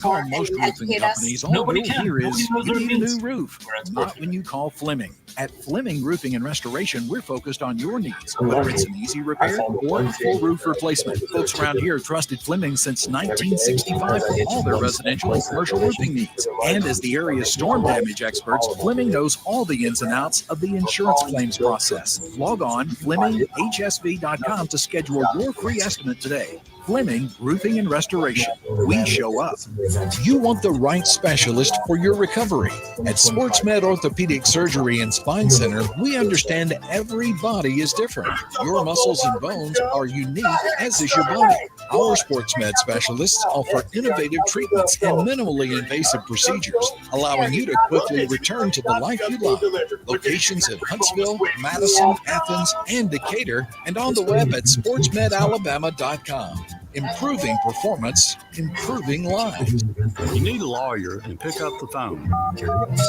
Call most roofing companies, all you'll hear is, you need a new roof. Not when you call Fleming. At Fleming Roofing and Restoration, we're focused on your needs, whether it's an easy repair or a full roof replacement. Folks around here have trusted Fleming since 1965 for all their residential and commercial roofing needs. And as the area's storm damage experts, Fleming knows all the ins and outs of the insurance claims process. Log on FlemingHSV.com to schedule your free estimate today. Fleming Roofing and Restoration. We show up. You want the right specialist for your recovery. At SportsMed Orthopedic Surgery and Spine Center, we understand every body is different. Your muscles and bones are unique, as is your body. Our SportsMed specialists offer innovative treatments and minimally invasive procedures, allowing you to quickly return to the life you love. Locations in Huntsville, Madison, Athens, and Decatur, and on the web at sportsmedalabama.com. Improving performance, improving lives. You need a lawyer and pick up the phone.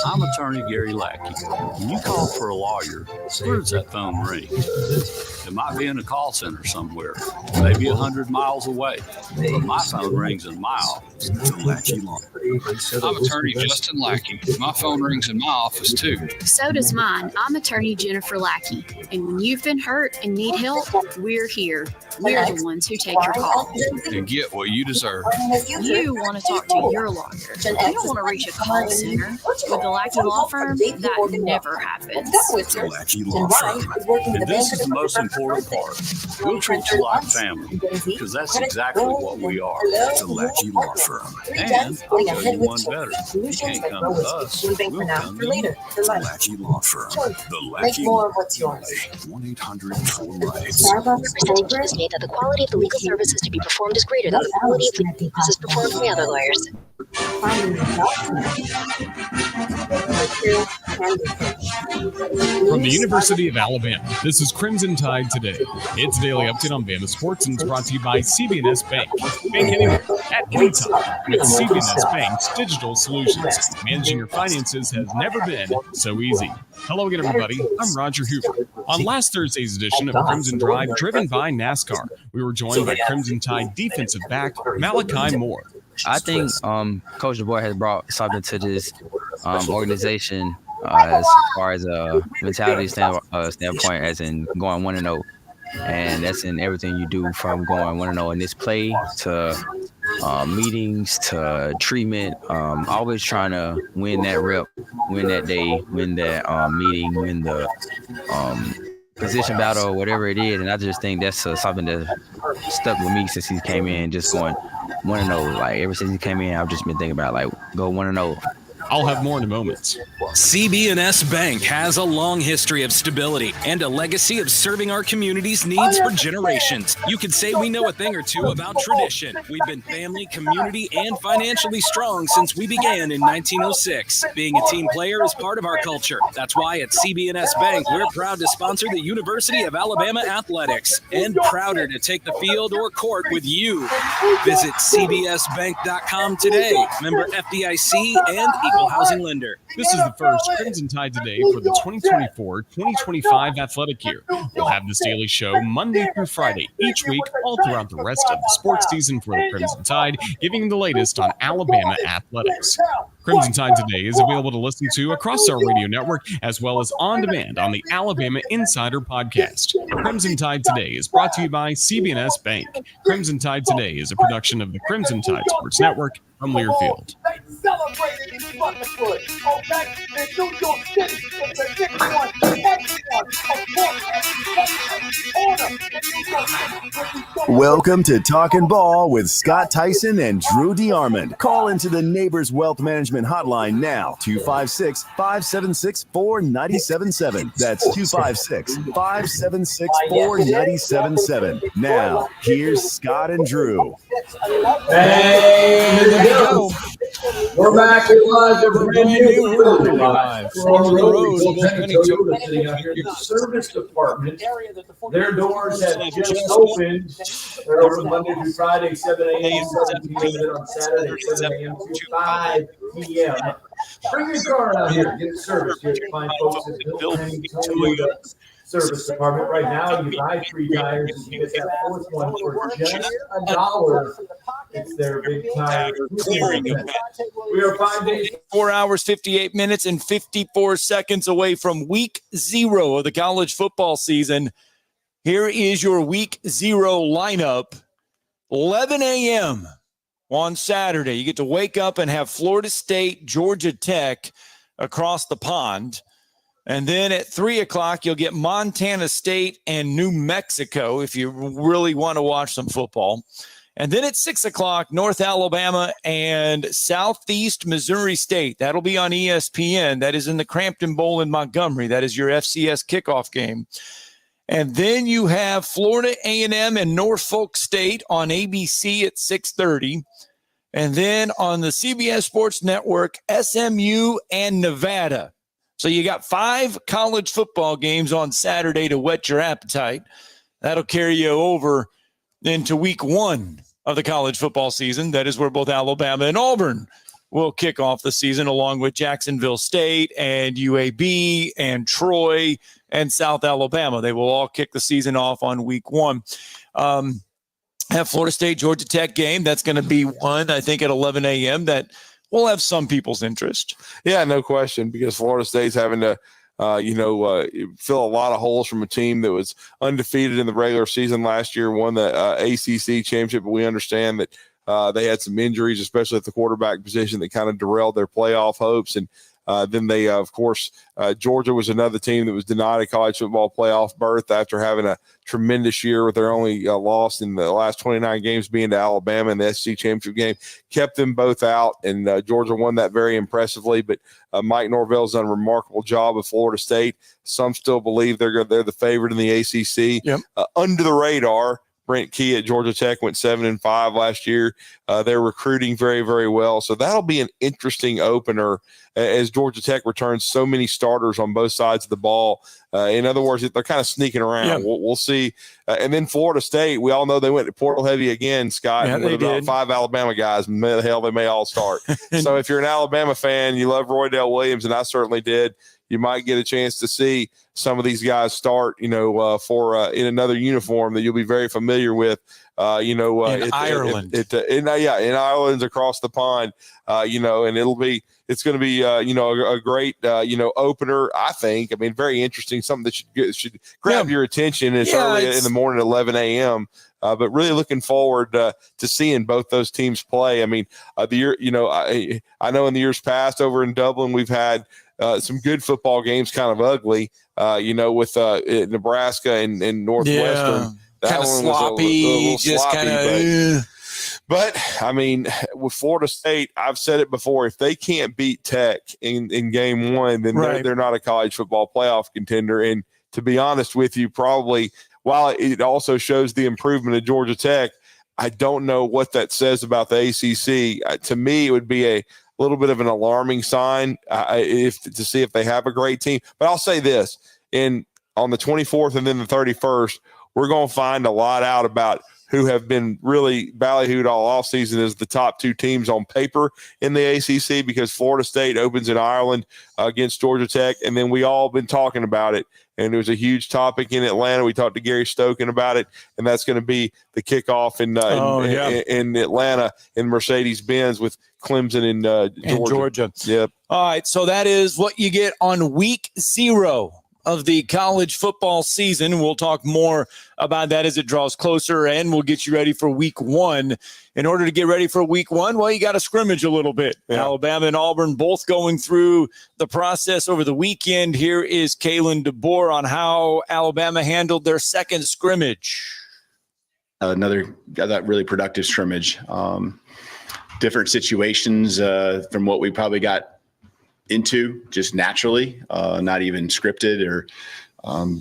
I'm attorney Gary Lackey. When you call for a lawyer, where does that phone ring? It might be in a call center somewhere, maybe 100 miles away, but my phone rings in my office. The Lackey Law. I'm attorney Justin Lackey. My phone rings in my office too. So does mine. I'm attorney Jennifer Lackey. And when you've been hurt and need help, we're here. We're the ones who take your call. And get what you deserve. You want to talk to your lawyer. You don't want to reach a call center. With the Lackey Law Firm, that never happens. The Lackey Law Firm. And this is the most important part. We'll treat you like family, because that's exactly what we are. The Lackey Law Firm. And I'll tell you one better. You can't come to us. We'll come to you. The Lackey Law Firm. The Lackey Law Firm. 1-800-4-LIFE. Representatives state that the quality of the legal services to be performed is greater than the quality of legal services performed by other lawyers. From the University of Alabama, this is Crimson Tide Today. It's a daily update on Bama sports and it's brought to you by CB&S Bank. Bank anywhere, at any time, with CB&S Bank's digital solutions. Managing your finances has never been so easy. Hello again, everybody. I'm Roger Hoover. On last Thursday's edition of Crimson Drive, driven by NASCAR, we were joined by Crimson Tide defensive back Malachi Moore. I think Coach DeBoer has brought something to this organization as far as a mentality standpoint, as in going 1-0. And that's in everything you do, from going 1-0 in this play to meetings to treatment. Always trying to win that rep, win that day, win that meeting, win the position battle, whatever it is. And I just think that's something that stuck with me since he came in, just going 1-0. Like, ever since he came in, I've just been thinking about, like, go 1-0. I'll have more in a moment. CB&S Bank has a long history of stability and a legacy of serving our community's needs for generations. You could say we know a thing or two about tradition. We've been family, community, and financially strong since we began in 1906. Being a team player is part of our culture. That's why at CB&S Bank, we're proud to sponsor the University of Alabama Athletics and prouder to take the field or court with you. Visit cbsbank.com today. Member FDIC and Equal Housing Lender. This is the first Crimson Tide Today for the 2024-2025 athletic year. We'll have this daily show Monday through Friday each week, all throughout the rest of the sports season for the Crimson Tide, giving you the latest on Alabama athletics. Crimson Tide Today is available to listen to across our radio network, as well as on demand on the Alabama Insider podcast. Crimson Tide Today is brought to you by CB&S Bank. Crimson Tide Today is a production of the Crimson Tide Sports Network from Learfield. Welcome to Talkin' Ball with Scott Tyson and Drew DeArmond. Call into the Neighbors Wealth Management Hotline now, 256-576-4977. That's 256-576-4977. Now, here's Scott and Drew. Hey, here we go. We're back live. We're brand new. Live from the road. The service department. Their doors have just opened. They're open Monday through Friday, 7 a.m. 7 p.m. on Saturday, 7 a.m. to 5 p.m. Bring your car out here. Get the service. Get fine folks at Bill Toyota. service department. Right now, you buy 3 tires, you get that 4th one for just $1. It's their big tire clearing event. We are 5 days, 4 hours, 58 minutes, and 54 seconds away from week 0 of the college football season. Here is your week 0 lineup. 11 a.m. on Saturday. You get to wake up and have Florida State, Georgia Tech across the pond. And then at 3 o'clock, you'll get Montana State and New Mexico if you really want to watch some football. And then at 6 o'clock, North Alabama and Southeast Missouri State. That'll be on ESPN. That is in the Crampton Bowl in Montgomery. That is your FCS kickoff game. And then you have Florida A&M and Norfolk State on ABC at 6:30. And then on the CBS Sports Network, SMU and Nevada. So you got 5 college football games on Saturday to whet your appetite. That'll carry you over into week 1 of the college football season. That is where both Alabama and Auburn will kick off the season, along with Jacksonville State and UAB and Troy and South Alabama. They will all kick the season off on week 1. Have Florida State, Georgia Tech game. That's going to be one, I think, at 11 a.m. that will have some people's interest. Yeah, no question, because Florida State's having to fill a lot of holes from a team that was undefeated in the regular season last year, won the ACC championship, but we understand that they had some injuries, especially at the quarterback position, that kind of derailed their playoff hopes. And then they, of course, Georgia was another team that was denied a college football playoff berth after having a tremendous year with their only loss in the last 29 games being to Alabama in the SEC championship game. Kept them both out, and Georgia won that very impressively. But Mike Norvell's done a remarkable job at Florida State. Some still believe they're the favorite in the ACC. Yep. Under the radar, Brent Key at Georgia Tech went 7-5 last year. They're recruiting very, very well. So that'll be an interesting opener as Georgia Tech returns so many starters on both sides of the ball. In other words, they're kind of sneaking around. Yeah. We'll see. And then Florida State, we all know they went to portal heavy again, Scott, Yeah, with about 5 Alabama guys. Hell, they may all start. So if you're an Alabama fan, you love Roydell Williams, and I certainly did, you might get a chance to see some of these guys start, for in another uniform that you'll be very familiar with. In Ireland. In Ireland across the pond, and it's going to be, a great, opener, I think. I mean, very interesting, something that should grab your attention. It's early in the morning at 11 a.m., but really looking forward to seeing both those teams play. I mean, I know in the years past over in Dublin, we've had some good football games, kind of ugly, with Nebraska and Northwestern. Kind of sloppy, just kind of. But I mean, with Florida State, I've said it before: if they can't beat Tech in game 1, then they're not a college football playoff contender. And to be honest with you, probably while it also shows the improvement of Georgia Tech, I don't know what that says about the ACC. To me, it would be a little bit of an alarming sign to see if they have a great team. But I'll say this: on the 24th and then the 31st, we're going to find a lot out about who have been really ballyhooed all offseason as the top 2 teams on paper in the ACC, because Florida State opens in Ireland against Georgia Tech, and then we all been talking about it, and it was a huge topic in Atlanta. We talked to Gary Stokin about it, and that's going to be the kickoff in Atlanta in Mercedes-Benz with Clemson in Georgia. Yep. All right, so that is what you get on week 0 of the college football season. We'll talk more about that as it draws closer, and we'll get you ready for week 1. In order to get ready for week 1, well, you got to scrimmage a little bit. Yeah. Alabama and Auburn both going through the process over the weekend. Here is Kalen DeBoer on how Alabama handled their second scrimmage. Another really productive scrimmage. Different situations from what we probably got into just naturally, not even scripted or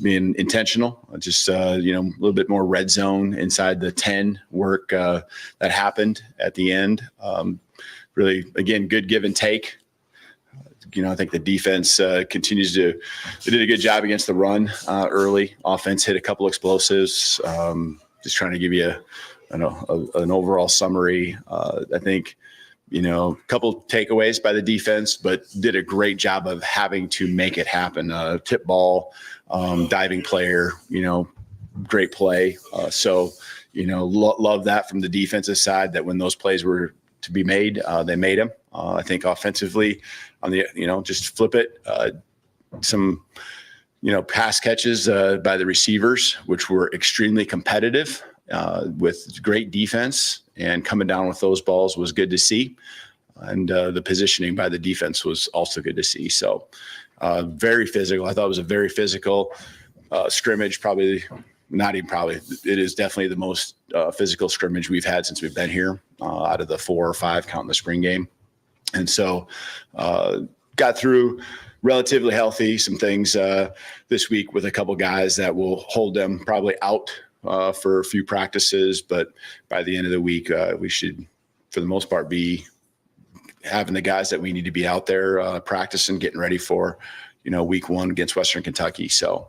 being intentional, just a little bit more red zone inside the 10 work that happened at the end. Really, again, good give and take. I think the defense continues they did a good job against the run early. Offense hit a couple explosives. Just trying to give you an overall summary. I think a couple takeaways by the defense, but did a great job of having to make it happen. Tip ball, diving player, great play. Love that from the defensive side, that when those plays were to be made, they made them. I think offensively on the, just flip it, some, pass catches by the receivers, which were extremely competitive with great defense, and coming down with those balls was good to see. And the positioning by the defense was also good to see. So very physical. I thought it was a very physical scrimmage, probably not even probably. It is definitely the most physical scrimmage we've had since we've been here, out of the 4 or 5 counting the spring game. And so got through relatively healthy. Some things this week with a couple guys that will hold them probably out for a few practices, but by the end of the week, we should, for the most part, be having the guys that we need to be out there practicing, getting ready for, week 1 against Western Kentucky. So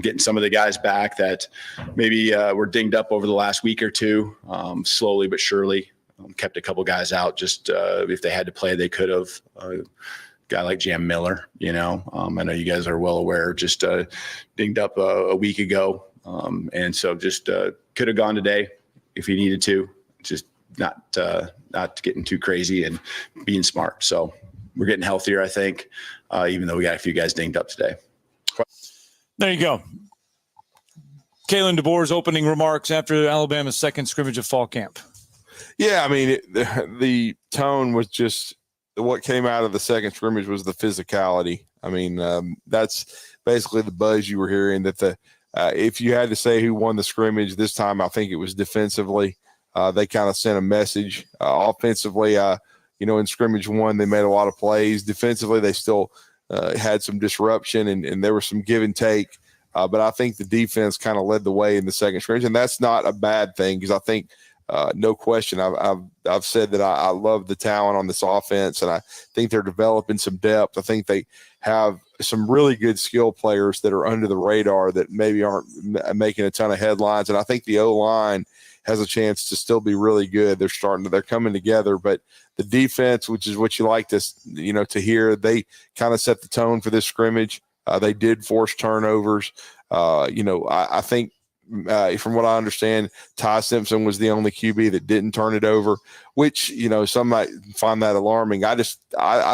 getting some of the guys back that maybe were dinged up over the last week or two, slowly but surely. Kept a couple guys out, just if they had to play, they could have. Guy like Jam Miller, I know you guys are well aware, just dinged up a week ago. And so just could have gone today if he needed to, just not getting too crazy and being smart. So we're getting healthier, I think, even though we got a few guys dinged up today. There you go. Kalen DeBoer's opening remarks after Alabama's second scrimmage of fall camp. Yeah, I mean, the tone was just what came out of the second scrimmage was the physicality. I mean, that's basically the buzz you were hearing, that if you had to say who won the scrimmage this time, I think it was defensively. They kind of sent a message. Offensively, in scrimmage 1, they made a lot of plays. Defensively, they still had some disruption, and there was some give and take. But I think the defense kind of led the way in the second scrimmage, and that's not a bad thing, because I think no question, I've said that I love the talent on this offense, and I think they're developing some depth. I think they have some really good skill players that are under the radar that maybe aren't making a ton of headlines, and I think the O-line has a chance to still be really good. They're coming together, but the defense, which is what you like to hear, they kind of set the tone for this scrimmage. They did force turnovers. I think from what I understand, Ty Simpson was the only QB that didn't turn it over, which, some might find that alarming. I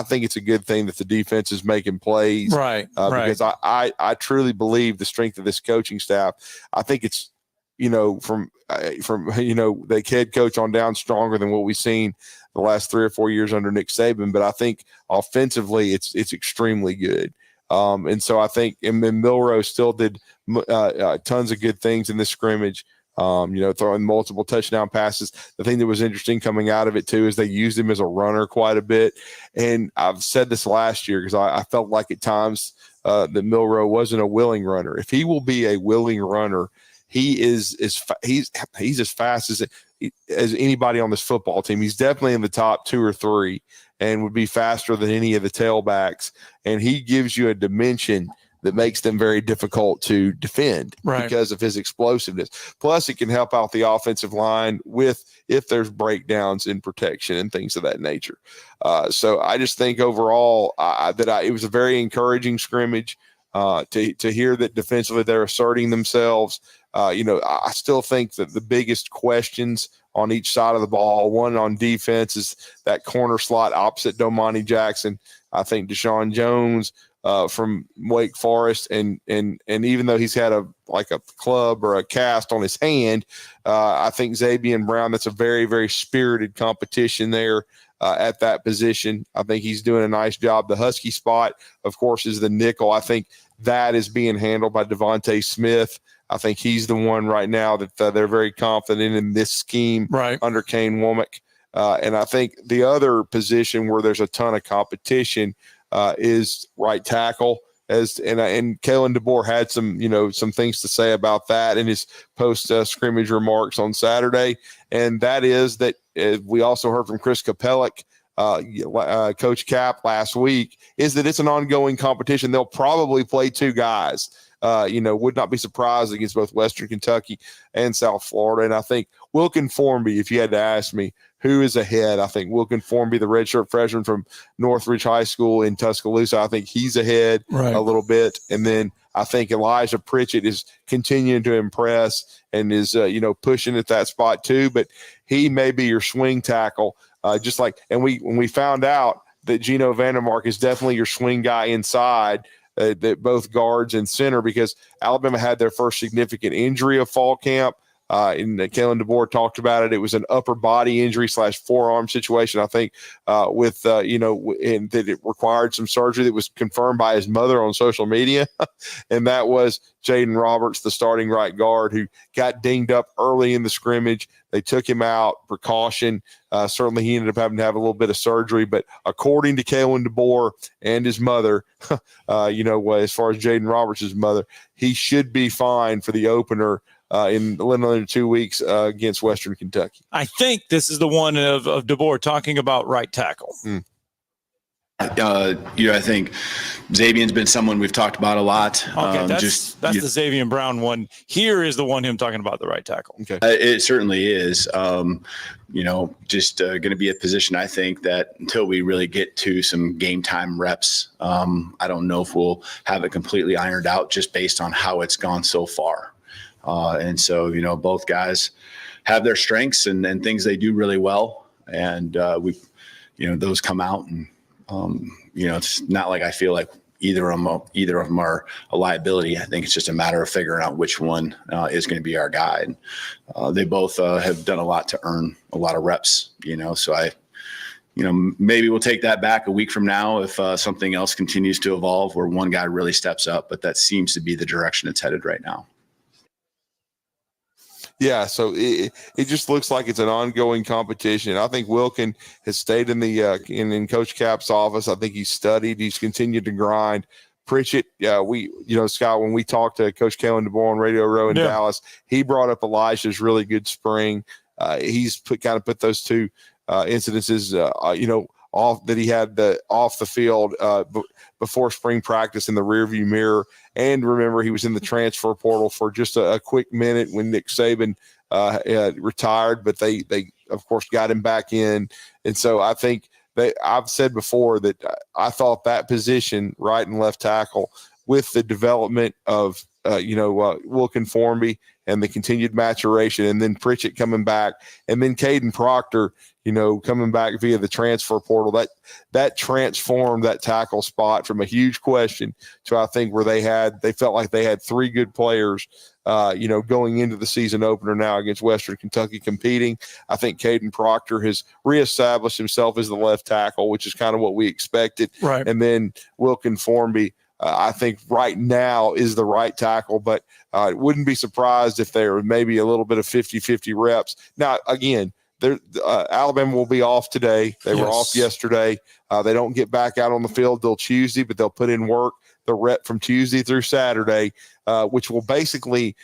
think it's a good thing that the defense is making plays. Right. Because I truly believe the strength of this coaching staff. I think it's, from the head coach on down, stronger than what we've seen the last 3 or 4 years under Nick Saban. But I think offensively, it's extremely good. And so I think, and Milroe still did tons of good things in this scrimmage, throwing multiple touchdown passes. The thing that was interesting coming out of it, too, is they used him as a runner quite a bit. And I've said this last year because I felt like at times that Milroe wasn't a willing runner. If he will be a willing runner, he's as fast as anybody on this football team. He's definitely in the top 2 or 3 and would be faster than any of the tailbacks. And he gives you a dimension that makes them very difficult to defend because of his explosiveness. Plus, it can help out the offensive line if there's breakdowns in protection and things of that nature. So I just think overall it was a very encouraging scrimmage to hear that defensively they're asserting themselves. I still think that the biggest questions on each side of the ball, one on defense, is that corner slot opposite Domani Jackson. I think Deshaun Jones from Wake Forest, and even though he's had a club or a cast on his hand, I think Xavier Brown, that's a very, very spirited competition there at that position. I think he's doing a nice job. The Husky spot, of course, is the nickel. I think that is being handled by Devontae Smith. I think he's the one right now that they're very confident in this scheme under Kane Womack. And I think the other position where there's a ton of competition is right tackle. And Kalen DeBoer had some things to say about that in his post scrimmage remarks on Saturday. And that is that we also heard from Chris Kapellik, Coach Cap last week, is that it's an ongoing competition. They'll probably play 2 guys would not be surprised against both Western Kentucky and South Florida. And I think Wilkin Formby, if you had to ask me who is ahead, I think Wilkin Formby, the redshirt freshman from Northridge High School in Tuscaloosa, I think he's ahead a little bit. And then I think Elijah Pritchett is continuing to impress and is, pushing at that spot too. But he may be your swing tackle, when we found out that Gino Vandermark is definitely your swing guy inside, that both guards and center, because Alabama had their first significant injury of fall camp. And Kalen DeBoer talked about it. It was an upper body injury / forearm situation, I think, and that it required some surgery that was confirmed by his mother on social media. And that was Jaden Roberts, the starting right guard, who got dinged up early in the scrimmage. They took him out, precaution. Certainly he ended up having to have a little bit of surgery, but according to Kalen DeBoer and his mother, as far as Jaden Roberts' mother, he should be fine for the opener in a little under 2 weeks against Western Kentucky. I think this is the one of DeBoer talking about right tackle. I think Xavier's been someone we've talked about a lot. Okay, that's the Xavier Brown one. Here is the one him talking about the right tackle. Okay, it certainly is. Going to be a position, I think, that until we really get to some game time reps, I don't know if we'll have it completely ironed out just based on how it's gone so far. And so, both guys have their strengths and things they do really well. And those come out and, it's not like I feel like either of them are a liability. I think it's just a matter of figuring out which one is going to be our guy. And they both have done a lot to earn a lot of reps, so maybe we'll take that back a week from now if something else continues to evolve where one guy really steps up, but that seems to be the direction it's headed right now. Yeah, so it just looks like it's an ongoing competition. I think Wilkin has stayed in the in Coach Cap's office. I think he's studied. He's continued to grind. Pritchett, Scott, when we talked to Coach Kalen DeBoer on Radio Row in Dallas, he brought up Elijah's really good spring. He's put those two incidences, off that he had off the field before spring practice in the rearview mirror. And remember, he was in the transfer portal for just a quick minute when Nick Saban retired, but they of course got him back in. And so I think I've said before that I thought that position, right and left tackle, with the development of Wilkin Formby and the continued maturation, and then Pritchett coming back, and then Caden Proctor, coming back via the transfer portal, that transformed that tackle spot from a huge question to, I think, where they felt like they had three good players, going into the season opener now against Western Kentucky competing. I think Caden Proctor has reestablished himself as the left tackle, which is kind of what we expected. Right. And then Wilkin Formby, I think right now is the right tackle, but wouldn't be surprised if there were maybe a little bit of 50-50 reps. Now, again, Alabama will be off today. They were off yesterday. They don't get back out on the field till Tuesday, but they'll put in work the rep from Tuesday through Saturday, which will basically,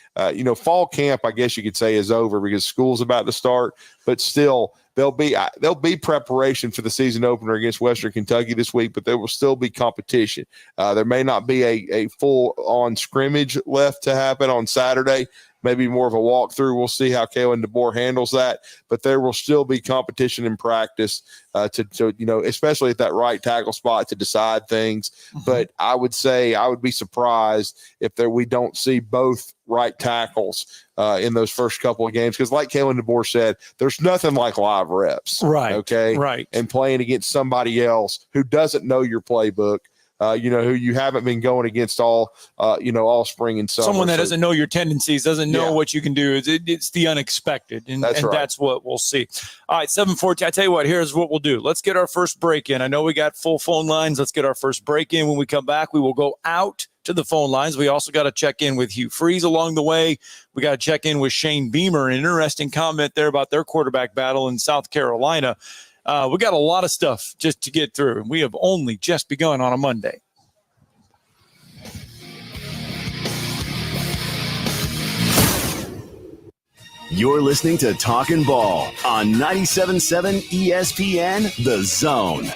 fall camp, I guess you could say, is over because school's about to start, but still there'll be preparation for the season opener against Western Kentucky this week, but there will still be competition. There may not be a full-on scrimmage left to happen on Saturday, maybe more of a walkthrough. We'll see how Kalen DeBoer handles that, but there will still be competition in practice to especially at that right tackle spot to decide things. Mm-hmm. But I would say I would be surprised if we don't see both right tackles in those first couple of games, because like Kalen DeBoer said, there's nothing like live reps. Right. Okay. Right. And playing against somebody else who doesn't know your playbook, who you haven't been going against all spring and summer. Someone that doesn't know your tendencies, doesn't know what you can do. It's the unexpected, and that's what we'll see. All right, 7:14. I tell you what, here's what we'll do. Let's get our first break in. I know we got full phone lines. Let's get our first break in. When we come back, we will go out to the phone lines. We also got to check in with Hugh Freeze along the way. We got to check in with Shane Beamer. An interesting comment there about their quarterback battle in South Carolina. We got a lot of stuff just to get through, and we have only just begun on a Monday. You're listening to Talkin' Ball on 97.7 ESPN, The Zone.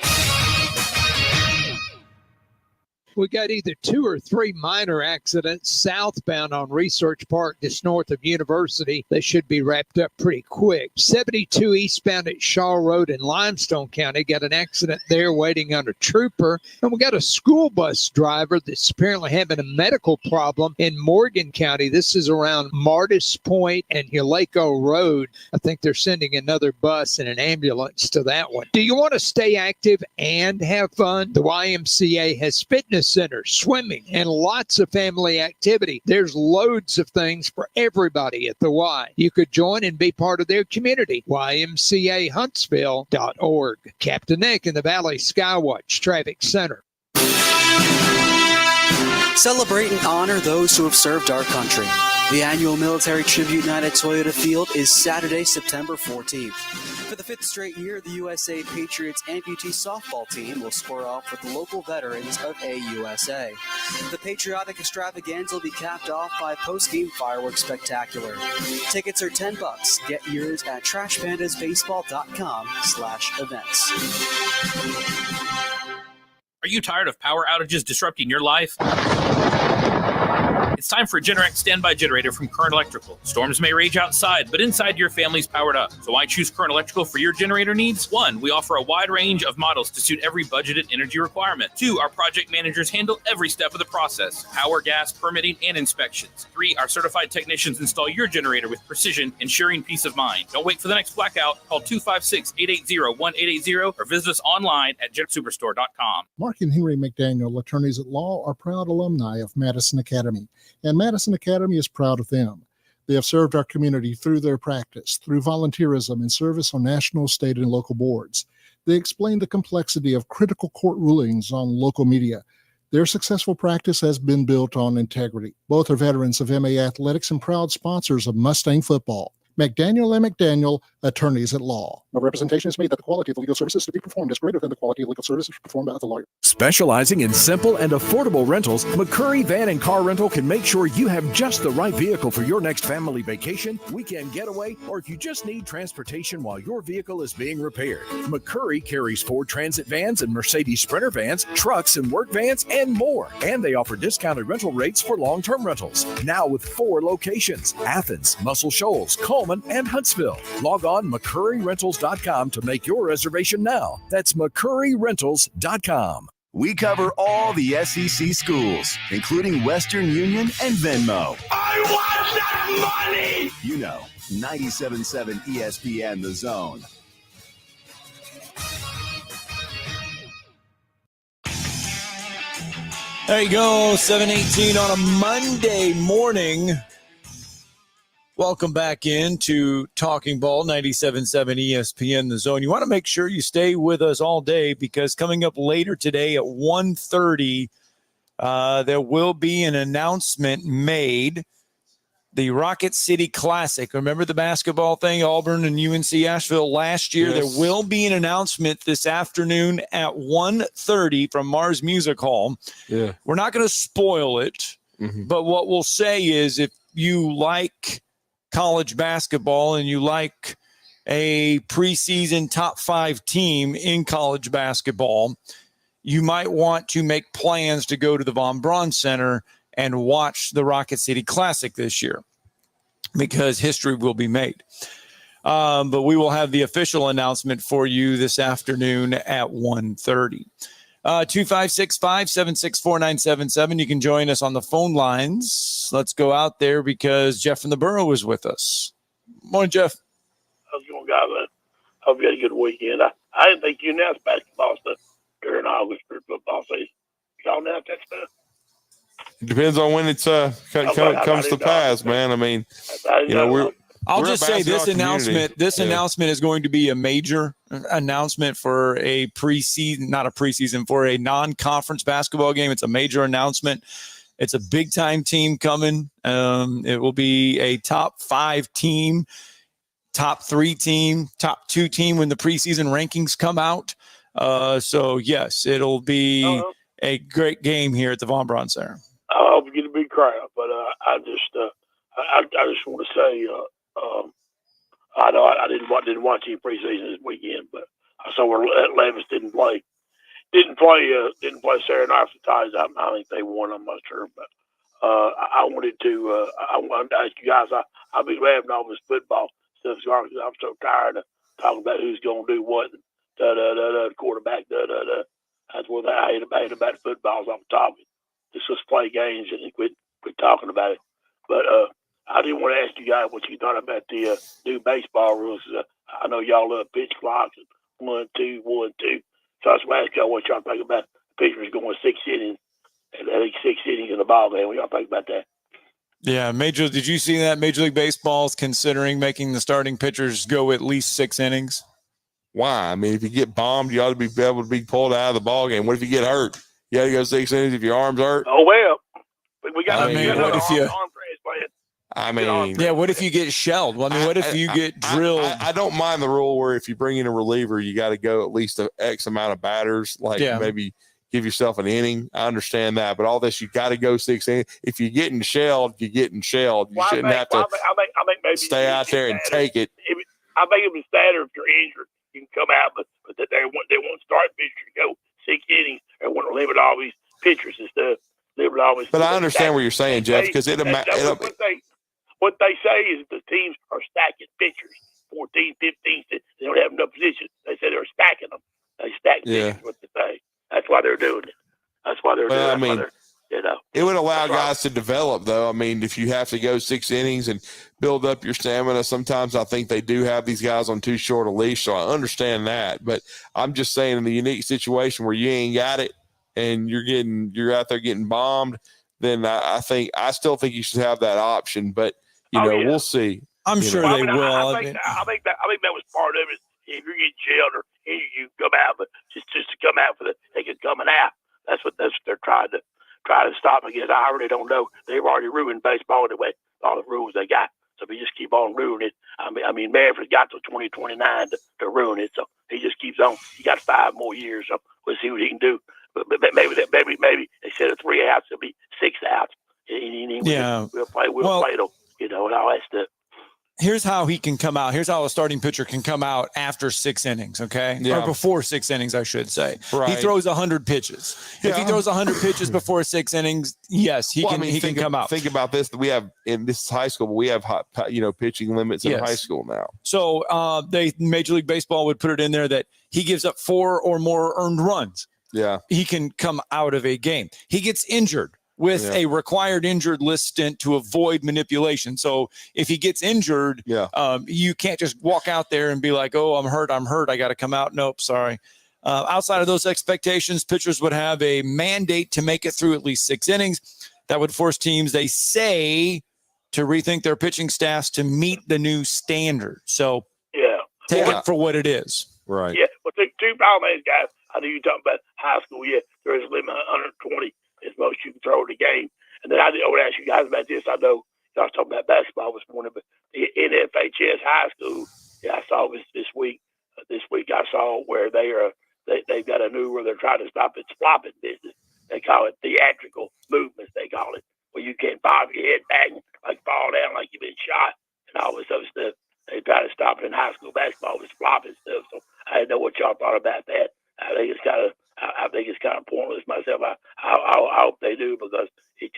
We got either 2 or 3 minor accidents southbound on Research Park just north of University. They should be wrapped up pretty quick. 72 eastbound at Shaw Road in Limestone County. Got an accident there waiting on a trooper. And we got a school bus driver that's apparently having a medical problem in Morgan County. This is around Martis Point and Hulaco Road. I think they're sending another bus and an ambulance to that one. Do you want to stay active and have fun? The YMCA has fitness centers, swimming, and lots of family activity. There's loads of things for everybody at the Y. You could join and be part of their community. YMCAHuntsville.org. Captain Nick in the Valley Skywatch Traffic Center. Celebrate and honor those who have served our country. The annual Military Tribute Night at Toyota Field is Saturday, September 14th. For the 5th straight year, the USA Patriots amputee softball team will square off with the local veterans of AUSA. The patriotic extravaganza will be capped off by a post-game fireworks spectacular. Tickets are $10. Get yours at trashpandasbaseball.com/events. Are you tired of power outages disrupting your life? It's time for a Generac standby generator from Current Electrical. Storms may rage outside, but inside your family's powered up. So why choose Current Electrical for your generator needs? 1, we offer a wide range of models to suit every budgeted energy requirement. 2, our project managers handle every step of the process: power, gas, permitting, and inspections. 3, our certified technicians install your generator with precision, ensuring peace of mind. Don't wait for the next blackout. Call 256-880-1880 or visit us online at JetSuperstore.com. Mark and Henry McDaniel, attorneys at law, are proud alumni of Madison Academy, and Madison Academy is proud of them. They have served our community through their practice, through volunteerism and service on national, state, and local boards. They explain the complexity of critical court rulings on local media. Their successful practice has been built on integrity. Both are veterans of MA Athletics and proud sponsors of Mustang football. McDaniel and McDaniel, attorneys at law. No representation is made that the quality of the legal services to be performed is greater than the quality of legal services performed by the lawyer. Specializing in simple and affordable rentals, McCurry Van and Car Rental can make sure you have just the right vehicle for your next family vacation, weekend getaway, or if you just need transportation while your vehicle is being repaired. McCurry carries Ford Transit vans and Mercedes Sprinter vans, trucks and work vans, and more. And they offer discounted rental rates for long-term rentals. Now with 4 locations: Athens, Muscle Shoals, Coleman, and Huntsville. Log on McCurryRentals.com to make your reservation now. That's McCurryRentals.com. We cover all the SEC schools, including Western Union and Venmo. I want that money! You know, 97.7 ESPN The Zone. There you go, 7:18 on a Monday morning. Welcome back into Talking Ball, 97.7 ESPN The Zone. You want to make sure you stay with us all day, because coming up later today at 1:30, there will be an announcement made. The Rocket City Classic. Remember the basketball thing, Auburn and UNC Asheville last year? Yes. There will be an announcement this afternoon at 1:30 from Mars Music Hall. Yeah. We're not going to spoil it, but what we'll say is, if you like college basketball and you like a preseason top 5 team in college basketball, you might want to make plans to go to the Von Braun Center and watch the Rocket City Classic this year, because history will be made. But we will have the official announcement for you this afternoon at 1:30. 256-576-4977. You can join us on the phone lines. Let's go out there, because Jeff from the Borough is with us. Morning, Jeff. How's it going, guys? Hope you had a good weekend. I didn't think you announced basketball stuff during August for football season. Y'all announced that stuff? It depends on when it's comes to pass, man. I mean, I'll just say this announcement. This announcement is going to be a major announcement for a preseason, for a non-conference basketball game. It's a major announcement. It's a big-time team coming. It will be a top 5 team, top 3 team, top 2 team when the preseason rankings come out. So yes, it'll be a great game here at the Von Braun Center. I hope you get a big crowd, but I just want to say, I know I didn't watch any preseason this weekend, but I saw where Levis didn't play, Didn't play Saturday night for the Tigers. I think they won. I'm not sure, but I wanted to ask you guys. I've been having all this football stuff because I'm so tired of talking about who's going to do what. Quarterback. That's what I hate about football. I'm talking. Just let's play games and quit talking about it. But I didn't want to ask you guys what you thought about the new baseball rules. I know y'all love pitch clocks and 1, 2, 1, 2. So I was going to ask y'all what y'all think about pitchers going 6 innings, and I think 6 innings in the ball game. What y'all think about that? Yeah, did you see that? Major League Baseball is considering making the starting pitchers go at least 6 innings. Why? I mean, if you get bombed, you ought to be able to be pulled out of the ball game. What if you get hurt? You got to go 6 innings if your arm's hurt. Oh well, we got. What if you? Arm transplant. I mean, yeah. What if you get shelled? Well, I mean, what if you get drilled? I don't mind the rule where if you bring in a reliever, you got to go at least a X amount of batters. Like maybe give yourself an inning. I understand that, but all this you got to go 6 innings. If you're getting shelled, you're getting shelled. You shouldn't have to I think maybe stay out there and take it. I think it was better if you're injured. You can come out, but they won't start pitchers to go 6 innings. They want to limit all these pitchers and stuff. But I understand what you're saying, Jeff, because what they say is the teams are stacking pitchers, 14, 15. They don't have enough positions. They say they're stacking them. They stack pitchers. What they say. That's why they're doing it. That's why they're doing it. I mean, it would allow guys to develop, though. I mean, if you have to go 6 innings and build up your stamina, sometimes I think they do have these guys on too short a leash, so I understand that. But I'm just saying in the unique situation where you ain't got it and you're out there getting bombed, then I still think you should have that option. But, we'll see. I'm sure they will. I think that was part of it. If you're getting jailed or you come out, but just to come out for the they can coming out. That's what they're trying to stop against. I really don't know. They've already ruined baseball anyway. All the rules they got. So if he just keep on ruining it, I mean, Manfred got to 2029 to ruin it. So he just keeps on. He got 5 more years. So we'll see what he can do. But maybe instead of 3 outs, it'll be 6 outs. We'll play them, and all that stuff. Here's how he can come out. Here's how a starting pitcher can come out after 6 innings, okay? Yeah. Or before 6 innings, I should say. Right. He throws 100 pitches. If he throws 100 pitches before 6 innings, yes, he can come out. Think about this. We have in this high school, but we have pitching limits in high school now. So Major League Baseball would put it in there that he gives up 4 or more earned runs. Yeah. He can come out of a game. He gets injured with a required injured list stint to avoid manipulation. So if he gets injured, you can't just walk out there and be like, oh, I'm hurt, I got to come out. Nope, sorry. Outside of those expectations, pitchers would have a mandate to make it through at least 6 innings. That would force teams, they say, to rethink their pitching staffs to meet the new standard. So take it for what it is. Right. Yeah, but the 2 problems, guys, I know you're talking about high school. Yeah, there is a limit of 120. Is most you can throw in the game. And then I want to ask you guys about this. I know y'all was talking about basketball this morning, but the NFHS high school, I saw this week. This week I saw where they've got a new where they're trying to stop its flopping business. They call it theatrical movements. They call it where you can't bob your head back and like fall down like you've been shot and all this other stuff. They try to stop it in high school basketball with flopping stuff. So I didn't know what y'all thought about that. I think it's kind of pointless myself. I hope they do because it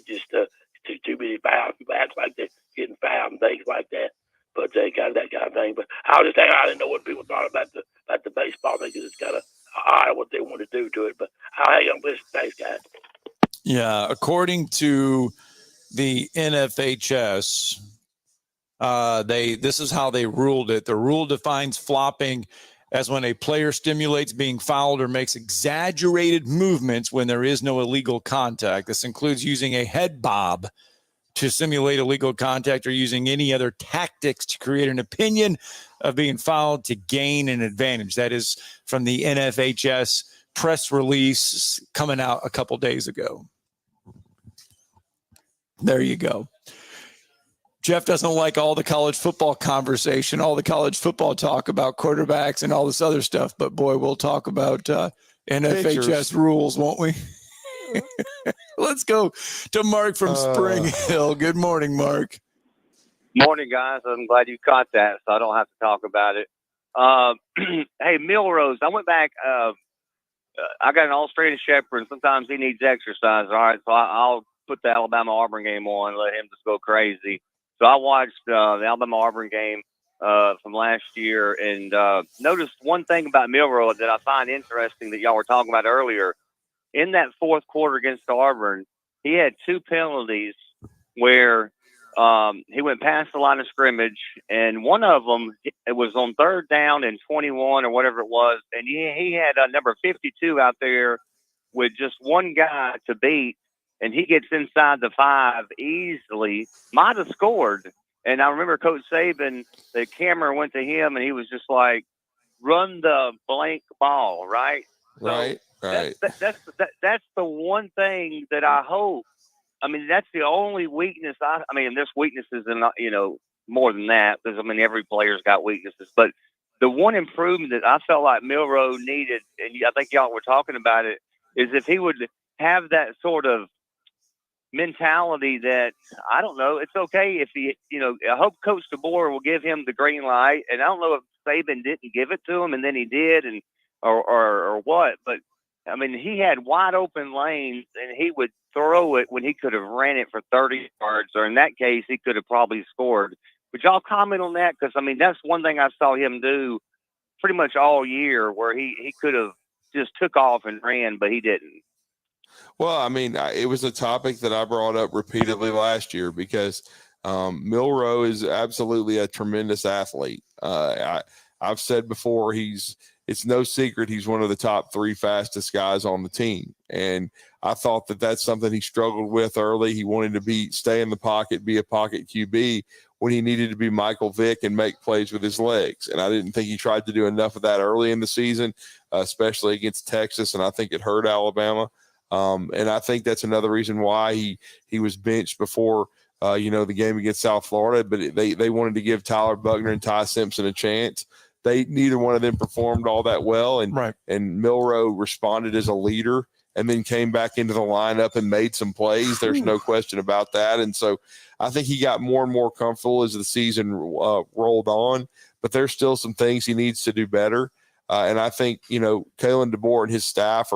just too many fouls. People act like they're getting fouled and things like that. But they got that kind of thing. But I didn't know what people thought about the baseball thing because it's kind of odd what they want to do to it. But I'll hang on this. Thanks, guys. Yeah, according to the NFHS, this is how they ruled it. The rule defines flopping as when a player stimulates being fouled or makes exaggerated movements when there is no illegal contact. This includes using a head bob to simulate illegal contact or using any other tactics to create an opinion of being fouled to gain an advantage. That is from the NFHS press release coming out a couple days ago. There you go. Jeff doesn't like all the college football conversation, all the college football talk about quarterbacks and all this other stuff. But, boy, we'll talk about NFHS rules, won't we? Let's go to Mark from Spring Hill. Good morning, Mark. Morning, guys. I'm glad you caught that, so I don't have to talk about it. Hey, Milrose, I went back. I got an Australian Shepherd, and sometimes he needs exercise. All right, so I'll put the Alabama-Auburn game on and let him just go crazy. So I watched the Alabama-Auburn game from last year and noticed one thing about Milroe that I find interesting that y'all were talking about earlier. In that fourth quarter against Auburn, he had 2 penalties where he went past the line of scrimmage, and one of them, it was on 3rd down and 21 or whatever it was, and he had number 52 out there with just one guy to beat, and he gets inside the 5 easily, might have scored. And I remember Coach Saban, the camera went to him, and he was just like, run the blank ball, right? Right, right. That's the one thing that I hope. I mean, that's the only weakness. I mean, there's weaknesses in, more than that, because, I mean, every player's got weaknesses. But the one improvement that I felt like Milroe needed, and I think y'all were talking about it, is if he would have that sort of mentality that, I don't know, it's okay if he, I hope Coach DeBoer will give him the green light. And I don't know if Saban didn't give it to him and then he did, and or what. But, I mean, he had wide open lanes and he would throw it when he could have ran it for 30 yards, or in that case, he could have probably scored. Would y'all comment on that? Because, I mean, that's one thing I saw him do pretty much all year, where he could have just took off and ran, but he didn't. Well, I mean, it was a topic that I brought up repeatedly last year because Milroe is absolutely a tremendous athlete. I've said before, it's no secret he's one of the top 3 fastest guys on the team. And I thought that that's something he struggled with early. He wanted to stay in the pocket, be a pocket QB, when he needed to be Michael Vick and make plays with his legs. And I didn't think he tried to do enough of that early in the season, especially against Texas. And I think it hurt Alabama. And I think that's another reason why he was benched before, the game against South Florida. But they wanted to give Tyler Buckner and Ty Simpson a chance. Neither one of them performed all that well. And Milroe responded as a leader and then came back into the lineup and made some plays. There's no question about that. And so I think he got more and more comfortable as the season rolled on. But there's still some things he needs to do better. And I think, Kalen DeBoer and his staff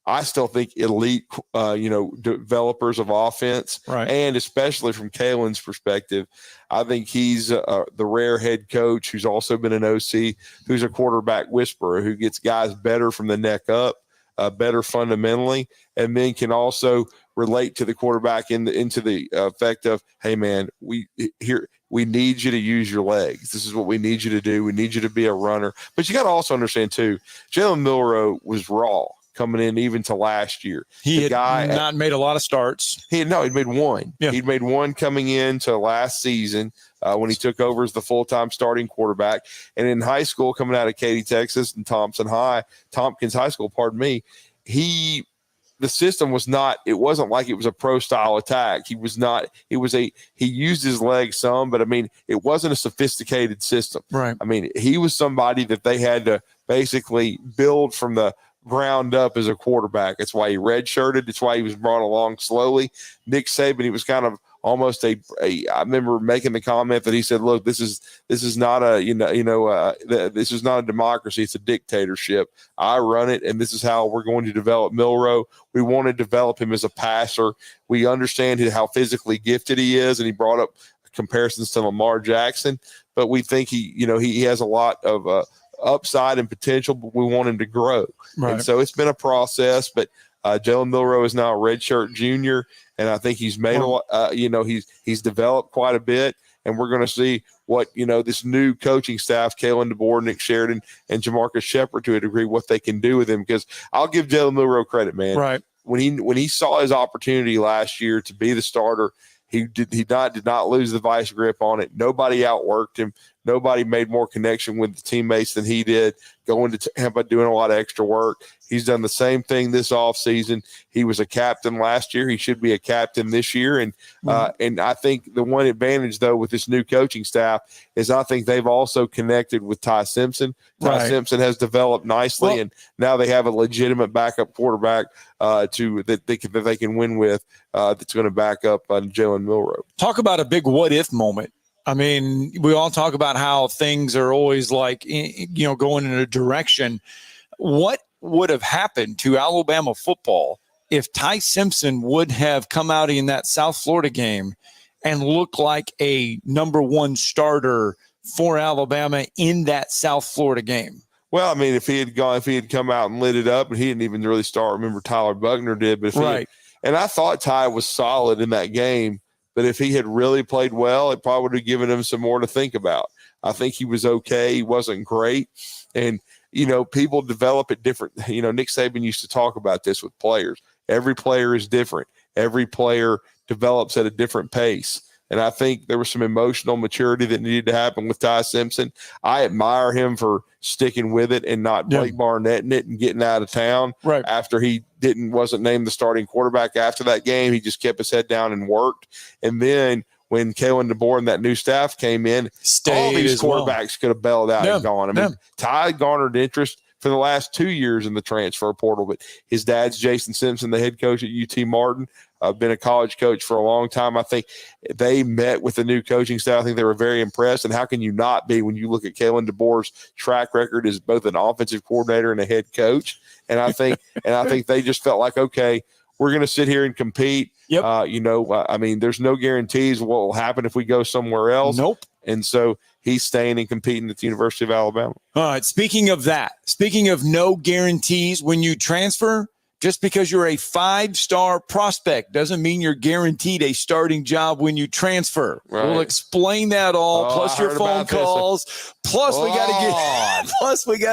I still think elite, developers of offense, and especially from Kalen's perspective, I think he's the rare head coach who's also been an OC, who's a quarterback whisperer, who gets guys better from the neck up, better fundamentally, and then can also relate to the quarterback into the effect of, hey man, we need you to use your legs. This is what we need you to do. We need you to be a runner. But you got to also understand too, Jalen Milroe was raw coming in even to last year. He had not made a lot of starts. He'd made one. Yeah. He'd made one coming into last season when he took over as the full-time starting quarterback. And in high school, coming out of Katy, Texas, and Tompkins High School, the system was not, it wasn't like it was a pro style attack. He used his legs some, but I mean, it wasn't a sophisticated system. Right. I mean, he was somebody that they had to basically build from the ground up as a quarterback. That's why he redshirted. It's why he was brought along slowly. Nick Saban, he was kind of almost I remember making the comment that he said, look, this is not a, this is not a democracy. It's a dictatorship. I run it. And this is how we're going to develop Milroe. We want to develop him as a passer. We understand how physically gifted he is. And he brought up comparisons to Lamar Jackson, but we think he has a lot of, upside and potential, but we want him to grow. Right. And so it's been a process, but Jalen Milroe is now a redshirt junior, and I think he's made a lot, he's developed quite a bit, and we're going to see what, this new coaching staff, Kalen DeBoer, Nick Sheridan, and Jamarcus Shepard, to a degree, what they can do with him, because I'll give Jalen Milroe credit, man. Right. When he saw his opportunity last year to be the starter, he did not lose the vice grip on it. Nobody outworked him. Nobody made more connection with the teammates than he did, going to Tampa, doing a lot of extra work. He's done the same thing this offseason. He was a captain last year. He should be a captain this year. And I think the one advantage, though, with this new coaching staff is I think they've also connected with Ty Simpson. Ty Simpson has developed nicely, and now they have a legitimate backup quarterback that they can win with that's going to back up Jalen Milroe. Talk about a big what-if moment. I mean, we all talk about how things are always like, going in a direction. What would have happened to Alabama football if Ty Simpson would have come out in that South Florida game and looked like a number one starter for Alabama in that South Florida game? Well, I mean, if he had come out and lit it up, and he didn't even really start. Remember, Tyler Buckner did, but and I thought Ty was solid in that game. But if he had really played well, it probably would have given him some more to think about. I think he was okay. He wasn't great, and people develop it different. Nick Saban used to talk about this with players. Every player is different. Every player develops at a different pace. And I think there was some emotional maturity that needed to happen with Ty Simpson. I admire him for sticking with it and not Blake Barnetting it and getting out of town after he wasn't named the starting quarterback after that game. He just kept his head down and worked. And then when Kalen DeBoer and that new staff came in, all these quarterbacks could have bailed out and gone. I mean, Ty garnered interest for the last 2 years in the transfer portal, but his dad's Jason Simpson, the head coach at UT Martin. I've been a college coach for a long time. I think they met with the new coaching staff. I think they were very impressed. And how can you not be when you look at Kalen DeBoer's track record as both an offensive coordinator and a head coach? And I think they just felt like, okay, we're going to sit here and compete. I mean, there's no guarantees what will happen if we go somewhere else. Nope. And so he's staying and competing at the University of Alabama. All right. Speaking of no guarantees when you transfer, just because you're a 5-star prospect doesn't mean you're guaranteed a starting job when you transfer. Right. We'll explain that all, plus your phone calls. Plus we got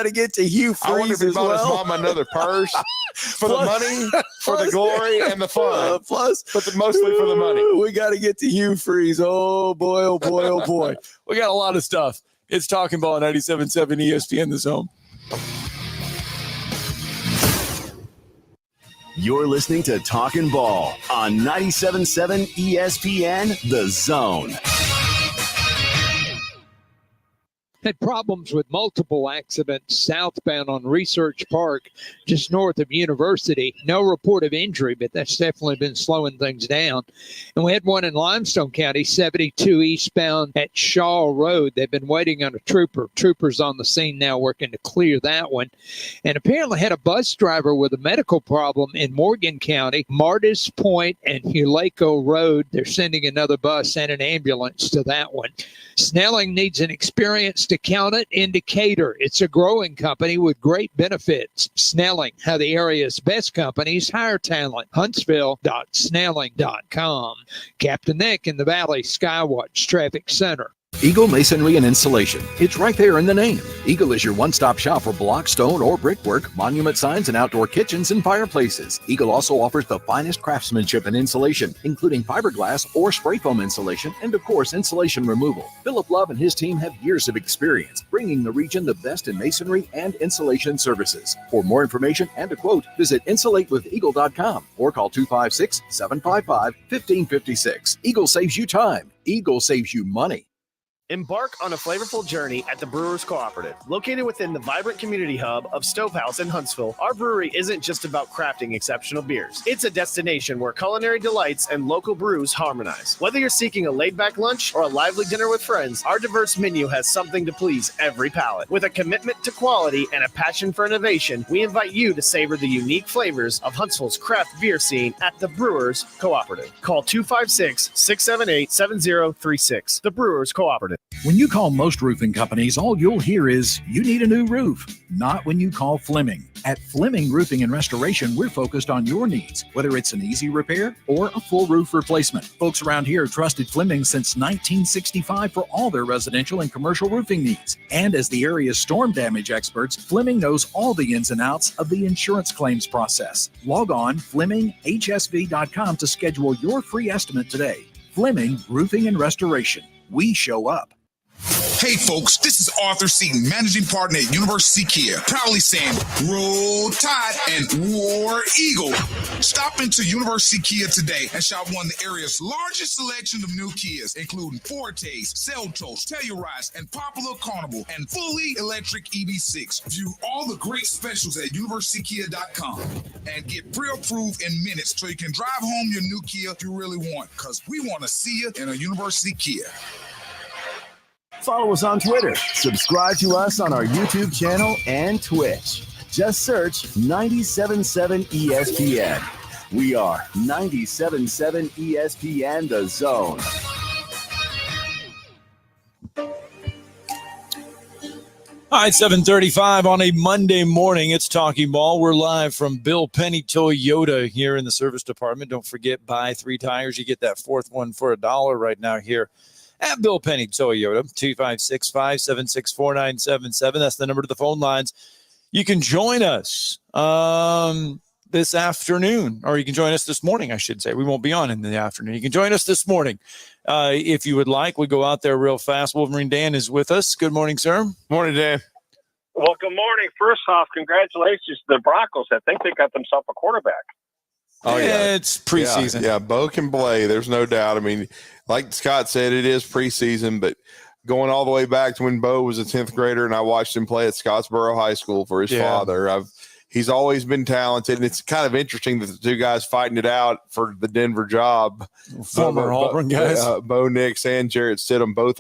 to get to Hugh Freeze. I wonder if he bought his mom another purse for the money, for the glory, and the fun. But mostly for the money. We got to get to Hugh Freeze. Oh boy, oh boy, oh boy. We got a lot of stuff. It's Talking Ball 97.7 ESPN The Zone. You're listening to Talkin' Ball on 97.7 ESPN The Zone. Had problems with multiple accidents southbound on Research Park, just north of University. No report of injury, but that's definitely been slowing things down. And we had one in Limestone County, 72 eastbound at Shaw Road. They've been waiting on a trooper. Trooper's on the scene now working to clear that one. And apparently had a bus driver with a medical problem in Morgan County, Martis Point and Huleco Road. They're sending another bus and an ambulance to that one. Snelling needs an experienced accountant indicator. It's a growing company with great benefits. Snelling, how the area's best companies hire talent. Huntsville.snelling.com. Captain Nick in the Valley Skywatch Traffic Center. Eagle Masonry and Installation. It's right there in the name. Eagle is your one-stop shop for block, stone, or brickwork, monument signs, and outdoor kitchens and fireplaces. Eagle also offers the finest craftsmanship and insulation, including fiberglass or spray foam insulation, and of course, insulation removal. Philip Love and his team have years of experience, bringing the region the best in masonry and insulation services. For more information and a quote, visit insulatewitheagle.com or call 256-755-1556. Eagle saves you time. Eagle saves you money. Embark on a flavorful journey at the Brewers Cooperative. Located within the vibrant community hub of Stovehouse in Huntsville, our brewery isn't just about crafting exceptional beers. It's a destination where culinary delights and local brews harmonize. Whether you're seeking a laid-back lunch or a lively dinner with friends, our diverse menu has something to please every palate. With a commitment to quality and a passion for innovation, we invite you to savor the unique flavors of Huntsville's craft beer scene at the Brewers Cooperative. Call 256-678-7036. The Brewers Cooperative. When you call most roofing companies, all you'll hear is, you need a new roof. Not when you call Fleming. At Fleming Roofing and Restoration, we're focused on your needs, whether it's an easy repair or a full roof replacement. Folks around here have trusted Fleming since 1965 for all their residential and commercial roofing needs. And as the area's storm damage experts, Fleming knows all the ins and outs of the insurance claims process. Log on FlemingHSV.com to schedule your free estimate today. Fleming Roofing and Restoration. We show up. Hey folks, this is Arthur Seaton, managing partner at University Kia, proudly saying Roll Tide and War Eagle. Stop into University Kia today and shop one of the area's largest selection of new Kias, including Fortes, Seltos, Telluride, and Popular Carnival, and fully electric EV6. View all the great specials at universitykia.com and get pre-approved in minutes so you can drive home your new Kia you really want, because we want to see you in a University Kia. Follow us on Twitter. Subscribe to us on our YouTube channel and Twitch. Just search 97.7 ESPN. We are 97.7 ESPN The Zone. All right, 7:35 on a Monday morning. It's Talking Ball. We're live from Bill Penny Toyota here in the service department. Don't forget, buy 3 tires. You get that fourth one for $1 right now here at Bill Penny Toyota. 256-576-4977. That's the number to the phone lines. You can join us this afternoon, or you can join us this morning, I should say. We won't be on in the afternoon. You can join us this morning if you would like. We go out there real fast. Wolverine Dan is with us. Good morning, sir. Morning, Dan. Well, good morning. First off, congratulations to the Broncos. I think they got themselves a quarterback. Oh, yeah. It's preseason. Yeah, Bo can play. There's no doubt. I mean, like Scott said, it is preseason, but going all the way back to when Bo was a 10th grader and I watched him play at Scottsboro High School for his father, he's always been talented, and it's kind of interesting that the two guys fighting it out for the Denver job. Former Auburn guys. Bo Nix and Jarrett Stidham, both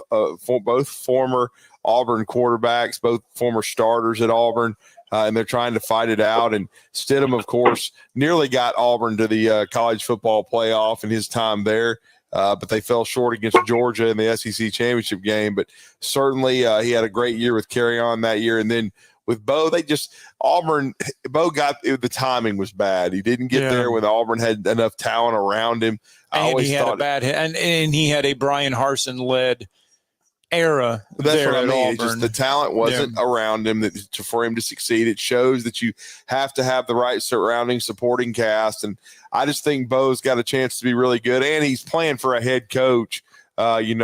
former Auburn quarterbacks, both former starters at Auburn, and they're trying to fight it out. And Stidham, of course, nearly got Auburn to the college football playoff in his time there. But they fell short against Georgia in the SEC championship game. But certainly he had a great year with Carry On that year. And then with Bo, Bo got the timing was bad. He didn't get there when Auburn had enough talent around him. And he had a Brian Harsin-led era. That's what I mean. Auburn. It's just the talent wasn't around him for him to succeed. It shows that you have to have the right surrounding supporting cast. And I just think Bo's got a chance to be really good. And he's playing for a head coach, in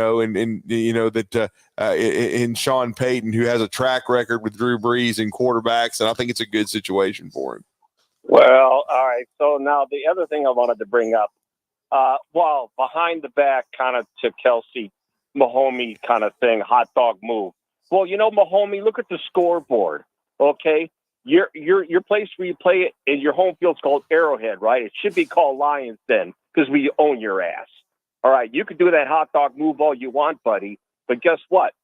Sean Payton, who has a track record with Drew Brees and quarterbacks. And I think it's a good situation for him. Well, all right. So now the other thing I wanted to bring up, behind the back kind of to Kelsey, Mahomey kind of thing, hot dog move. Well, Mahomey, look at the scoreboard, okay? Your place where you play it in your home field's called Arrowhead, right? It should be called Lions then, because we own your ass. All right, you could do that hot dog move all you want, buddy, but guess what?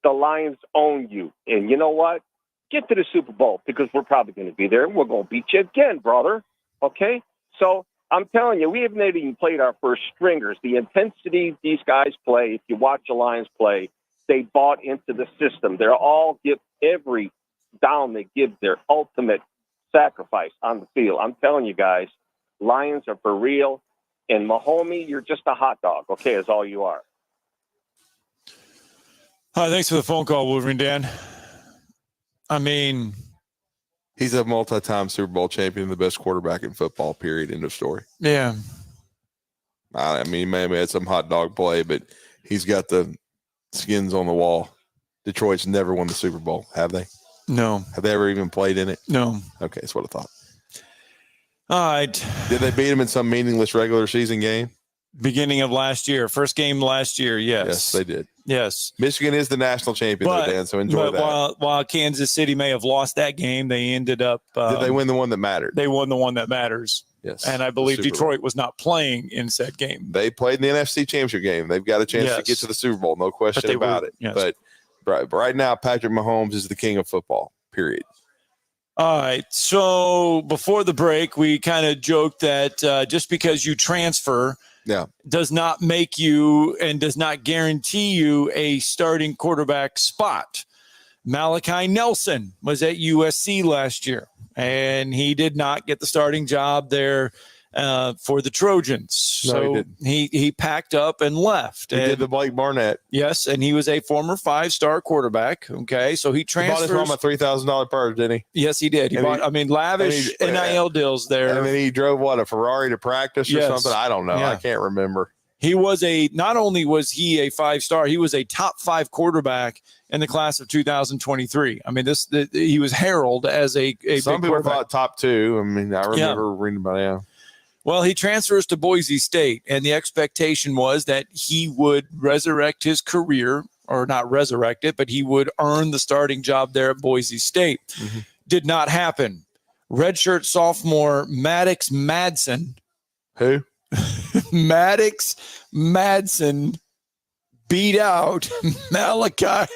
The Lions own you. And you know what? Get to the Super Bowl, because we're probably going to be there, and we're going to beat you again, brother, okay? So I'm telling you, we haven't even played our first stringers. The intensity these guys play, if you watch the Lions play, they bought into the system. They're all give every down they give their ultimate sacrifice on the field. I'm telling you guys, Lions are for real. And Mahomey, you're just a hot dog, okay, is all you are. Thanks for the phone call, Wolverine Dan. I mean, he's a multi-time Super Bowl champion, the best quarterback in football, period, end of story. Yeah. I mean, he may have had some hot dog play, but he's got the skins on the wall. Detroit's never won the Super Bowl, have they? No. Have they ever even played in it? No. Okay, that's what I thought. All right. Did they beat him in some meaningless regular season game? Beginning of last year. First game last year, yes. Yes, they did. Yes. Michigan is the national champion, Dan, so enjoy that. While Kansas City may have lost that game, they ended up did they win the one that mattered? They won the one that matters. Yes. And I believe Detroit was not playing in said game. They played in the NFC Championship game. They've got a chance to get to the Super Bowl, no question about it. Yes. But right now, Patrick Mahomes is the king of football, period. All right. So before the break, we kind of joked that just because you transfer does not make you and does not guarantee you a starting quarterback spot. Malachi Nelson was at USC last year, and he did not get the starting job there for the Trojans. So he packed up and left. He did the Blake Barnett. Yes, and he was a former 5-star quarterback. Okay, so he transfers. He bought his mom a $3,000 purse, didn't he? Yes, he did. He bought, lavish NIL deals there. And then he drove, a Ferrari to practice or something? I don't know. I can't remember. He was not only was he a 5-star, he was a top 5 quarterback in the class of 2023. I mean, he was heralded as a some big people thought top 2. I mean, I remember reading about it. Well, he transfers to Boise State, and the expectation was that he would resurrect his career, or not resurrect it, but he would earn the starting job there at Boise State. Mm-hmm. Did not happen. Redshirt sophomore Maddox Madsen. Who? Maddox Madsen beat out Malachi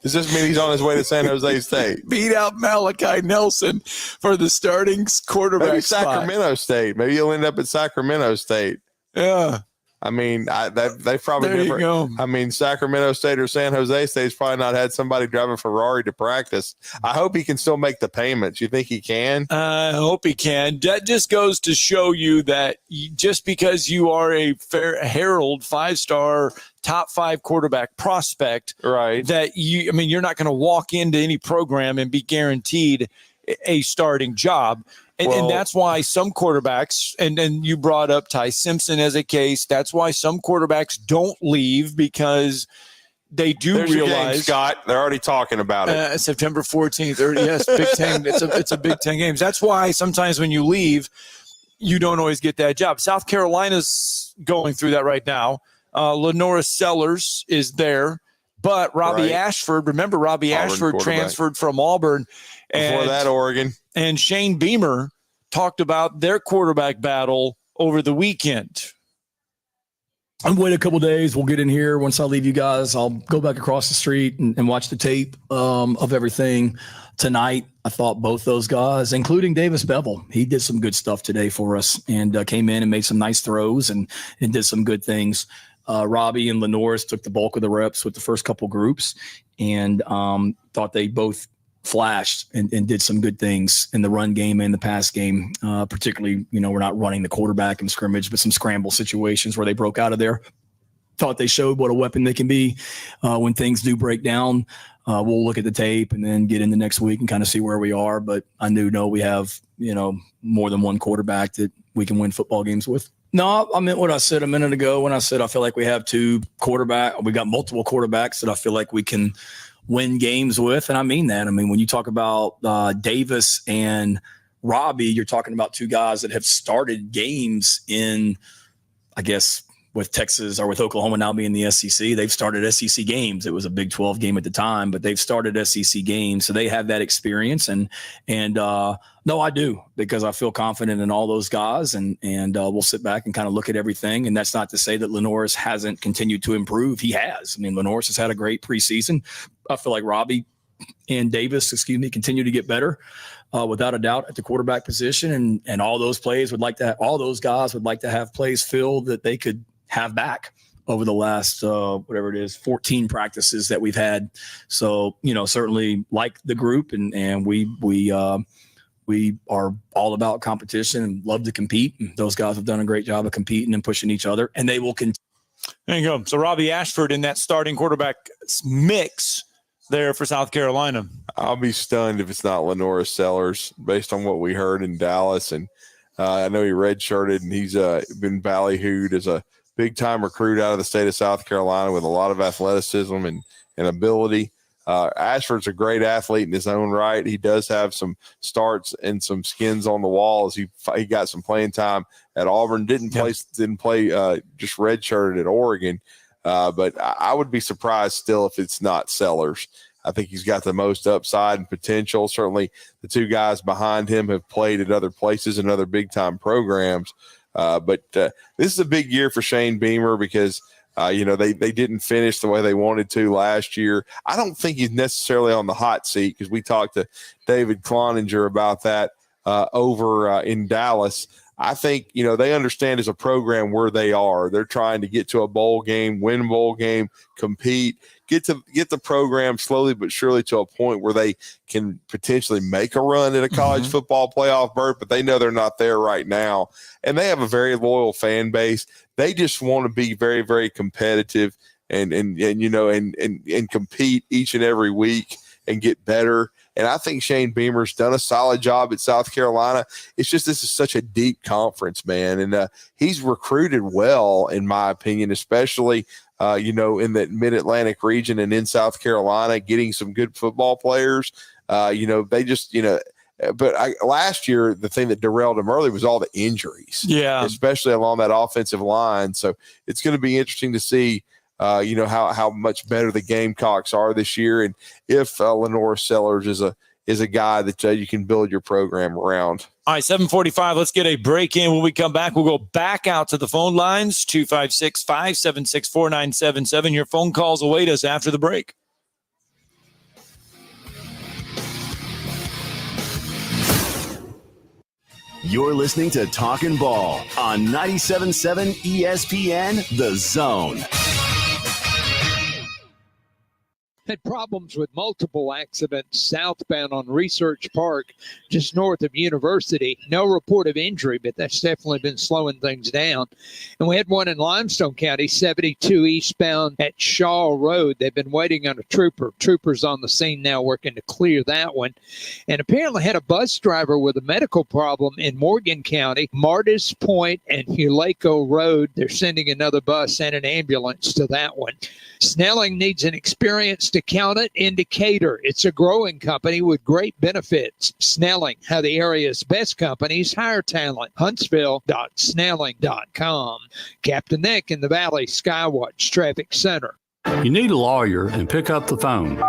Does this mean he's on his way to San Jose State? Beat out Malachi Nelson for the starting quarterback Maybe spot. Sacramento State. Maybe he'll end up at Sacramento State. Yeah. I mean, they probably There you go. I mean, Sacramento State or San Jose State's probably not had somebody drive a Ferrari to practice. I hope he can still make the payments. You think he can? I hope he can. That just goes to show you that just because you are a herald 5-star top 5 quarterback prospect, right? That you're not going to walk into any program and be guaranteed a starting job. And that's why some quarterbacks, and then you brought up Ty Simpson as a case, that's why some quarterbacks don't leave, because they do There's realize. Your game, Scott. They're already talking about it. September 14th. Yes, Big Ten. It's a Big Ten games. That's why sometimes when you leave, you don't always get that job. South Carolina's going through that right now. Lenora Sellers is there, but Robbie Ashford. Remember, Robbie Ashford transferred from Auburn. Before that, Oregon. And Shane Beamer talked about their quarterback battle over the weekend. I'm waiting a couple days. We'll get in here. Once I leave you guys, I'll go back across the street and watch the tape of everything tonight. I thought both those guys, including Davis Bevel, he did some good stuff today for us and came in and made some nice throws and did some good things. Robbie and Lenoris took the bulk of the reps with the first couple groups and thought they both flashed and did some good things in the run game and the pass game. Particularly, we're not running the quarterback in scrimmage, but some scramble situations where they broke out of there. Thought they showed what a weapon they can be when things do break down. We'll look at the tape and then get into next week and kind of see where we are. But I know we have, more than one quarterback that we can win football games with. No, I meant what I said a minute ago when I said I feel like we have we got multiple quarterbacks that I feel like we can win games with. And I mean that. I mean, when you talk about Davis and Robbie, you're talking about two guys that have started games in, I guess, with Texas or with Oklahoma now being the SEC. They've started SEC games. It was a Big 12 game at the time, but they've started SEC games. So they have that experience. And no, I do, because I feel confident in all those guys and we'll sit back and kind of look at everything. And that's not to say that Lenoris hasn't continued to improve. He has. I mean, Lenoris has had a great preseason. I feel like Robbie and Davis, continue to get better without a doubt at the quarterback position. And all those guys would like to have plays filled that they could have back over the last, 14 practices that we've had. So, certainly like the group and we are all about competition and love to compete. And those guys have done a great job of competing and pushing each other, and they will continue. There you go. So Robbie Ashford in that starting quarterback mix there for South Carolina. I'll be stunned if it's not Lenora Sellers based on what we heard in Dallas. And I know he redshirted and he's been ballyhooed as a big-time recruit out of the state of South Carolina with a lot of athleticism and ability. Ashford's a great athlete in his own right. He does have some starts and some skins on the wall as he got some playing time at Auburn. Didn't play just redshirted at Oregon. But I would be surprised still if it's not Sellers. I think he's got the most upside and potential. Certainly the two guys behind him have played at other places and other big-time programs. But this is a big year for Shane Beamer because they didn't finish the way they wanted to last year. I don't think he's necessarily on the hot seat because we talked to David Cloninger about that over in Dallas. I think, they understand as a program where they are. They're trying to get to a bowl game, win a bowl game, compete, get the program slowly but surely to a point where they can potentially make a run at a college football playoff berth, but they know they're not there right now. And they have a very loyal fan base. They just want to be very, very competitive and compete each and every week and get better. And I think Shane Beamer's done a solid job at South Carolina. It's just this is such a deep conference, man. And he's recruited well, in my opinion, especially, in the mid-Atlantic region and in South Carolina, getting some good football players. They just, but last year, the thing that derailed him early was all the injuries. Yeah. Especially along that offensive line. So it's going to be interesting to see how much better the Gamecocks are this year, and if Lenora Sellers is a guy that you can build your program around. All right, 7:45. Let's get a break in. When we come back, we'll go back out to the phone lines, 256-576-4977. Your phone calls await us after the break. You're listening to Talkin' Ball on 97.7 ESPN The Zone. Had problems with multiple accidents southbound on Research Park, just north of University. No report of injury, but that's definitely been slowing things down. And we had one in Limestone County, 72 eastbound at Shaw Road. They've been waiting on a trooper. Troopers on the scene now working to clear that one. And apparently had a bus driver with a medical problem in Morgan County, Martis Point and Huleco Road. They're sending another bus and an ambulance to that one. Snelling needs an experienced accountant indicator. It's a growing company with great benefits. Snelling, how the area's best companies hire talent. Huntsville.snelling.com. Captain Nick in the Valley Skywatch Traffic Center. You need a lawyer and pick up the phone.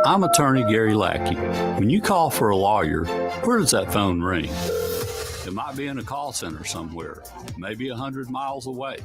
I'm attorney Gary Lackey. When you call for a lawyer, where does that phone ring? It might be in a call center somewhere, maybe 100 miles away,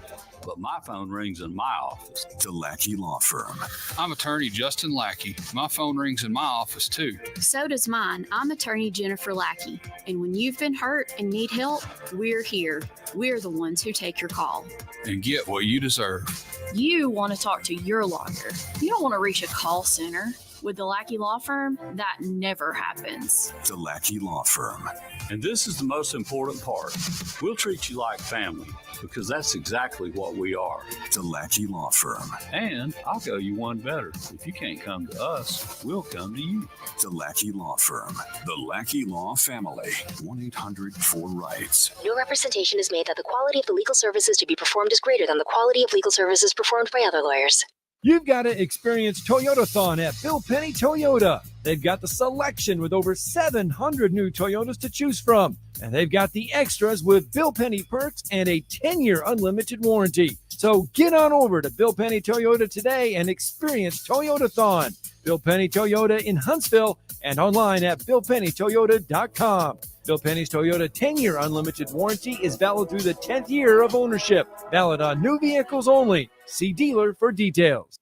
but my phone rings in my office. The Lackey Law Firm. I'm attorney Justin Lackey. My phone rings in my office too. So does mine. I'm attorney Jennifer Lackey. And when you've been hurt and need help, we're here. We're the ones who take your call. And get what you deserve. You want to talk to your lawyer. You don't want to reach a call center. With the Lackey Law Firm, that never happens. The Lackey Law Firm. And this is the most important part. We'll treat you like family because that's exactly what we are. The Lackey Law Firm. And I'll go you one better. If you can't come to us, we'll come to you. The Lackey Law Firm. The Lackey Law Family. 1-800-4-RIGHTS. No representation is made that the quality of the legal services to be performed is greater than the quality of legal services performed by other lawyers. You've got to experience Toyotathon at Bill Penny Toyota. They've got the selection with over 700 new Toyotas to choose from. And they've got the extras with Bill Penny perks and a 10-year unlimited warranty. So get on over to Bill Penny Toyota today and experience Toyotathon. Bill Penny Toyota in Huntsville and online at BillPennyToyota.com. Bill Penny's Toyota 10-year unlimited warranty is valid through the 10th year of ownership. Valid on new vehicles only. See dealer for details.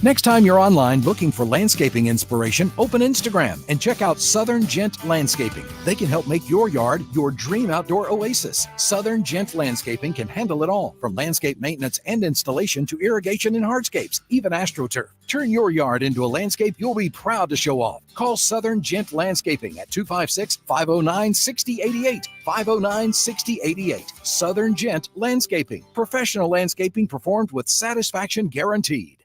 Next time you're online looking for landscaping inspiration, open Instagram and check out Southern Gent Landscaping. They can help make your yard your dream outdoor oasis. Southern Gent Landscaping can handle it all, from landscape maintenance and installation to irrigation and hardscapes, even AstroTurf. Turn your yard into a landscape you'll be proud to show off. Call Southern Gent Landscaping at 256-509-6088. 509-6088. Southern Gent Landscaping. Professional landscaping performed with satisfaction guaranteed.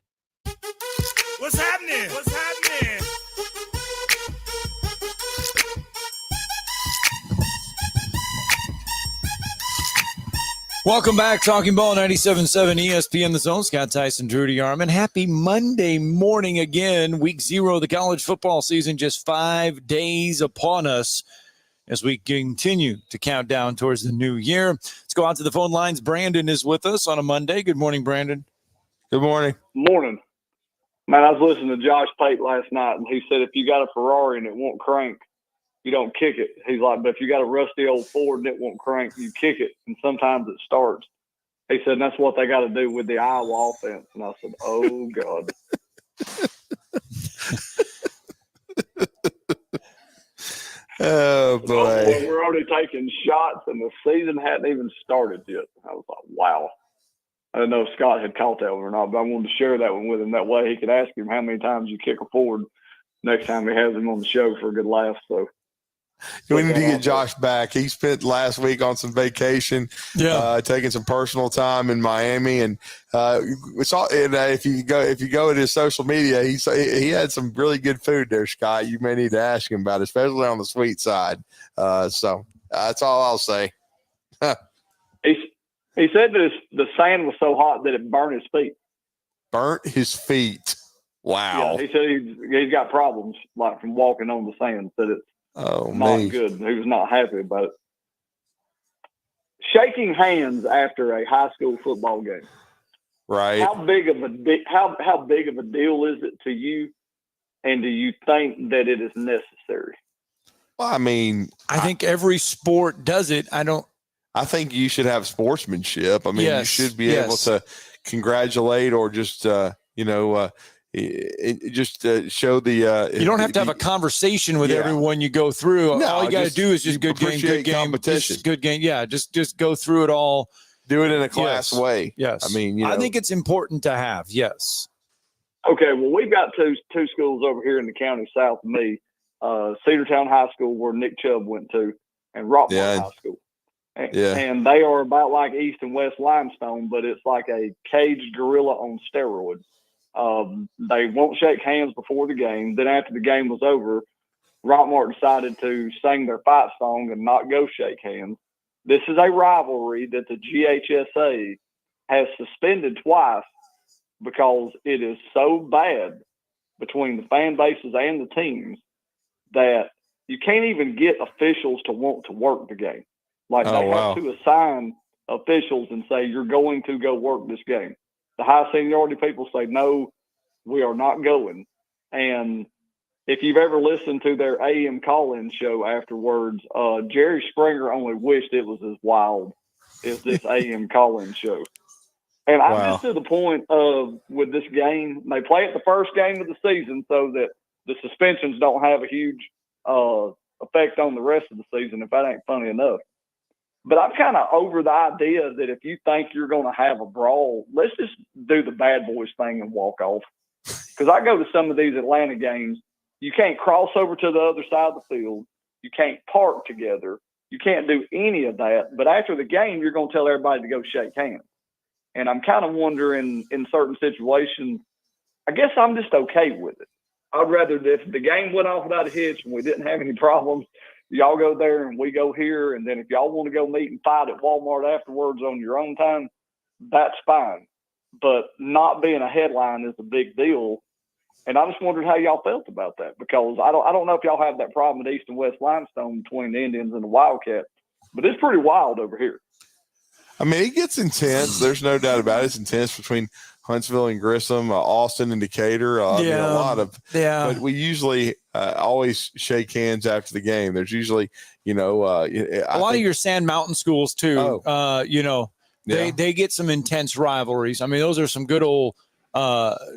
What's happening? What's happening? Welcome back. Talking Ball 97.7 ESPN The Zone. Scott Tyson, Drew DeArmond. Happy Monday morning again. Week 0 of the college football season, just 5 days upon us as we continue to count down towards the new year. Let's go out to the phone lines. Brandon is with us on a Monday. Good morning, Brandon. Good morning. Morning. Man, I was listening to Josh Pate last night, and he said if you got a Ferrari and it won't crank, you don't kick it. He's like, but if you got a rusty old Ford and it won't crank, you kick it, and sometimes it starts. He said, and that's what they got to do with the Iowa offense. And I said, oh, God. Oh, boy. We're already taking shots, and the season hadn't even started yet. I was like, wow. I didn't know if Scott had caught that one or not, but I wanted to share that one with him. That way he could ask him how many times you kick a Ford next time he has him on the show for a good laugh. So we need to get Josh back. He spent last week on some vacation, taking some personal time in Miami, and it's all. And if you go to his social media, he had some really good food there, Scott. You may need to ask him about it, especially on the sweet side. So that's all I'll say. He said that the sand was so hot that it burned his feet. Burnt his feet. Wow. Yeah, he said he's got problems like from walking on the sand. Said it's not good. He was not happy about it. Shaking hands after a high school football game. Right. How big of a deal is it to you? And do you think that it is necessary? Well, I mean, I think every sport does it. I think you should have sportsmanship. I mean, you should be able to congratulate or just, just show the. You don't have to have a conversation with everyone you go through. No, all you got to do is just good game, competition. Just good game. Yeah, just go through it all. Do it in a class way. Yes. I mean, I think it's important to have. Yes. Okay, well, we've got two schools over here in the county south of me, Cedartown High School, where Nick Chubb went to, and Rockmart High School. And they are about like East and West Limestone, but it's like a caged gorilla on steroids. They won't shake hands before the game. Then after the game was over, Rockmart decided to sing their fight song and not go shake hands. This is a rivalry that the GHSA has suspended twice because it is so bad between the fan bases and the teams that you can't even get officials to want to work the game. Like they have to assign officials and say, you're going to go work this game. The high seniority people say, no, we are not going. And if you've ever listened to their AM call-in show afterwards, Jerry Springer only wished it was as wild as this AM call-in show. And I'm just to the point of with this game, they play it the first game of the season so that the suspensions don't have a huge effect on the rest of the season, if that ain't funny enough. But I'm kind of over the idea that if you think you're going to have a brawl, let's just do the bad boys thing and walk off. Because I go to some of these Atlanta games, you can't cross over to the other side of the field. You can't park together. You can't do any of that. But after the game, you're going to tell everybody to go shake hands. And I'm kind of wondering in certain situations, I guess I'm just okay with it. I'd rather if the game went off without a hitch and we didn't have any problems, y'all go there and we go here. And then if y'all want to go meet and fight at Walmart afterwards on your own time, that's fine. But not being a headline is a big deal. And I just wondered how y'all felt about that, because I don't know if y'all have that problem at East and West Limestone between the Indians and the Wildcats, but it's pretty wild over here. I mean, it gets intense. There's no doubt about it. It's intense between Huntsville and Grissom, Austin and Decatur. I mean, a lot of. Yeah. But we usually always shake hands after the game. There's usually, a lot of your Sand Mountain schools too. They get some intense rivalries. I mean, those are some good old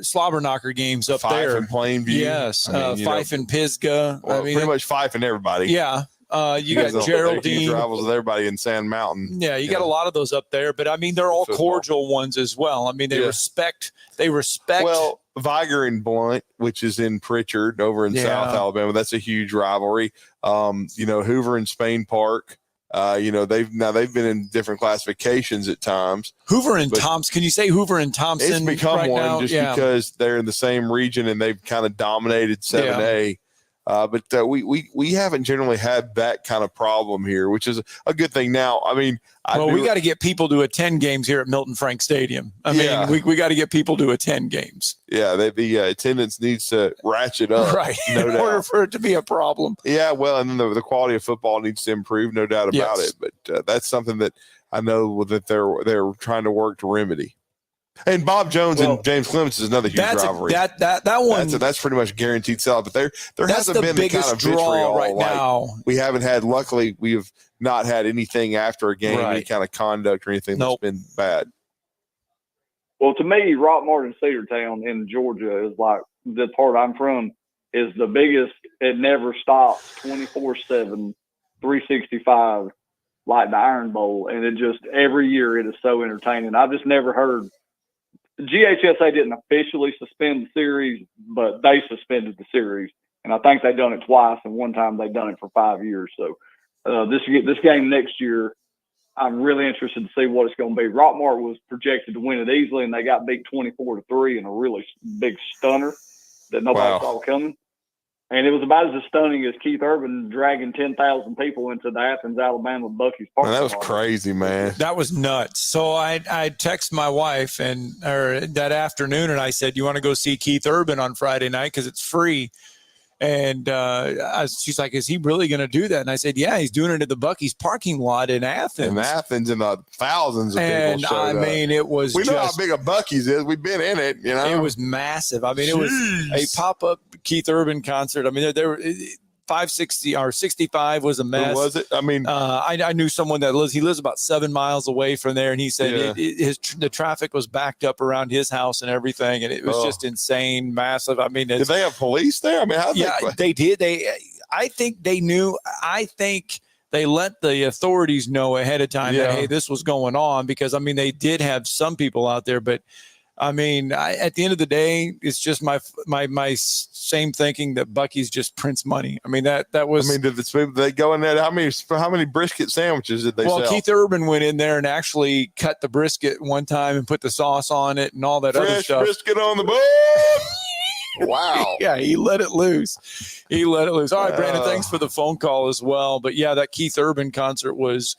slobber knocker games up Fife there. And Plainview. Yes. Fife and Pisgah. Well, pretty much Fife and everybody. Yeah. You got Geraldine. Rivals with everybody in Sand Mountain. Yeah, you got a lot of those up there, but I mean, they're all cordial ones as well. I mean, they respect. Well, Viger and Blunt, which is in Pritchard over in South Alabama, that's a huge rivalry. Hoover and Spain Park. They've been in different classifications at times. Hoover and Thompson. Can you say Hoover and Thompson? It's become right one now? Because they're in the same region and they've kind of dominated 7A. But we haven't generally had that kind of problem here, which is a good thing. Now, I mean, we got to get people to attend games here at Milton Frank Stadium. I mean, we got to get people to attend games. Yeah, the attendance needs to ratchet up, right? In order for it to be a problem. Yeah, well, and then the quality of football needs to improve, no doubt about it. But that's something that I know that they're trying to work to remedy. And Bob Jones and James Clements is another huge rivalry. That one that's pretty much guaranteed sell. But there hasn't been the kind of draw vitriol right now. We haven't had. Luckily, we have not had anything after a game, any kind of conduct or anything that's been bad. Well, to me, Rockmart and Cedartown in Georgia is like the part I'm from is the biggest. It never stops, 24/7, 365, like the Iron Bowl, and it just every year it is so entertaining. I've just never heard. GHSA didn't officially suspend the series, but they suspended the series, and I think they've done it twice, and one time they've done it for 5 years. So this game next year, I'm really interested to see what it's going to be. Rockmart was projected to win it easily, and they got beat 24-3 in a really big stunner that nobody saw coming. And it was about as stunning as Keith Urban dragging 10,000 people into the Athens, Alabama Buc-ee's parking lot. That was crazy, man. That was nuts. So I text my wife that afternoon, and I said, "You want to go see Keith Urban on Friday night because it's free?" And she's like, "Is he really going to do that?" And I said, "Yeah, he's doing it at the Buc-ee's parking lot in Athens." In Athens, and thousands of people showed up. I mean, it was. We know how big a Buc-ee's is. We've been in it. It was massive. I mean, it was a pop-up Keith Urban concert. I mean, 560 or 65 was a mess. Who was it? I mean, I knew someone that lives about 7 miles away from there, and he said the traffic was backed up around his house and everything, and it was just insane, massive. I mean, did they have police there? I mean, they did. I think they knew. I think they let the authorities know ahead of time that, hey, this was going on, because, I mean, they did have some people out there, but I mean, at the end of the day, it's just my same thinking that Bucky's just prints money. I mean, that was. I mean, did they go in there? How many brisket sandwiches did they sell? Well, Keith Urban went in there and actually cut the brisket one time and put the sauce on it and all that other stuff. Brisket on the board. Wow. Yeah, he let it loose. All right, Brandon, thanks for the phone call as well. But yeah, that Keith Urban concert was.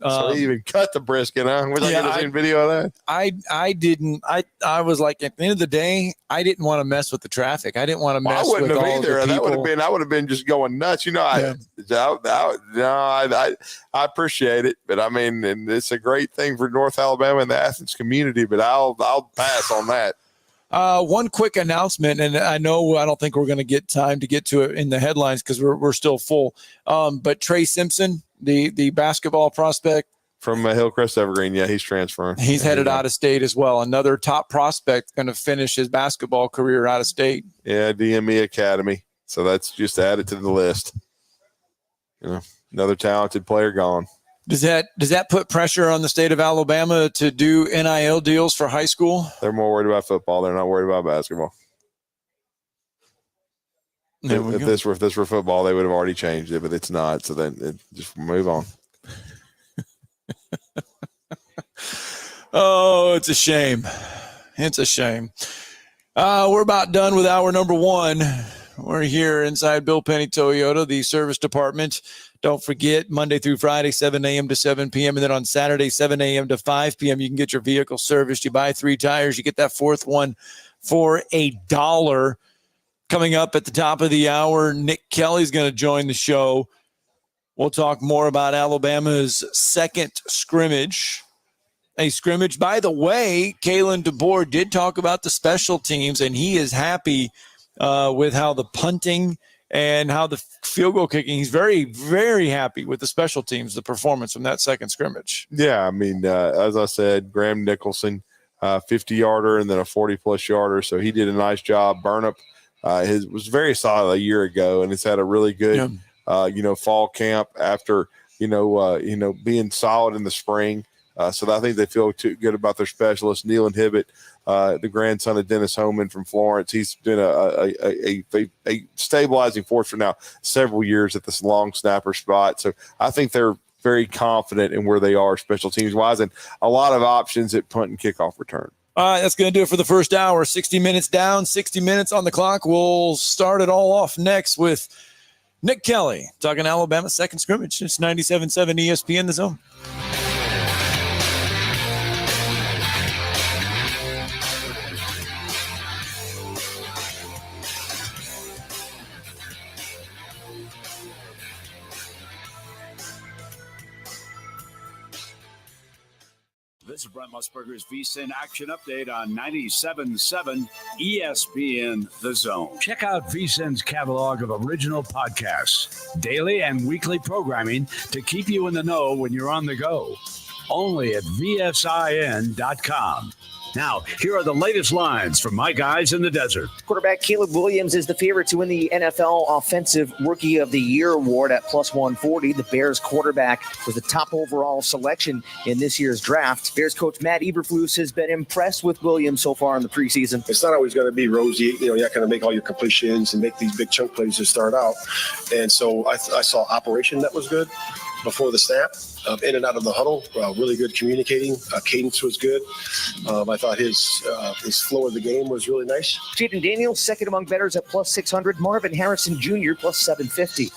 So he even cut the brisket, huh? Was I going to see a video of that? I didn't. I was like, at the end of the day, I didn't want to mess with the traffic. I didn't want to mess with all the people. I would have been just going nuts. You know, I appreciate it, but I mean, and it's a great thing for North Alabama and the Athens community, but I'll pass on that. One quick announcement, and I don't think we're going to get time to get to it in the headlines because we're still full. But Trey Simpson, the basketball prospect from Hillcrest Evergreen, he's transferring. He's headed out of state as well. Another top prospect going to finish his basketball career out of state. Yeah, DME Academy. So that's just added to the list. You know, another talented player gone. Does that put pressure on the state of Alabama to do NIL deals for high school? They're more worried about football. They're not worried about basketball. If this were football, they would have already changed it, but it's not. So then just move on. Oh, it's a shame. It's a shame. We're about done with hour number one. We're here inside Bill Penny Toyota, the service department. Don't forget, Monday through Friday, 7 a.m. to 7 p.m. And then on Saturday, 7 a.m. to 5 p.m., you can get your vehicle serviced. You buy 3 tires, you get that fourth one for $1. Coming up at the top of the hour, Nick Kelly's going to join the show. We'll talk more about Alabama's second scrimmage. A scrimmage, by the way, Kalen DeBoer did talk about the special teams, and he is happy with how the punting and how the field goal kicking, he's very, very happy with the special teams, the performance from that second scrimmage. Yeah, I mean, as I said, Graham Nicholson, 50-yarder and then a 40-plus yarder, so he did a nice job. Burnip was very solid a year ago, and it's had a really good, fall camp after, being solid in the spring. So I think they feel too good about their specialist, Neil Hibbett, the grandson of Dennis Homan from Florence. He's been a stabilizing force for now several years at this long snapper spot. So I think they're very confident in where they are special teams wise, and a lot of options at punt and kickoff return. All right, that's going to do it for the first hour. 60 minutes down, 60 minutes on the clock. We'll start it all off next with Nick Kelly talking Alabama second scrimmage. It's 97.7 ESPN The Zone. This is Brent Musburger's VSiN Action Update on 97.7 ESPN The Zone. Check out VSiN's catalog of original podcasts, daily and weekly programming to keep you in the know when you're on the go. Only at VSIN.com. Now, here are the latest lines from my guys in the desert. Quarterback Caleb Williams is the favorite to win the NFL Offensive Rookie of the Year award at plus 140. The Bears quarterback was the top overall selection in this year's draft. Bears coach Matt Eberflus has been impressed with Williams so far in the preseason. It's not always going to be rosy. You're not going to make all your completions and make these big chunk plays to start out. And so I saw operation that was good before the snap. In and out of the huddle, really good communicating. Cadence was good. I thought his flow of the game was really nice. Jaden Daniels, second among bettors at plus 600. Marvin Harrison Jr. plus 750.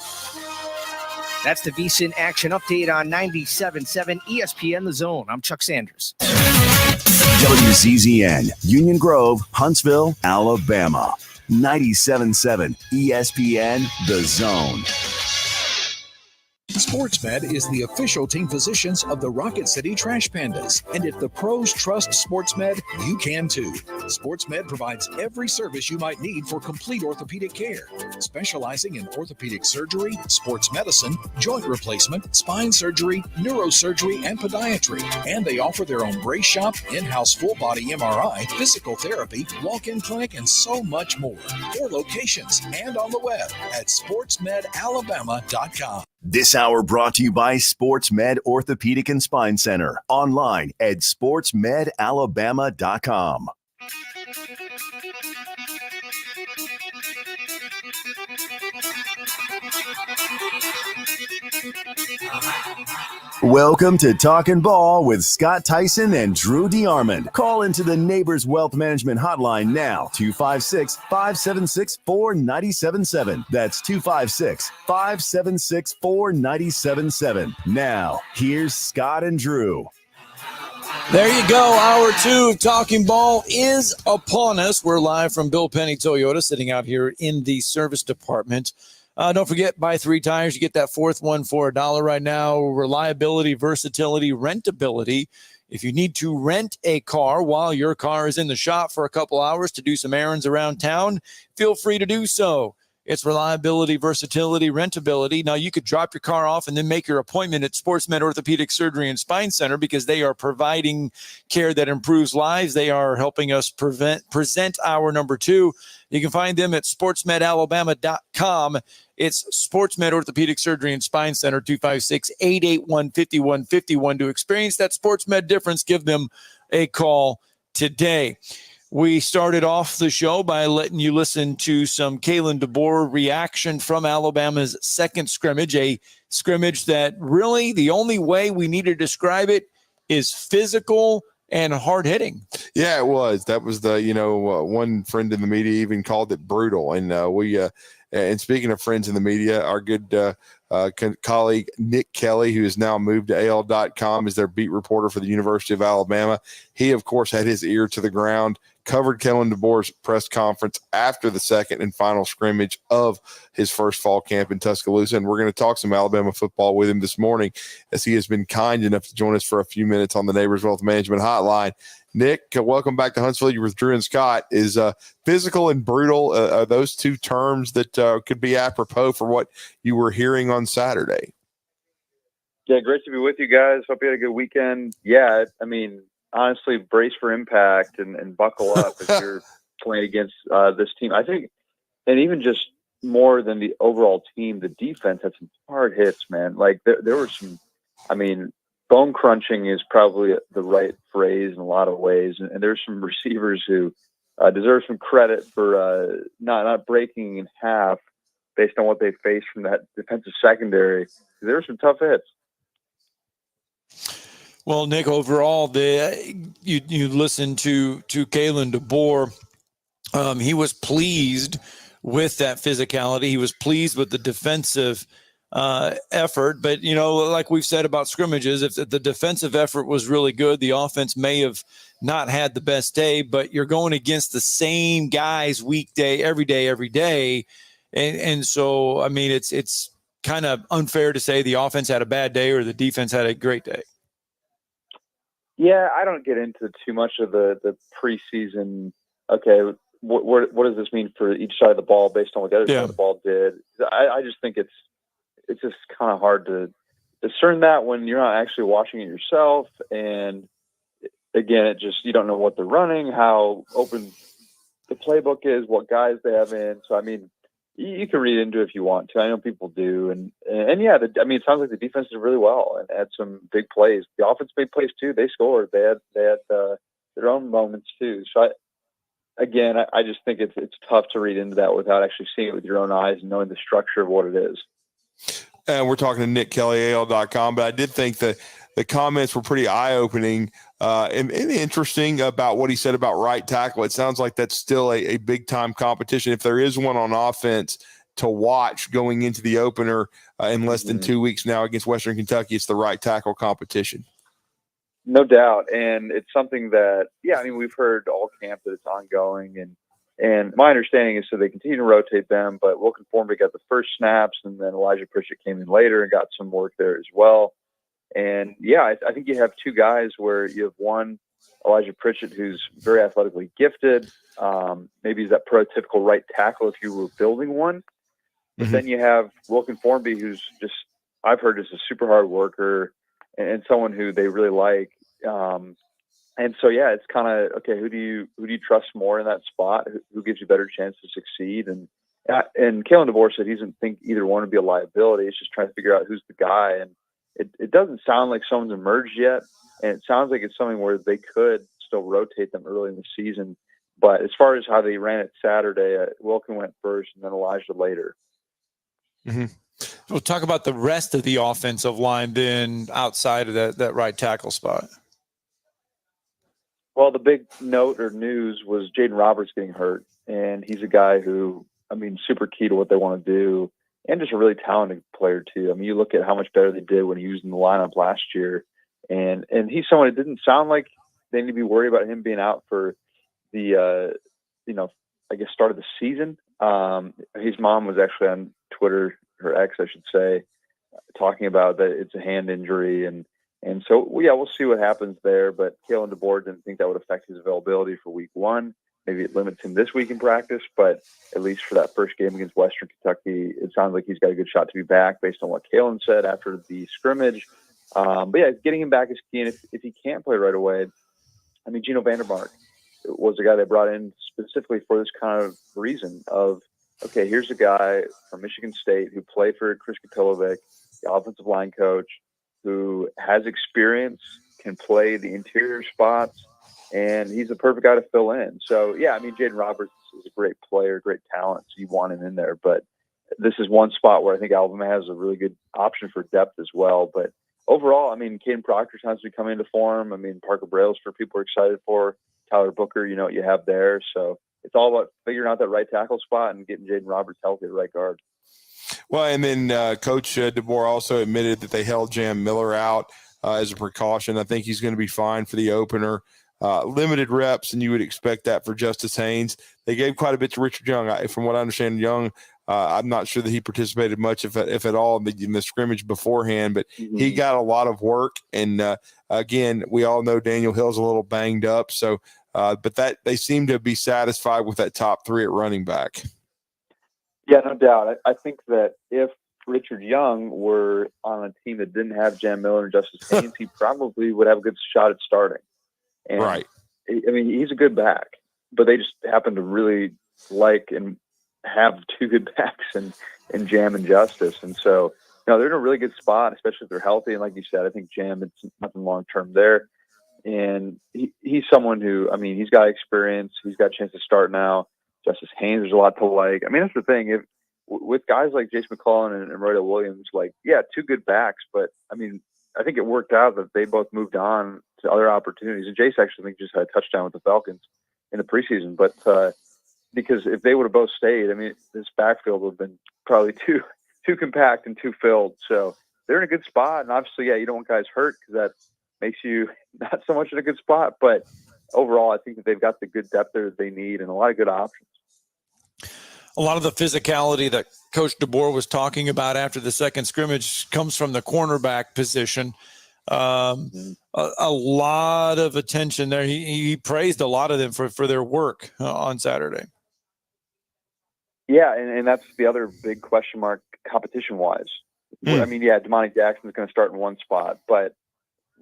That's the VSiN Action Update on 97.7 ESPN The Zone. I'm Chuck Sanders. WCZN, Union Grove, Huntsville, Alabama. 97.7 ESPN The Zone. SportsMed is the official team physicians of the Rocket City Trash Pandas. And if the pros trust SportsMed, you can too. SportsMed provides every service you might need for complete orthopedic care, specializing in orthopedic surgery, sports medicine, joint replacement, spine surgery, neurosurgery, and podiatry. And they offer their own brace shop, in-house full-body MRI, physical therapy, walk-in clinic, and so much more. 4 locations and on the web at sportsmedalabama.com. This hour brought to you by SportsMed Orthopedic and Spine Center. Online at sportsmedalabama.com. Welcome to Talkin' Ball with Scott Tyson and Drew DeArmond. Call into the Neighbors Wealth Management Hotline now, 256-576-4977. That's 256-576-4977. Now, here's Scott and Drew. There you go. Hour 2 of Talking Ball is upon us. We're live from Bill Penny Toyota, sitting out here in the service department. Don't forget, buy 3 tires. You get that 4th one for $1 right now. Reliability, versatility, rentability. If you need to rent a car while your car is in the shop for a couple hours to do some errands around town, feel free to do so. It's reliability, versatility, rentability. Now, you could drop your car off and then make your appointment at SportsMed Orthopedic Surgery and Spine Center because they are providing care that improves lives. They are helping us present our number 2. You can find them at sportsmedalabama.com. It's SportsMed Orthopedic Surgery and Spine Center, 256-881-5151. To experience that SportsMed difference, give them a call today. We started off the show by letting you listen to some Kalen DeBoer reaction from Alabama's second scrimmage, a scrimmage that really the only way we need to describe it is physical and hard-hitting. Yeah, it was. That was the, one friend in the media even called it brutal. And and speaking of friends in the media, our good colleague Nick Kelly, who has now moved to AL.com, is their beat reporter for the University of Alabama. He, of course, had his ear to the ground, covered Kalen DeBoer's press conference after the second and final scrimmage of his first fall camp in Tuscaloosa. And we're going to talk some Alabama football with him this morning, as he has been kind enough to join us for a few minutes on the Neighbors Wealth Management Hotline. Nick, welcome back to Huntsville. You're with Drew and Scott. Is physical and brutal, are those two terms that could be apropos for what you were hearing on Saturday? Yeah, great to be with you guys. Hope you had a good weekend. Yeah, I mean, honestly, brace for impact and buckle up if you're playing against this team. I think, and even just more than the overall team, the defense had some hard hits, man. Like there were some, I mean, bone crunching is probably the right phrase in a lot of ways. And there's some receivers who deserve some credit for not breaking in half based on what they faced from that defensive secondary. There were some tough hits. Well, Nick, overall, you listened to Kalen DeBoer. He was pleased with that physicality. He was pleased with the defensive effort. But, like we've said about scrimmages, if the defensive effort was really good, the offense may have not had the best day, but you're going against the same guys weekday, every day. And so, I mean, it's kind of unfair to say the offense had a bad day or the defense had a great day. Yeah, I don't get into too much of the preseason. Okay, what does this mean for each side of the ball based on what the other side of the ball did? I just think it's just kind of hard to discern that when you're not actually watching it yourself. And again, you don't know what they're running, how open the playbook is, what guys they have in. So, I mean, you can read into it if you want to. I know people do. And yeah, it sounds like the defense did really well and had some big plays. The offense made plays too. They scored. They had their own moments too. So I just think it's tough to read into that without actually seeing it with your own eyes and knowing the structure of what it is. And we're talking to Nick Kelly, AL.com, but I did think that the comments were pretty eye-opening and interesting about what he said about right tackle. It sounds like that's still a big-time competition. If there is one on offense to watch going into the opener in less than 2 weeks now against Western Kentucky, it's the right tackle competition. No doubt. And it's something that, we've heard all camp that it's ongoing. And And my understanding is so they continue to rotate them, but Wilkin Formby got the first snaps, and then Elijah Pritchett came in later and got some work there as well. And yeah, I think you have two guys where you have one, Elijah Pritchett, who's very athletically gifted. Maybe he's that prototypical right tackle if you were building one. But then you have Wilkin Formby, who's just, I've heard, is a super hard worker and someone who they really like. And so, yeah, it's kind of, okay, who do you trust more in that spot? Who gives you a better chance to succeed? And Kalen DeBoer said he doesn't think either one would be a liability. It's just trying to figure out who's the guy. And it doesn't sound like someone's emerged yet. And it sounds like it's something where they could still rotate them early in the season. But as far as how they ran it Saturday, Wilkin went first and then Elijah later. We'll talk about the rest of the offensive line then outside of that right tackle spot. Well, the big note or news was Jaden Roberts getting hurt. And he's a guy who, super key to what they want to do, and just a really talented player too. You look at how much better they did when he was in the lineup last year. And he's someone that didn't sound like they need to be worried about him being out for the, start of the season. His mom was actually on Twitter, her ex, I should say, talking about that it's a hand injury. And so, yeah, we'll see what happens there. But Kalen DeBoer didn't think that would affect his availability for week one. Maybe it limits him this week in practice, but at least for that first game against Western Kentucky, it sounds like he's got a good shot to be back based on what Kalen said after the scrimmage. But yeah, getting him back is key. And if he can't play right away, Gino Vandermark was the guy they brought in specifically for this kind of reason of, okay, here's a guy from Michigan State who played for Chris Kapilovic, the offensive line coach, who has experience, can play the interior spots, and he's the perfect guy to fill in. So, yeah, Jaden Roberts is a great player, great talent, so you want him in there. But this is one spot where I think Alabama has a really good option for depth as well. But overall, Caden Proctor sounds to be coming into form. Parker Brailsford, people are excited for. Tyler Booker, you know what you have there. So it's all about figuring out that right tackle spot and getting Jaden Roberts healthy at right guard. Well, and then Coach DeBoer also admitted that they held Jam Miller out as a precaution. I think he's going to be fine for the opener. Limited reps, and you would expect that for Justice Haynes. They gave quite a bit to Richard Young. From what I understand, Young, I'm not sure that he participated much, if at all, in the scrimmage beforehand, but he got a lot of work. And again, we all know Daniel Hill's a little banged up. So, but that they seem to be satisfied with that top three at running back. Yeah, no doubt. I think that if Richard Young were on a team that didn't have Jam Miller and Justice Haynes, he probably would have a good shot at starting. And, right. He's a good back, but they just happen to really like and have two good backs in Jam and Justice. And so, they're in a really good spot, especially if they're healthy. And like you said, I think Jam, it's nothing long-term there. And he's someone who, he's got experience. He's got a chance to start now. Justice Haynes, there's a lot to like. That's the thing. With guys like Jace McClellan and Roydell Williams, two good backs, but I think it worked out that they both moved on to other opportunities. And Jace actually just had a touchdown with the Falcons in the preseason. But because if they would have both stayed, this backfield would have been probably too compact and too filled. So they're in a good spot. And obviously, you don't want guys hurt because that makes you not so much in a good spot. But overall, I think that they've got the good depth there that they need and a lot of good options. A lot of the physicality that Coach DeBoer was talking about after the second scrimmage comes from the cornerback position. A lot of attention there. He praised a lot of them for their work on Saturday. Yeah, and that's the other big question mark competition-wise. Damani Jackson's going to start in one spot, but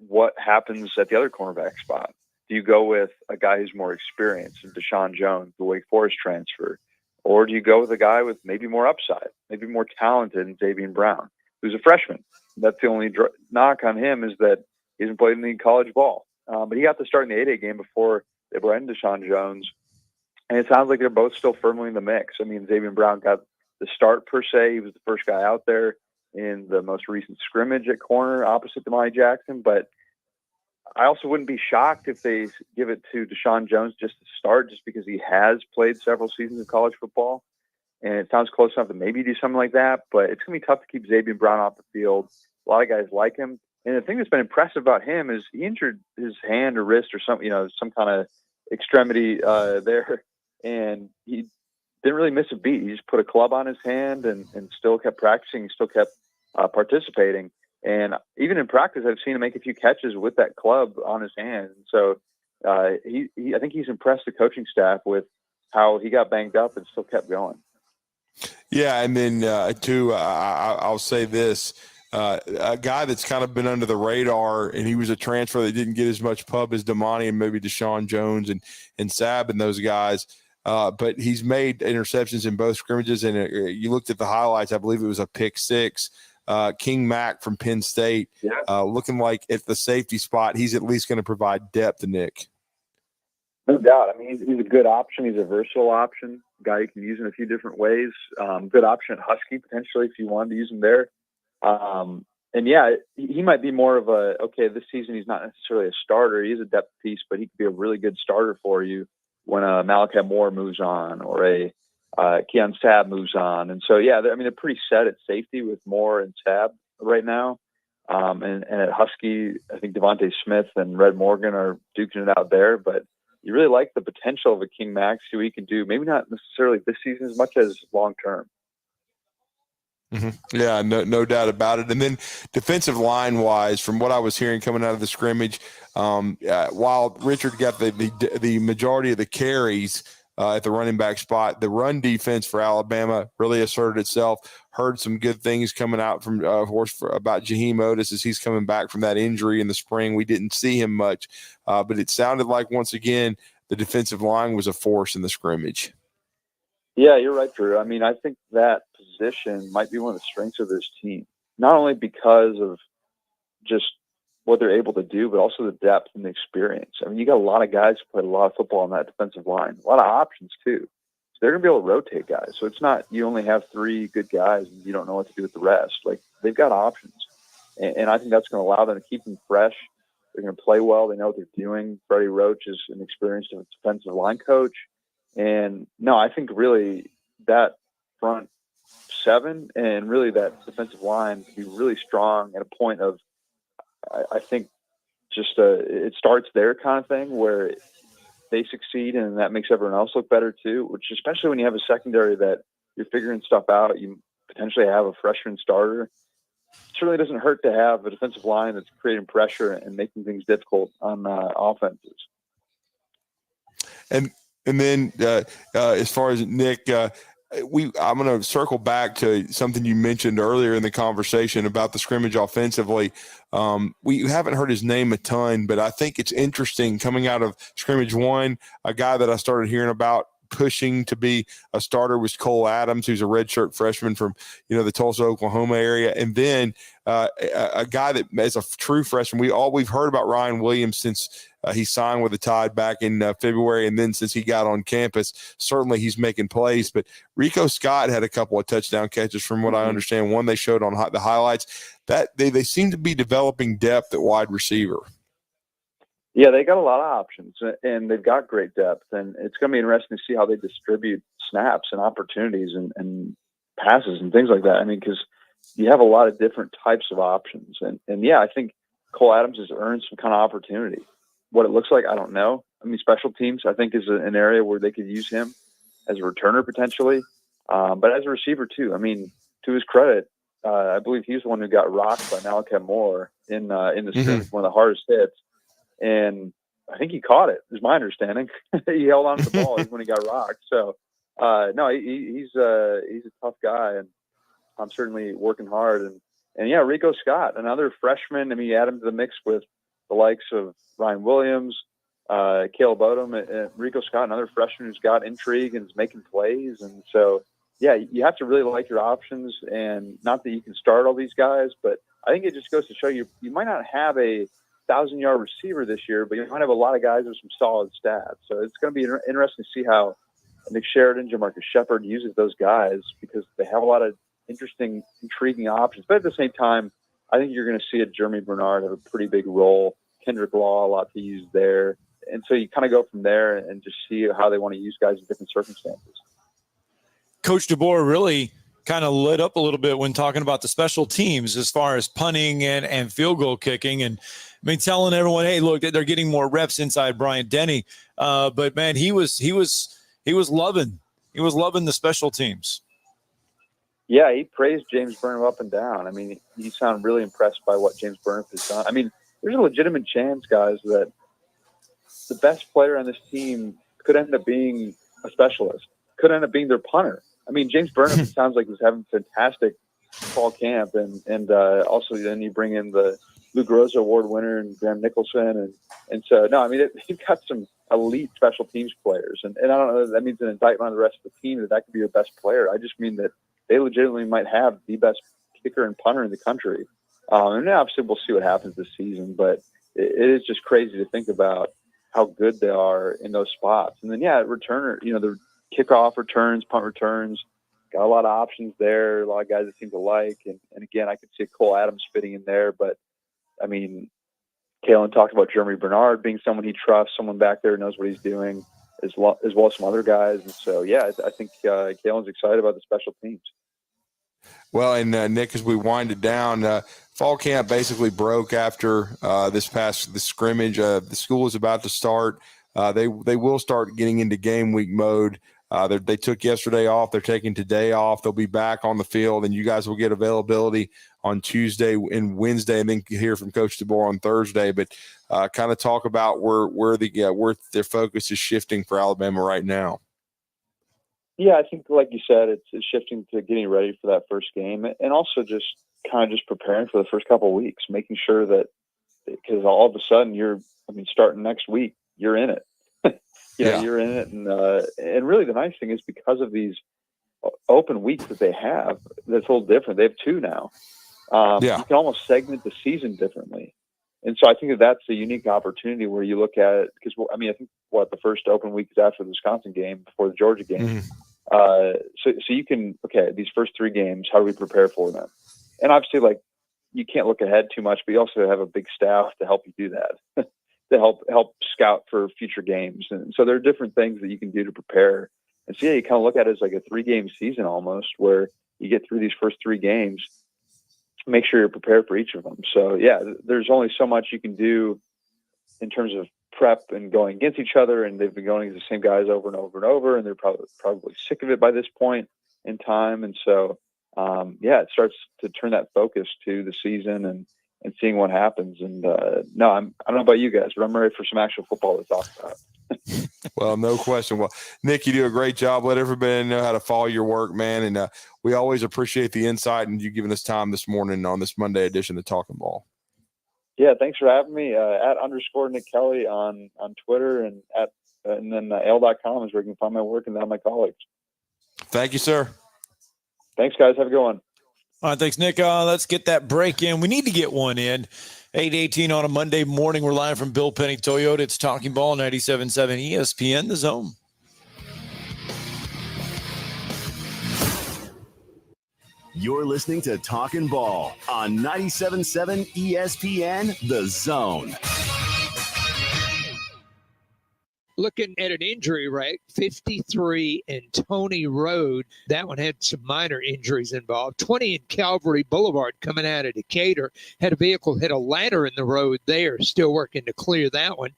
what happens at the other cornerback spot? Do you go with a guy who's more experienced, Deshaun Jones, the Wake Forest transfer? Or do you go with a guy with maybe more upside, maybe more talented, in Xavier Brown, who's a freshman? That's the only knock on him, is that he hasn't played any college ball. But he got to start in the 8A game before they brought in Deshaun Jones. And it sounds like they're both still firmly in the mix. Xavier Brown got the start per se. He was the first guy out there in the most recent scrimmage at corner opposite Damani Jackson. But I also wouldn't be shocked if they give it to Deshaun Jones just to start, just because he has played several seasons of college football. And it sounds close enough to maybe do something like that, but it's going to be tough to keep Xavier Brown off the field. A lot of guys like him. And the thing that's been impressive about him is he injured his hand or wrist or some kind of extremity there and he didn't really miss a beat. He just put a club on his hand and still kept practicing, still kept participating. And even in practice, I've seen him make a few catches with that club on his hand. So I think he's impressed the coaching staff with how he got banged up and still kept going. Yeah, and then too, I'll say this. A guy that's kind of been under the radar, and he was a transfer that didn't get as much pub as Damani and maybe Deshaun Jones and Sab and those guys. But he's made interceptions in both scrimmages, and you looked at the highlights. I believe it was a pick six. King Mack from Penn State, looking like at the safety spot, he's at least going to provide depth to Nick. No doubt. I mean, he's a good option. He's a versatile option, guy you can use in a few different ways. Good option at Husky potentially if you wanted to use him there. And yeah, he might be more of this season he's not necessarily a starter. He is a depth piece, but he could be a really good starter for you when Malachi Moore moves on or a Keon Sabb moves on. And so, yeah, they're pretty set at safety with Moore and Sabb right now. And at Husky, I think Devontae Smith and Red Morgan are duking it out there, but you really like the potential of a King Max, who he can do, maybe not necessarily this season as much as long-term. Mm-hmm. Yeah, no doubt about it. And then defensive line wise, from what I was hearing coming out of the scrimmage, while Richard got the majority of the carries at the running back spot, the run defense for Alabama really asserted itself. Heard some good things coming out from about Jaheim Otis as he's coming back from that injury in the spring. We didn't see him much, but it sounded like once again the defensive line was a force in the scrimmage. Yeah, you're right, Drew. I mean, I think that position might be one of the strengths of this team, not only because of just what they're able to do, but also the depth and the experience. I mean, you got a lot of guys who played a lot of football on that defensive line, a lot of options too. So they're going to be able to rotate guys. So it's not you only have three good guys and you don't know what to do with the rest. Like, they've got options. And I think that's going to allow them to keep them fresh. They're going to play well. They know what they're doing. Freddie Roach is an experienced defensive line coach. And no, I think really that front seven and really that defensive line can be really strong at a point of, I think, just it starts there kind of thing where they succeed and that makes everyone else look better too, which especially when you have a secondary that you're figuring stuff out, you potentially have a freshman starter. It certainly doesn't hurt to have a defensive line that's creating pressure and making things difficult on offenses. And then as far as Nick, I'm going to circle back to something you mentioned earlier in the conversation about the scrimmage offensively. We haven't heard his name a ton, but I think it's interesting coming out of scrimmage one, a guy that I started hearing about pushing to be a starter was Cole Adams, who's a redshirt freshman from, the Tulsa, Oklahoma area. And then a guy that is a true freshman. We've heard about Ryan Williams since he signed with the Tide back in February. And then since he got on campus, certainly he's making plays, but Rico Scott had a couple of touchdown catches from what I understand. One they showed on the highlights that they seem to be developing depth at wide receiver. Yeah, they got a lot of options, and they've got great depth, and it's going to be interesting to see how they distribute snaps and opportunities and passes and things like that. I mean, because you have a lot of different types of options, and yeah, I think Cole Adams has earned some kind of opportunity. What it looks like, I don't know. I mean, special teams, I think, is an area where they could use him as a returner potentially, but as a receiver too. I mean, to his credit, I believe he's the one who got rocked by Malachi Moore in the scrimmage, one of the hardest hits. And I think he caught it, is my understanding. He held on to the ball even when he got rocked. So, no, he's a tough guy, and I'm certainly working hard. And yeah, Rico Scott, another freshman. I mean, you add him to the mix with the likes of Ryan Williams, Caleb Odom, and Rico Scott, another freshman who's got intrigue and is making plays. And so, yeah, you have to really like your options, and not that you can start all these guys, but I think it just goes to show you might not have a 1,000-yard receiver this year, but you might have a lot of guys with some solid stats. So it's going to be interesting to see how Nick Sheridan, Jamarcus Shepard uses those guys, because they have a lot of interesting, intriguing options. But at the same time, I think you're going to see a Jeremy Bernard have a pretty big role. Kendrick Law, a lot to use there. And so you kind of go from there and just see how they want to use guys in different circumstances. Coach DeBoer really kind of lit up a little bit when talking about the special teams as far as punting and field goal kicking. And I mean, telling everyone, hey, look, they're getting more reps inside Bryant Denny. But man, he was he was loving the special teams. Yeah, he praised James Burnham up and down. I mean, he sounded really impressed by what James Burnham has done. I mean, there's a legitimate chance, guys, that the best player on this team could end up being a specialist, could end up being their punter. I mean, James Burnham sounds like he's having fantastic fall camp, and also then you bring in the Lou Groza Award winner and Graham Nicholson, and so no, I mean you've got some elite special teams players, and I don't know if that means an indictment on the rest of the team that could be your best player. I just mean that they legitimately might have the best kicker and punter in the country, and obviously we'll see what happens this season, but it is just crazy to think about how good they are in those spots. And then returner, the kickoff returns, punt returns. Got a lot of options there, a lot of guys that seem to like. And again, I could see Cole Adams fitting in there. But, I mean, Kalen talked about Jeremy Bernard being someone he trusts, someone back there who knows what he's doing, as well as some other guys. And so, I think Kalen's excited about the special teams. Well, and Nick, as we wind it down, fall camp basically broke after the scrimmage. The school is about to start. They will start getting into game week mode. They took yesterday off. They're taking today off. They'll be back on the field, and you guys will get availability on Tuesday and Wednesday, and then hear from Coach DeBoer on Thursday. But kind of talk about where their focus is shifting for Alabama right now. Yeah, I think, like you said, it's shifting to getting ready for that first game, and also just preparing for the first couple of weeks, making sure that, because all of a sudden starting next week, you're in it. You're in it, and really the nice thing is because of these open weeks that they have, that's a little different. They have 2 now. You can almost segment the season differently, and so I think that's a unique opportunity where you look at it, because I think the first open week is after the Wisconsin game, before the Georgia game. So you can these first 3 games, how do we prepare for them? And obviously, you can't look ahead too much, but you also have a big staff to help you do that. To help scout for future games. And so there are different things that you can do to prepare. And so you kind of look at it as like a 3-game season almost, where you get through these first 3 games, make sure you're prepared for each of them. So there's only so much you can do in terms of prep and going against each other. And they've been going against the same guys over and over and over, and they're probably sick of it by this point in time. And so, it starts to turn that focus to the season and seeing what happens. And I don't know about you guys, but I'm ready for some actual football to talk about. Well, no question. Well, Nick, you do a great job. Let everybody know how to follow your work, man. And we always appreciate the insight and you giving us time this morning on this Monday edition of Talkin' Ball. Yeah, thanks for having me. @ Nick Kelly on Twitter, and then L.com is where you can find my work and then my colleagues. Thank you, sir. Thanks, guys. Have a good one. All right, thanks, Nick. Let's get that break in. We need to get one in. 8:18 on a Monday morning. We're live from Bill Penny Toyota. It's Talking Ball, 97.7 ESPN, The Zone. You're listening to Talkin' Ball on 97.7 ESPN, The Zone. Looking at an injury rate, 53 in Tony Road. That one had some minor injuries involved. 20 in Calvary Boulevard coming out of Decatur. Had a vehicle hit a ladder in the road there. Still working to clear that one.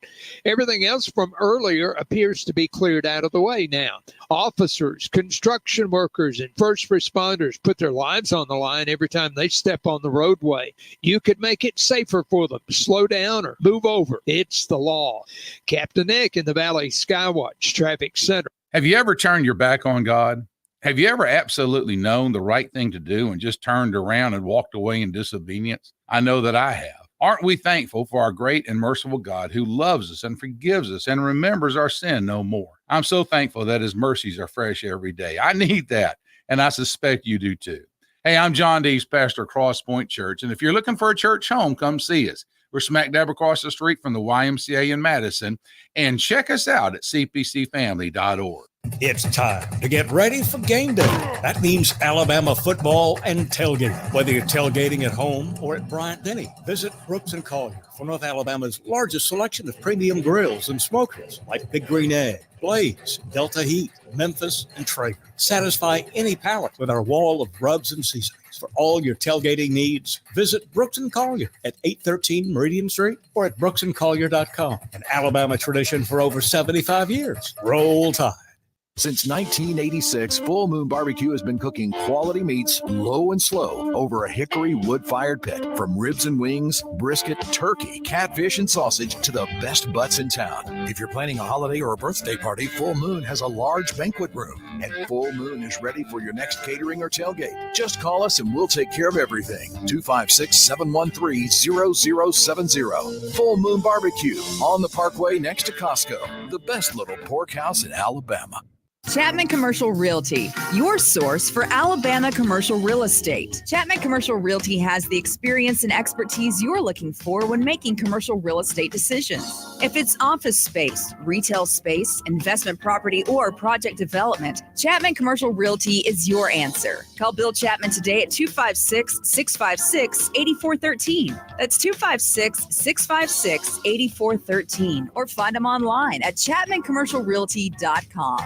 Everything else from earlier appears to be cleared out of the way now. Officers, construction workers, and first responders put their lives on the line every time they step on the roadway. You could make it safer for them. Slow down or move over. It's the law. Captain Nick in the Valley Skywatch Traffic Center. Have you ever turned your back on God? Have you ever absolutely known the right thing to do and just turned around and walked away in disobedience? I know that I have. Aren't we thankful for our great and merciful God who loves us and forgives us and remembers our sin no more? I'm so thankful that his mercies are fresh every day. I need that, and I suspect you do too. Hey, I'm John Dees, pastor of Cross Point Church, and if you're looking for a church home, come see us. We're smack dab across the street from the YMCA in Madison, and check us out at cpcfamily.org. It's time to get ready for game day. That means Alabama football and tailgating. Whether you're tailgating at home or at Bryant-Denny, visit Brooks & Collier for North Alabama's largest selection of premium grills and smokers like Big Green Egg, Blaze, Delta Heat, Memphis, and Traeger. Satisfy any palate with our wall of rubs and seasonings. For all your tailgating needs, visit Brooks & Collier at 813 Meridian Street or at brooksandcollier.com. An Alabama tradition for over 75 years. Roll Tide. Since 1986, Full Moon Barbecue has been cooking quality meats low and slow over a hickory wood-fired pit. From ribs and wings, brisket, turkey, catfish, and sausage to the best butts in town. If you're planning a holiday or a birthday party, Full Moon has a large banquet room. And Full Moon is ready for your next catering or tailgate. Just call us and we'll take care of everything. 256-713-0070. Full Moon Barbecue on the Parkway next to Costco. The best little pork house in Alabama. Chapman Commercial Realty, your source for Alabama commercial real estate. Chapman Commercial Realty has the experience and expertise you're looking for when making commercial real estate decisions. If it's office space, retail space, investment property, or project development, Chapman Commercial Realty is your answer. Call Bill Chapman today at 256-656-8413. That's 256-656-8413. Or find them online at chapmancommercialrealty.com.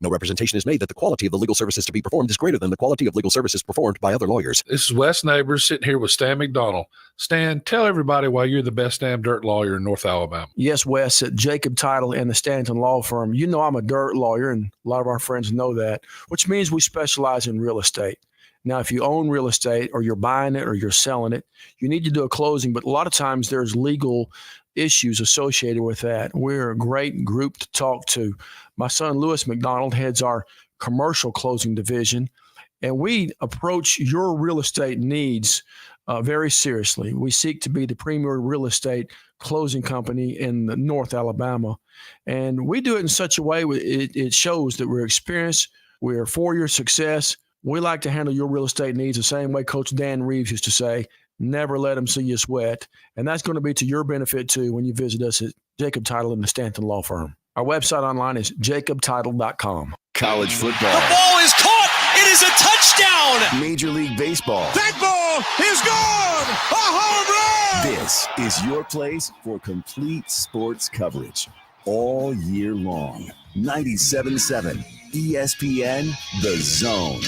No representation is made that the quality of the legal services to be performed is greater than the quality of legal services performed by other lawyers. This is Wes Neighbors sitting here with Stan McDonald. Stan, tell everybody why you're the best damn dirt lawyer in North Alabama. Yes, Wes, at Jacob Title and the Stanton Law Firm. You know I'm a dirt lawyer, and a lot of our friends know that, which means we specialize in real estate. Now, if you own real estate or you're buying it or you're selling it, you need to do a closing, but a lot of times there's legal issues associated with that. We're a great group to talk to. My son, Lewis McDonald, heads our commercial closing division, and we approach your real estate needs very seriously. We seek to be the premier real estate closing company in North Alabama, and we do it in such a way it shows that we're experienced, we're for your success. We like to handle your real estate needs the same way Coach Dan Reeves used to say, never let them see you sweat. And that's going to be to your benefit, too, when you visit us at Jacob Title and the Stanton Law Firm. Our website online is jacobtitle.com. College football. The ball is caught. It is a touchdown. Major League Baseball. That ball is gone. A home run. This is your place for complete sports coverage all year long. 97.7 ESPN, The Zone.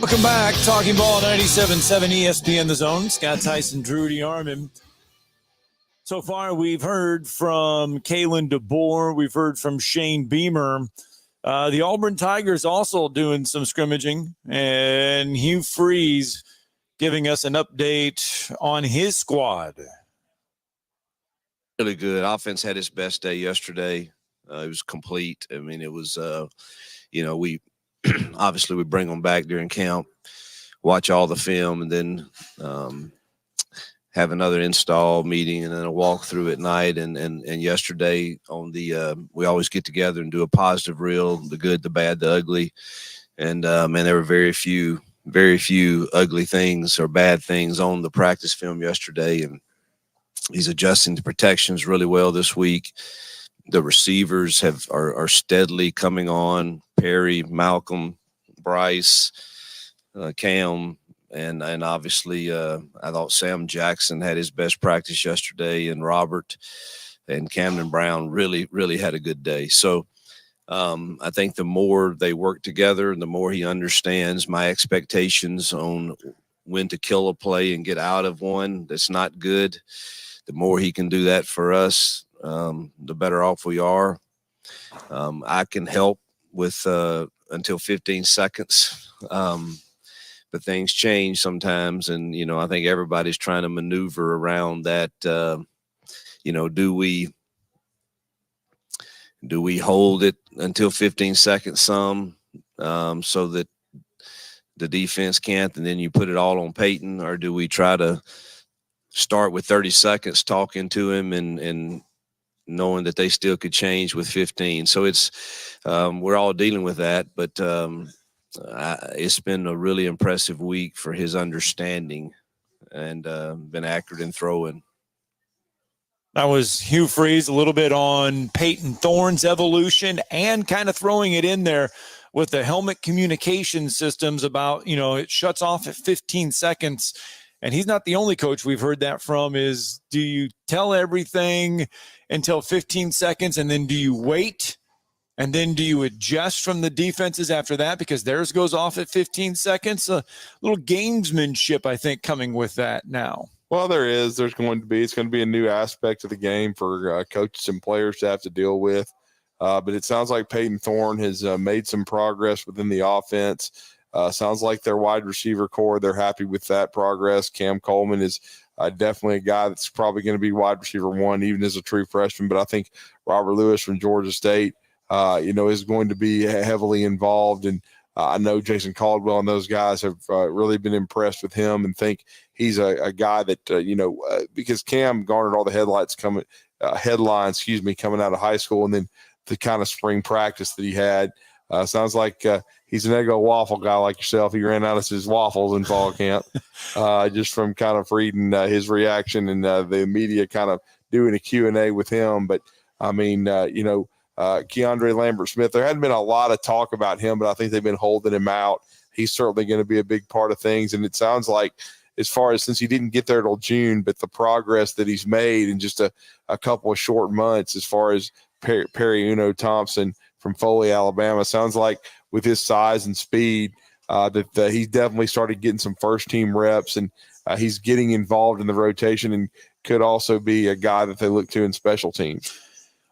Welcome back. Talking Ball 97.7 ESPN The Zone. Scott Tyson, Drew DeArmond. So far, we've heard from Kalen DeBoer. We've heard from Shane Beamer. The Auburn Tigers also doing some scrimmaging. And Hugh Freeze giving us an update on his squad. Really good. Offense had its best day yesterday. It was complete. I mean, it was, we obviously we bring them back during camp, watch all the film, and then have another install meeting and then a walkthrough at night. And yesterday on the we always get together and do a positive reel, the good, the bad, the ugly. And there were very few ugly things or bad things on the practice film yesterday. And he's adjusting the protections really well this week. The receivers are steadily coming on. Perry, Malcolm, Bryce, Cam, and obviously I thought Sam Jackson had his best practice yesterday, and Robert and Camden Brown really had a good day. So I think the more they work together, the more he understands my expectations on when to kill a play and get out of one that's not good. The more he can do that for us, the better off we are. I can help with until 15 seconds. But things change sometimes. And, I think everybody's trying to maneuver around that. Do we hold it until 15 seconds so that the defense can't, and then you put it all on Peyton? Or do we try to start with 30 seconds talking to him and knowing that they still could change with 15? So it's we're all dealing with that, but it's been a really impressive week for his understanding and been accurate in throwing. That was Hugh Freeze, a little bit on Peyton Thorne's evolution and kind of throwing it in there with the helmet communication systems about, it shuts off at 15 seconds. And he's not the only coach we've heard that from. Is, do you tell everything until 15 seconds and then do you wait? And then do you adjust from the defenses after that because theirs goes off at 15 seconds? A little gamesmanship, I think, coming with that now. Well, there's going to be a new aspect of the game for coaches and players to have to deal with. But it sounds like Peyton Thorne has made some progress within the offense. Sounds like their wide receiver core, they're happy with that progress. Cam Coleman is definitely a guy that's probably going to be wide receiver one, even as a true freshman. But I think Robert Lewis from Georgia State, is going to be heavily involved. And I know Jason Caldwell and those guys have really been impressed with him and think he's a guy that, because Cam garnered all the headlines coming out of high school, and then the kind of spring practice that he had. Sounds like he's an Eggo waffle guy like yourself. He ran out of his waffles in fall camp, just from kind of reading his reaction and the media kind of doing a Q&A with him. But, I mean, Keandre Lambert-Smith, there hadn't been a lot of talk about him, but I think they've been holding him out. He's certainly going to be a big part of things. And it sounds like, as far as, since he didn't get there till June, but the progress that he's made in just a couple of short months, as far as Perry Uno Thompson from Foley, Alabama, sounds like with his size and speed that he's definitely started getting some first team reps, and he's getting involved in the rotation and could also be a guy that they look to in special teams.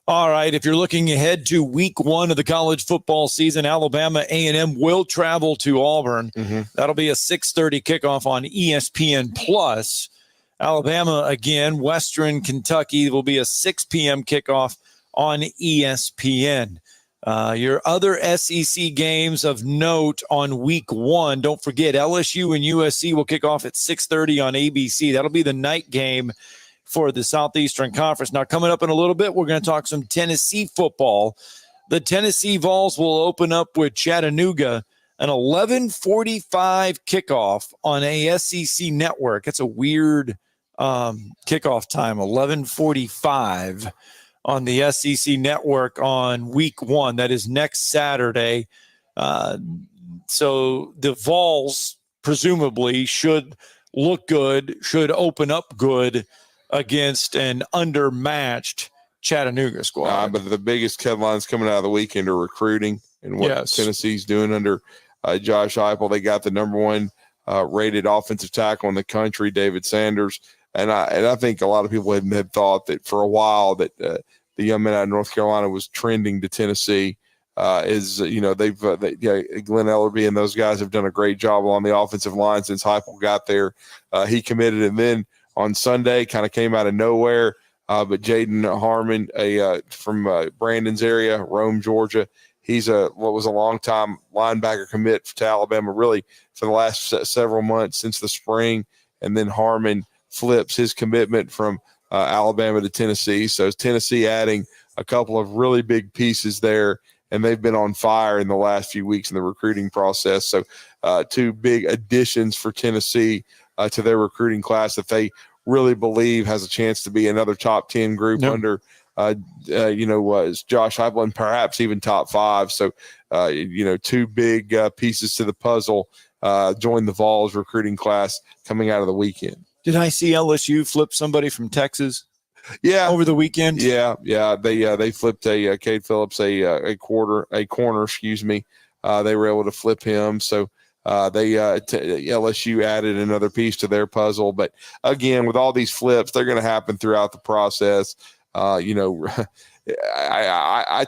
All right, if you're looking ahead to week 1 of the college football season, Alabama A&M will travel to Auburn. Mm-hmm. That'll be a 6:30 kickoff on ESPN+. Alabama, again, Western Kentucky will be a 6 p.m. kickoff on ESPN. Your other SEC games of note on week 1, don't forget LSU and USC will kick off at 6:30 on ABC. That'll be the night game for the Southeastern Conference. Now, coming up in a little bit, we're going to talk some Tennessee football. The Tennessee Vols will open up with Chattanooga, an 11:45 kickoff on a SEC network. That's a weird kickoff time, 11:45 on the SEC network on week 1. That is next Saturday. So the Vols presumably should look good, should open up good against an undermatched Chattanooga squad. But the biggest headlines coming out of the weekend are recruiting and what Tennessee's doing under Josh Heupel. They got the number 1 rated offensive tackle in the country, David Sanders. And I think a lot of people had thought that for a while that the young man out of North Carolina was trending to Tennessee. Glenn Ellerby and those guys have done a great job on the offensive line since Heupel got there. He committed, and then on Sunday kind of came out of nowhere. But Jaden Harmon, from Brandon's area, Rome, Georgia, he's what was a long-time linebacker commit to Alabama, really for the last several months since the spring. And then Harmon flips his commitment from Alabama to Tennessee. So Tennessee adding a couple of really big pieces there, and they've been on fire in the last few weeks in the recruiting process. So 2 big additions for Tennessee to their recruiting class that they really believe has a chance to be another top 10 group under, was Josh Heupel, and perhaps even top 5. So, 2 big pieces to the puzzle join the Vols recruiting class coming out of the weekend. Did I see LSU flip somebody from Texas? Yeah, over the weekend. Yeah. They flipped a Cade Phillips, a corner. Excuse me. They were able to flip him. So LSU added another piece to their puzzle. But again, with all these flips, they're going to happen throughout the process. I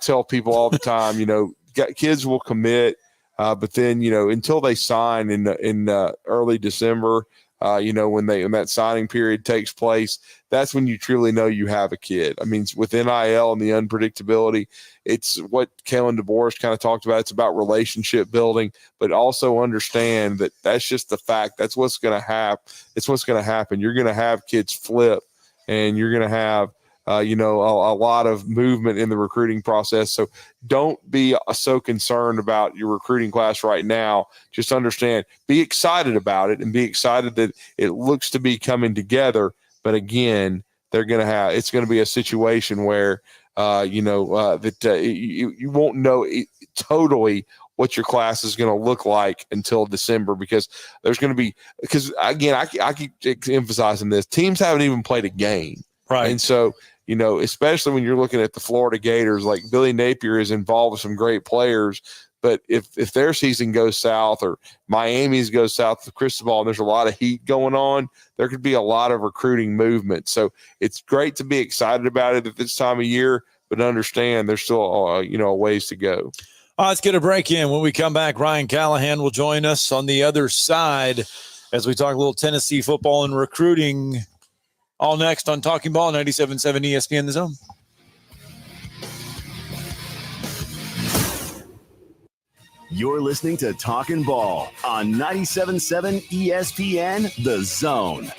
tell people all the time, kids will commit, but then until they sign in early December. When that signing period takes place, that's when you truly know you have a kid. I mean, with NIL and the unpredictability, it's what Kalen DeBoer kind of talked about. It's about relationship building, but also understand that that's just the fact. That's what's going to happen. It's what's going to happen. You're going to have kids flip, and you're going to have a lot of movement in the recruiting process. So don't be so concerned about your recruiting class right now. Just understand, be excited about it, and be excited that it looks to be coming together. But again, it's going to be a situation where, you won't know totally what your class is going to look like until December, because again, I keep emphasizing this. Teams haven't even played a game. Right. And so, especially when you're looking at the Florida Gators, like Billy Napier is involved with some great players, But if their season goes south or Miami's goes south with Cristobal and there's a lot of heat going on, there could be a lot of recruiting movement. So it's great to be excited about it at this time of year, but understand there's still, a ways to go. Let's get a break in. When we come back, Ryan Callahan will join us on the other side as we talk a little Tennessee football and recruiting. All next on Talking Ball, 97.7 ESPN The Zone. You're listening to Talkin' Ball on 97.7 ESPN The Zone.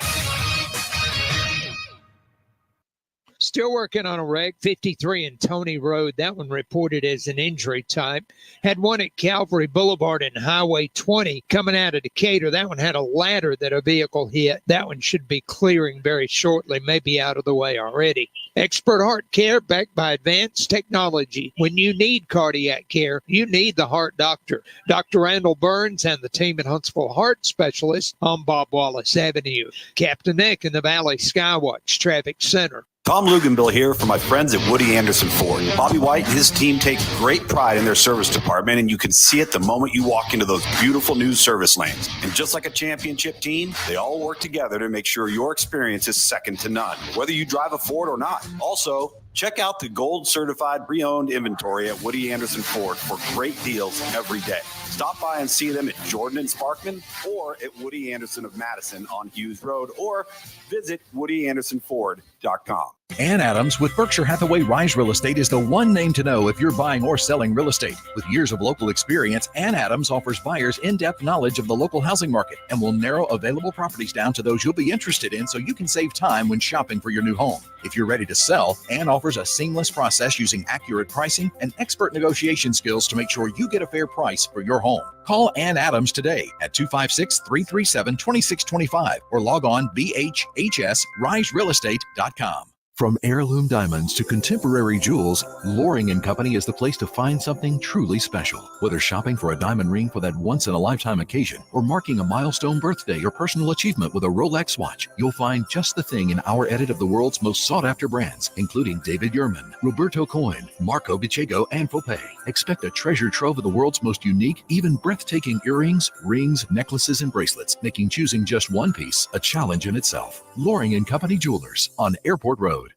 Still working on a wreck, 53 in Tony Road. That one reported as an injury type. Had one at Calvary Boulevard and Highway 20 coming out of Decatur. That one had a ladder that a vehicle hit. That one should be clearing very shortly, maybe out of the way already. Expert heart care backed by advanced technology. When you need cardiac care, you need the heart doctor. Dr. Randall Burns and the team at Huntsville Heart Specialists on Bob Wallace Avenue. Captain Nick in the Valley Skywatch Traffic Center. Tom Luganville here for my friends at Woody Anderson Ford. Bobby White and his team take great pride in their service department, and you can see it the moment you walk into those beautiful new service lanes. And just like a championship team, they all work together to make sure your experience is second to none, whether you drive a Ford or not. Also, check out the gold certified pre-owned inventory at Woody Anderson Ford for great deals every day. Stop by and see them at Jordan and Sparkman or at Woody Anderson of Madison on Hughes Road, or visit WoodyAndersonFord.com. Ann Adams with Berkshire Hathaway Rise Real Estate is the one name to know if you're buying or selling real estate. With years of local experience, Ann Adams offers buyers in-depth knowledge of the local housing market and will narrow available properties down to those you'll be interested in so you can save time when shopping for your new home. If you're ready to sell, Ann offers a seamless process using accurate pricing and expert negotiation skills to make sure you get a fair price for your home. Call Ann Adams today at 256-337-2625 or log on bhhsriserealestate.com. From heirloom diamonds to contemporary jewels, Loring & Company is the place to find something truly special. Whether shopping for a diamond ring for that once-in-a-lifetime occasion or marking a milestone birthday or personal achievement with a Rolex watch, you'll find just the thing in our edit of the world's most sought-after brands, including David Yurman, Roberto Coin, Marco Bicego, and Fopay. Expect a treasure trove of the world's most unique, even breathtaking earrings, rings, necklaces, and bracelets, making choosing just one piece a challenge in itself. Loring & Company Jewelers on Airport Road.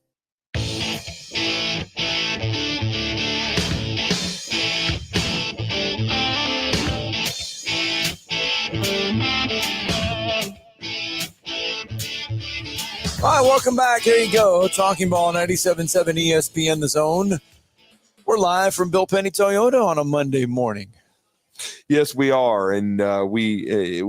All right, welcome back. Here you go. Talking Ball 97.7 ESPN The Zone. We're live from Bill Penny Toyota on a Monday morning. Yes, we are. And we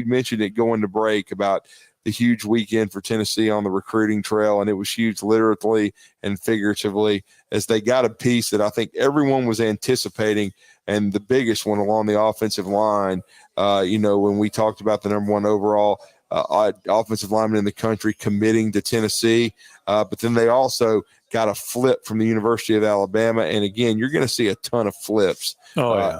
mentioned it going to break about the huge weekend for Tennessee on the recruiting trail, and it was huge literally and figuratively as they got a piece that I think everyone was anticipating, and the biggest one along the offensive line. When we talked about the number one overall offensive lineman in the country committing to Tennessee, but then they also got a flip from the University of Alabama. And again, you're going to see a ton of flips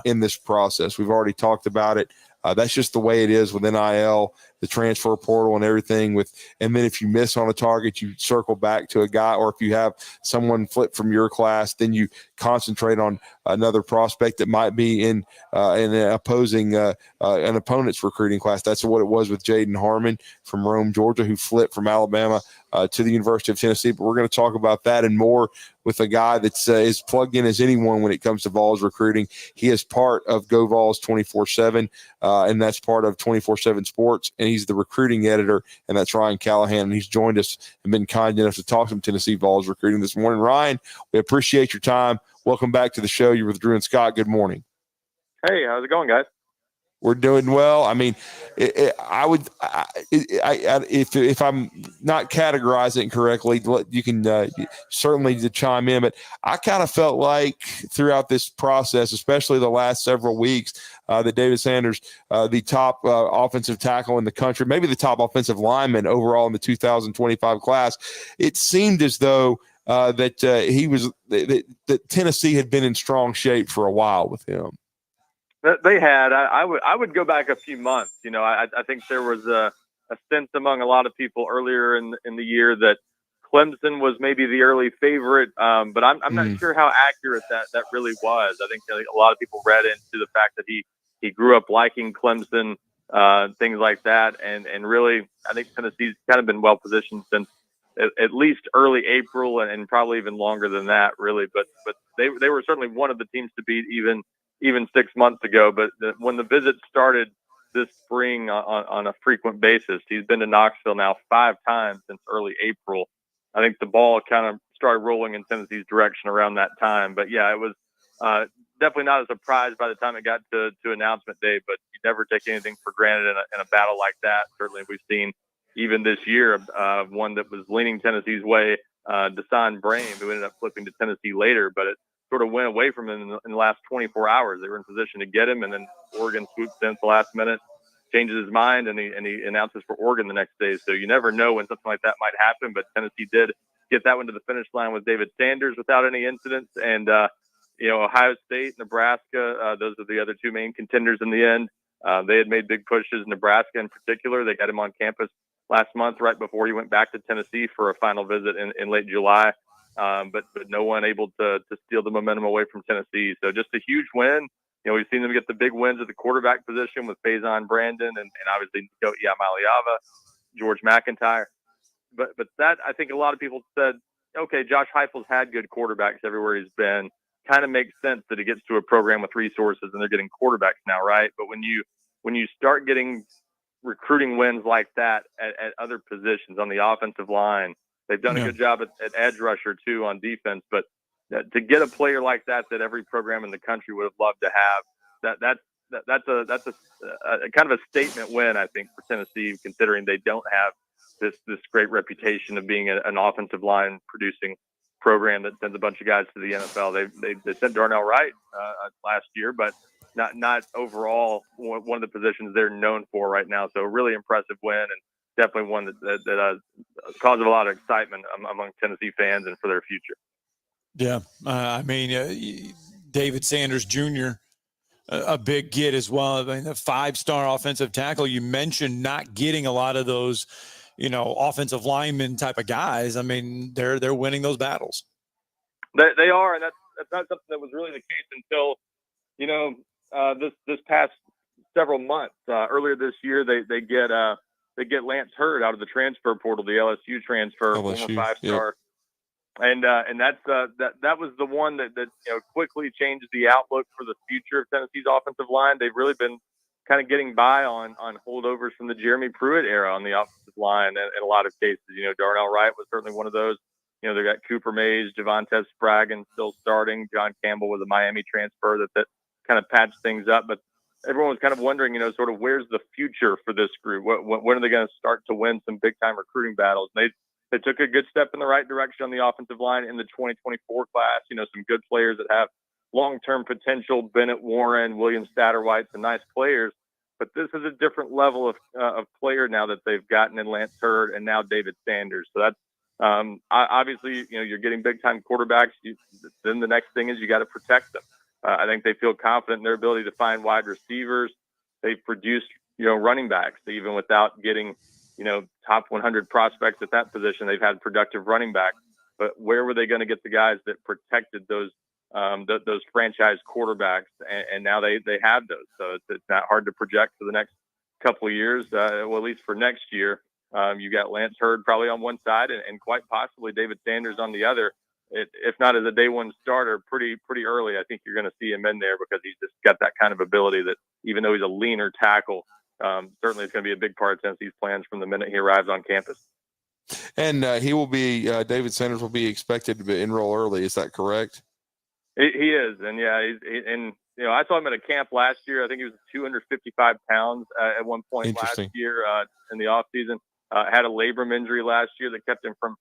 in this process. We've already talked about it. That's just the way it is with NIL, the transfer portal and everything. And then if you miss on a target, you circle back to a guy, or if you have someone flip from your class, then you concentrate on another prospect that might be in an opposing an opponent's recruiting class. That's what it was with Jaden Harmon from Rome, Georgia, who flipped from Alabama to the University of Tennessee. But we're going to talk about that and more with a guy that's as plugged in as anyone when it comes to Vols recruiting. He is part of Go Vols 24/7, and that's part of 24/7 Sports, and he's the recruiting editor, and that's Ryan Callahan, and he's joined us and been kind enough to talk some Tennessee Vols recruiting this morning. Ryan, we appreciate your time. Welcome back to the show. You're with Drew and Scott. Good morning. Hey, how's it going, guys? We're doing well. I mean, if I'm not categorizing it correctly, you can certainly chime in. But I kind of felt like throughout this process, especially the last several weeks, that David Sanders, the top offensive tackle in the country, maybe the top offensive lineman overall in the 2025 class, it seemed as though that Tennessee had been in strong shape for a while with him. They had. I would go back a few months. I think there was a sense among a lot of people earlier in the year that Clemson was maybe the early favorite, but I'm not sure how accurate that really was. I think a lot of people read into the fact that he grew up liking Clemson, things like that, and really I think Tennessee's kind of been well positioned since at least early April and probably even longer than that, really. But they were certainly one of the teams to beat even 6 months ago. But when the visit started this spring on a frequent basis, he's been to Knoxville now 5 times since early April. I think the ball kind of started rolling in Tennessee's direction around that time. But yeah, it was definitely not a surprise by the time it got to announcement day. But you never take anything for granted in a battle like that. Certainly, we've seen even this year one that was leaning Tennessee's way, Deshaun Brame, who ended up flipping to Tennessee later, but it sort of went away from him in the last 24 hours. They were in position to get him, and then Oregon swoops in at the last minute, changes his mind, and he announces for Oregon the next day. So you never know when something like that might happen, but Tennessee did get that one to the finish line with David Sanders without any incidents. And, Ohio State, Nebraska, those are the other 2 main contenders in the end. They had made big pushes. Nebraska in particular, they got him on campus last month right before he went back to Tennessee for a final visit in late July. But no one able to steal the momentum away from Tennessee. So just a huge win. We've seen them get the big wins at the quarterback position with Faison Brandon and obviously Yamaliava, George McIntyre. But that, I think a lot of people said, okay, Josh Heupel's had good quarterbacks everywhere he's been. Kind of makes sense that he gets to a program with resources and they're getting quarterbacks now, right? But when you start getting recruiting wins like that at other positions on the offensive line, they've done a good job at edge rusher too on defense, but to get a player like that every program in the country would have loved to have, that's a kind of a statement win, I think, for Tennessee, considering they don't have this great reputation of being an offensive line producing program that sends a bunch of guys to the NFL. They sent Darnell Wright last year, but not overall one of the positions they're known for right now. So a really impressive win, and definitely one that caused a lot of excitement among Tennessee fans and for their future. Yeah, David Sanders Jr., a big get as well. I mean, a 5-star offensive tackle. You mentioned not getting a lot of those, offensive lineman type of guys. I mean, they're winning those battles. They are, and that's not something that was really the case until, this past several months. Earlier this year, they get Lance Hurd out of the transfer portal, the LSU transfer, former 5-star. Yep. And that was the one that quickly changed the outlook for the future of Tennessee's offensive line. They've really been kind of getting by on holdovers from the Jeremy Pruitt era on the offensive line in a lot of cases. Darnell Wright was certainly one of those. They got Cooper Mays, Javonte Spraggin still starting. John Campbell was a Miami transfer that kind of patched things up. But everyone was kind of wondering, sort of where's the future for this group? When are they going to start to win some big-time recruiting battles? And they took a good step in the right direction on the offensive line in the 2024 class. Some good players that have long-term potential. Bennett Warren, William Satterwhite, some nice players. But this is a different level of player now that they've gotten in Lance Hurd and now David Sanders. So that's obviously, you're getting big-time quarterbacks. Then the next thing is you got to protect them. I think they feel confident in their ability to find wide receivers. They've produced, running backs, even without getting, top 100 prospects at that position. They've had productive running backs. But where were they going to get the guys that protected those franchise quarterbacks? And now they have those. So it's not hard to project for the next couple of years. Well, at least for next year, you got Lance Hurd probably on one side and quite possibly David Sanders on the other. If not as a day one starter, pretty early, I think you're going to see him in there because he's just got that kind of ability that even though he's a leaner tackle, certainly it's going to be a big part of Tennessee's plans from the minute he arrives on campus. And he will be David Sanders will be expected to enroll early. Is that correct? He is, and yeah, I saw him at a camp last year. I think he was 255 pounds at one point last year in the off season. Had a labrum injury last year that kept him from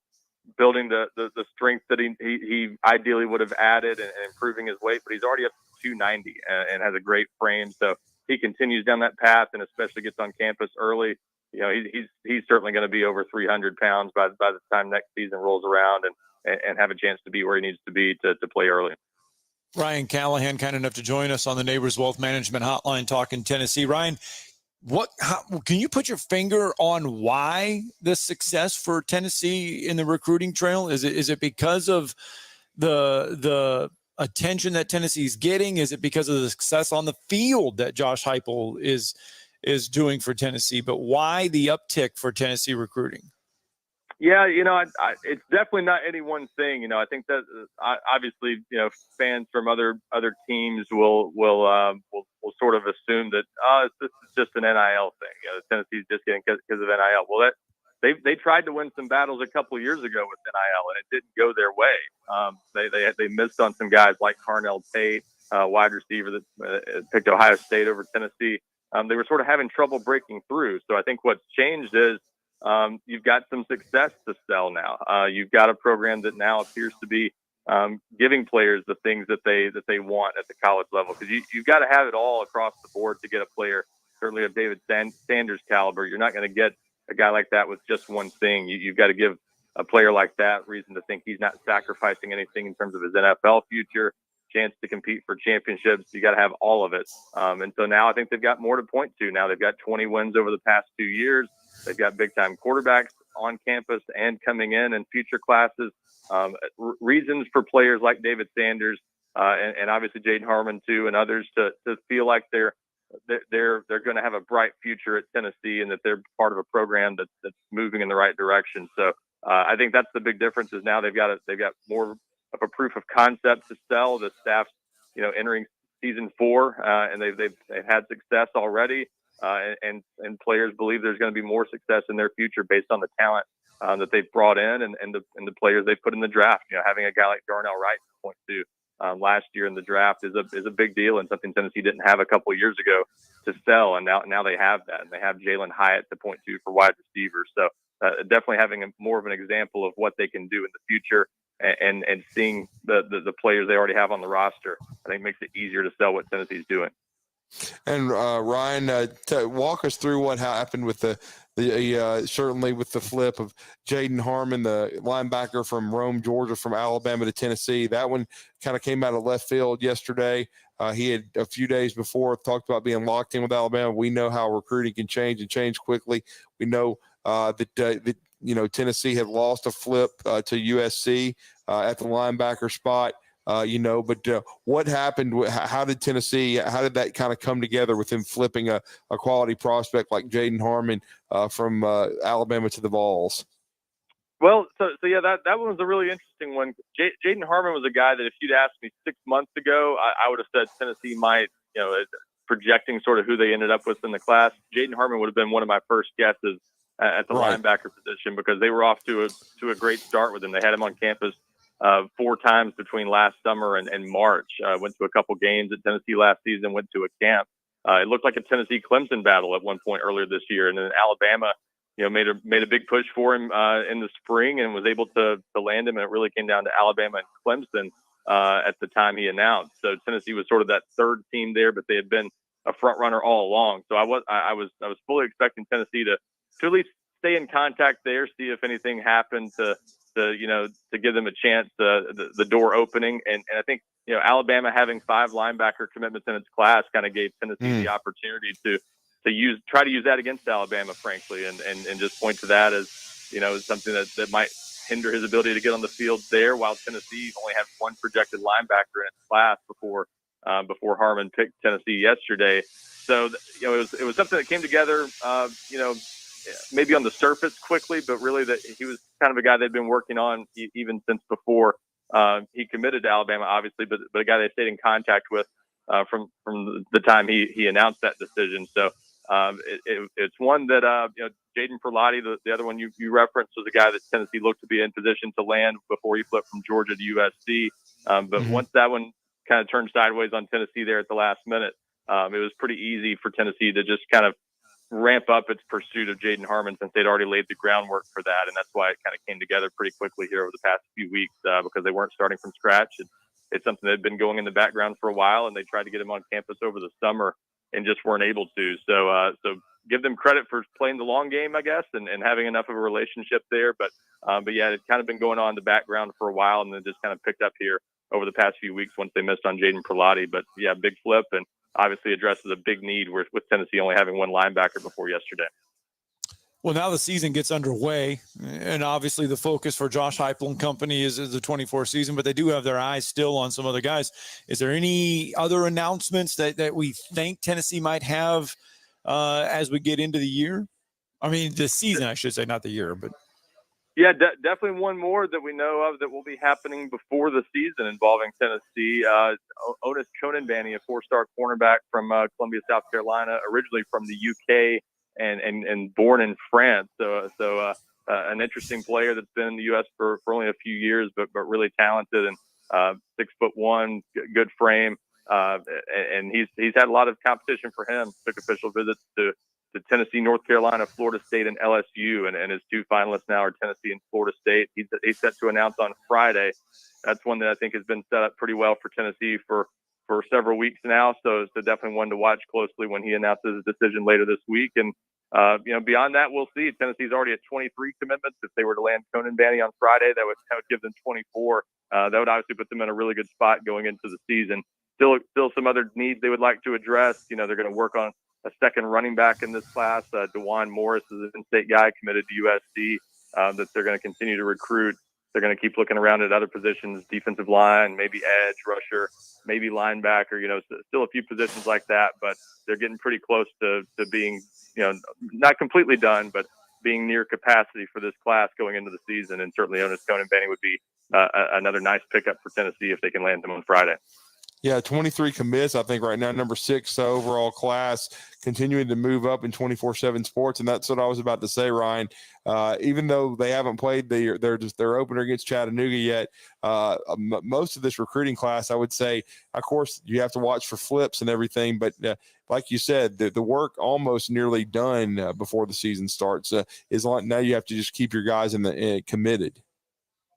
building the strength that he ideally would have added and improving his weight, but he's already up to 290 and has a great frame. So he continues down that path and especially gets on campus early. He's certainly going to be over 300 pounds by the time next season rolls around and have a chance to be where he needs to be to play early. Ryan Callahan, kind enough to join us on the Neighbors Wealth Management Hotline talking Tennessee. Ryan, Can you put your finger on why the success for Tennessee in the recruiting trail? Is it because of the attention that Tennessee's getting? Is it because of the success on the field that Josh Heupel is doing for Tennessee? But why the uptick for Tennessee recruiting? Yeah, it's definitely not any one thing. I think that obviously, fans from other teams will sort of assume that this is just an NIL thing. Tennessee's just getting because of NIL. Well, they tried to win some battles a couple of years ago with NIL, and it didn't go their way. They missed on some guys like Carnell Tate, wide receiver that picked Ohio State over Tennessee. They were sort of having trouble breaking through. So I think what's changed is you've got some success to sell now. You've got a program that now appears to be giving players the things that they want at the college level, because you've got to have it all across the board to get a player, certainly of David Sanders' caliber. You're not going to get a guy like that with just one thing. You've got to give a player like that reason to think he's not sacrificing anything in terms of his NFL future, chance to compete for championships. You got to have all of it. And so now I think they've got more to point to. Now they've got 20 wins over the past 2 years. They've got big-time quarterbacks on campus and coming in future classes. Reasons for players like David Sanders and obviously Jaden Harmon too, and others to feel like they're going to have a bright future at Tennessee, and that they're part of a program that's moving in the right direction. So I think that's the big difference. Is now they've got more of a proof of concept to sell. The staff's entering season 4, and they've had success already. And players believe there's going to be more success in their future based on the talent that they've brought in and the players they've put in the draft. Having a guy like Darnell Wright to point to last year in the draft is a big deal, and something Tennessee didn't have a couple of years ago to sell, and now they have that, and they have Jalen Hyatt to point to for wide receivers. So definitely having more of an example of what they can do in the future, and seeing the players they already have on the roster, I think makes it easier to sell what Tennessee's doing. And Ryan, walk us through what happened with the certainly with the flip of Jaden Harmon, the linebacker from Rome, Georgia, from Alabama to Tennessee. That one kind of came out of left field yesterday. He had a few days before talked about being locked in with Alabama. We know how recruiting can change and change quickly. We know that Tennessee had lost a flip to USC at the linebacker spot. But what happened? How did that kind of come together with him flipping a quality prospect like Jaden Harmon from Alabama to the Vols? Well, so yeah, that one was a really interesting one. Jaden Harmon was a guy that if you'd asked me 6 months ago, I would have said Tennessee might, projecting sort of who they ended up with in the class. Jaden Harmon would have been one of my first guesses at the linebacker position, because they were off to a great start with him. They had him on campus 4 times between last summer and March. Went to a couple games at Tennessee last season, went to a camp. It looked like a Tennessee-Clemson battle at one point earlier this year. And then Alabama, made a big push for him in the spring and was able to land him. And it really came down to Alabama and Clemson at the time he announced. So Tennessee was sort of that third team there, but they had been a front runner all along. So I was fully expecting Tennessee to at least stay in contact there, see if anything happened to give them a chance, the door opening. And I think, Alabama having 5 linebacker commitments in its class kind of gave Tennessee the opportunity to try to use that against Alabama, frankly, and just point to that as, something that might hinder his ability to get on the field there, while Tennessee only had 1 projected linebacker in its class before Harmon picked Tennessee yesterday. So, it was something that came together, maybe on the surface quickly, but really that he was kind of a guy they'd been working on even since before he committed to Alabama, obviously, but a guy they stayed in contact with from the time he announced that decision. So it's one that, Jaden Perlotti, the other one you referenced, was a guy that Tennessee looked to be in position to land before he flipped from Georgia to USC. But once that one kind of turned sideways on Tennessee there at the last minute, it was pretty easy for Tennessee to just kind of ramp up its pursuit of Jaden Harmon, since they'd already laid the groundwork for that. And that's why it kind of came together pretty quickly here over the past few weeks, because they weren't starting from scratch. It's something that had been going in the background for a while, and they tried to get him on campus over the summer and just weren't able to. So give them credit for playing the long game, I guess, and having enough of a relationship there. But yeah, it's kind of been going on in the background for a while, and then just kind of picked up here over the past few weeks once they missed on Jaden Perlotti. But yeah, big flip, and obviously addresses a big need with Tennessee only having one linebacker before yesterday. Well, now the season gets underway, and obviously the focus for Josh Heupel and company is the 24 season, but they do have their eyes still on some other guys. Is there any other announcements that we think Tennessee might have as we get into the year? I mean, the season, I should say, not the year, but. Yeah, definitely one more that we know of that will be happening before the season involving Tennessee. Otis Konanbanny, a 4-star cornerback from Columbia, South Carolina, originally from the UK and born in France. So an interesting player that's been in the U.S. for only a few years, but really talented and 6'1", good frame. And he's had a lot of competition for him. Took official visits to Tennessee, North Carolina, Florida State, and LSU, and his 2 finalists now are Tennessee and Florida State. He's set to announce on Friday. That's one that I think has been set up pretty well for Tennessee for several weeks now. So definitely one to watch closely when he announces his decision later this week. And beyond that, we'll see. Tennessee's already at 23 commitments. If they were to land Konanbanny on Friday, that would give them 24. That would obviously put them in a really good spot going into the season. Still some other needs they would like to address. They're going to work on a second running back in this class. DeJuan Morris is an in-state guy committed to USC that they're going to continue to recruit. They're going to keep looking around at other positions, defensive line, maybe edge rusher, maybe linebacker, still a few positions like that, but they're getting pretty close to being, not completely done, but being near capacity for this class going into the season. And certainly Otis Konanbanny would be another nice pickup for Tennessee if they can land him on Friday. Yeah, 23 commits, I think right now, number 6 overall class, continuing to move up in 24/7 Sports. And that's what I was about to say, Ryan. Even though they haven't played their opener against Chattanooga yet, most of this recruiting class, I would say, of course, you have to watch for flips and everything. But like you said, the work almost nearly done before the season starts. Now you have to just keep your guys committed.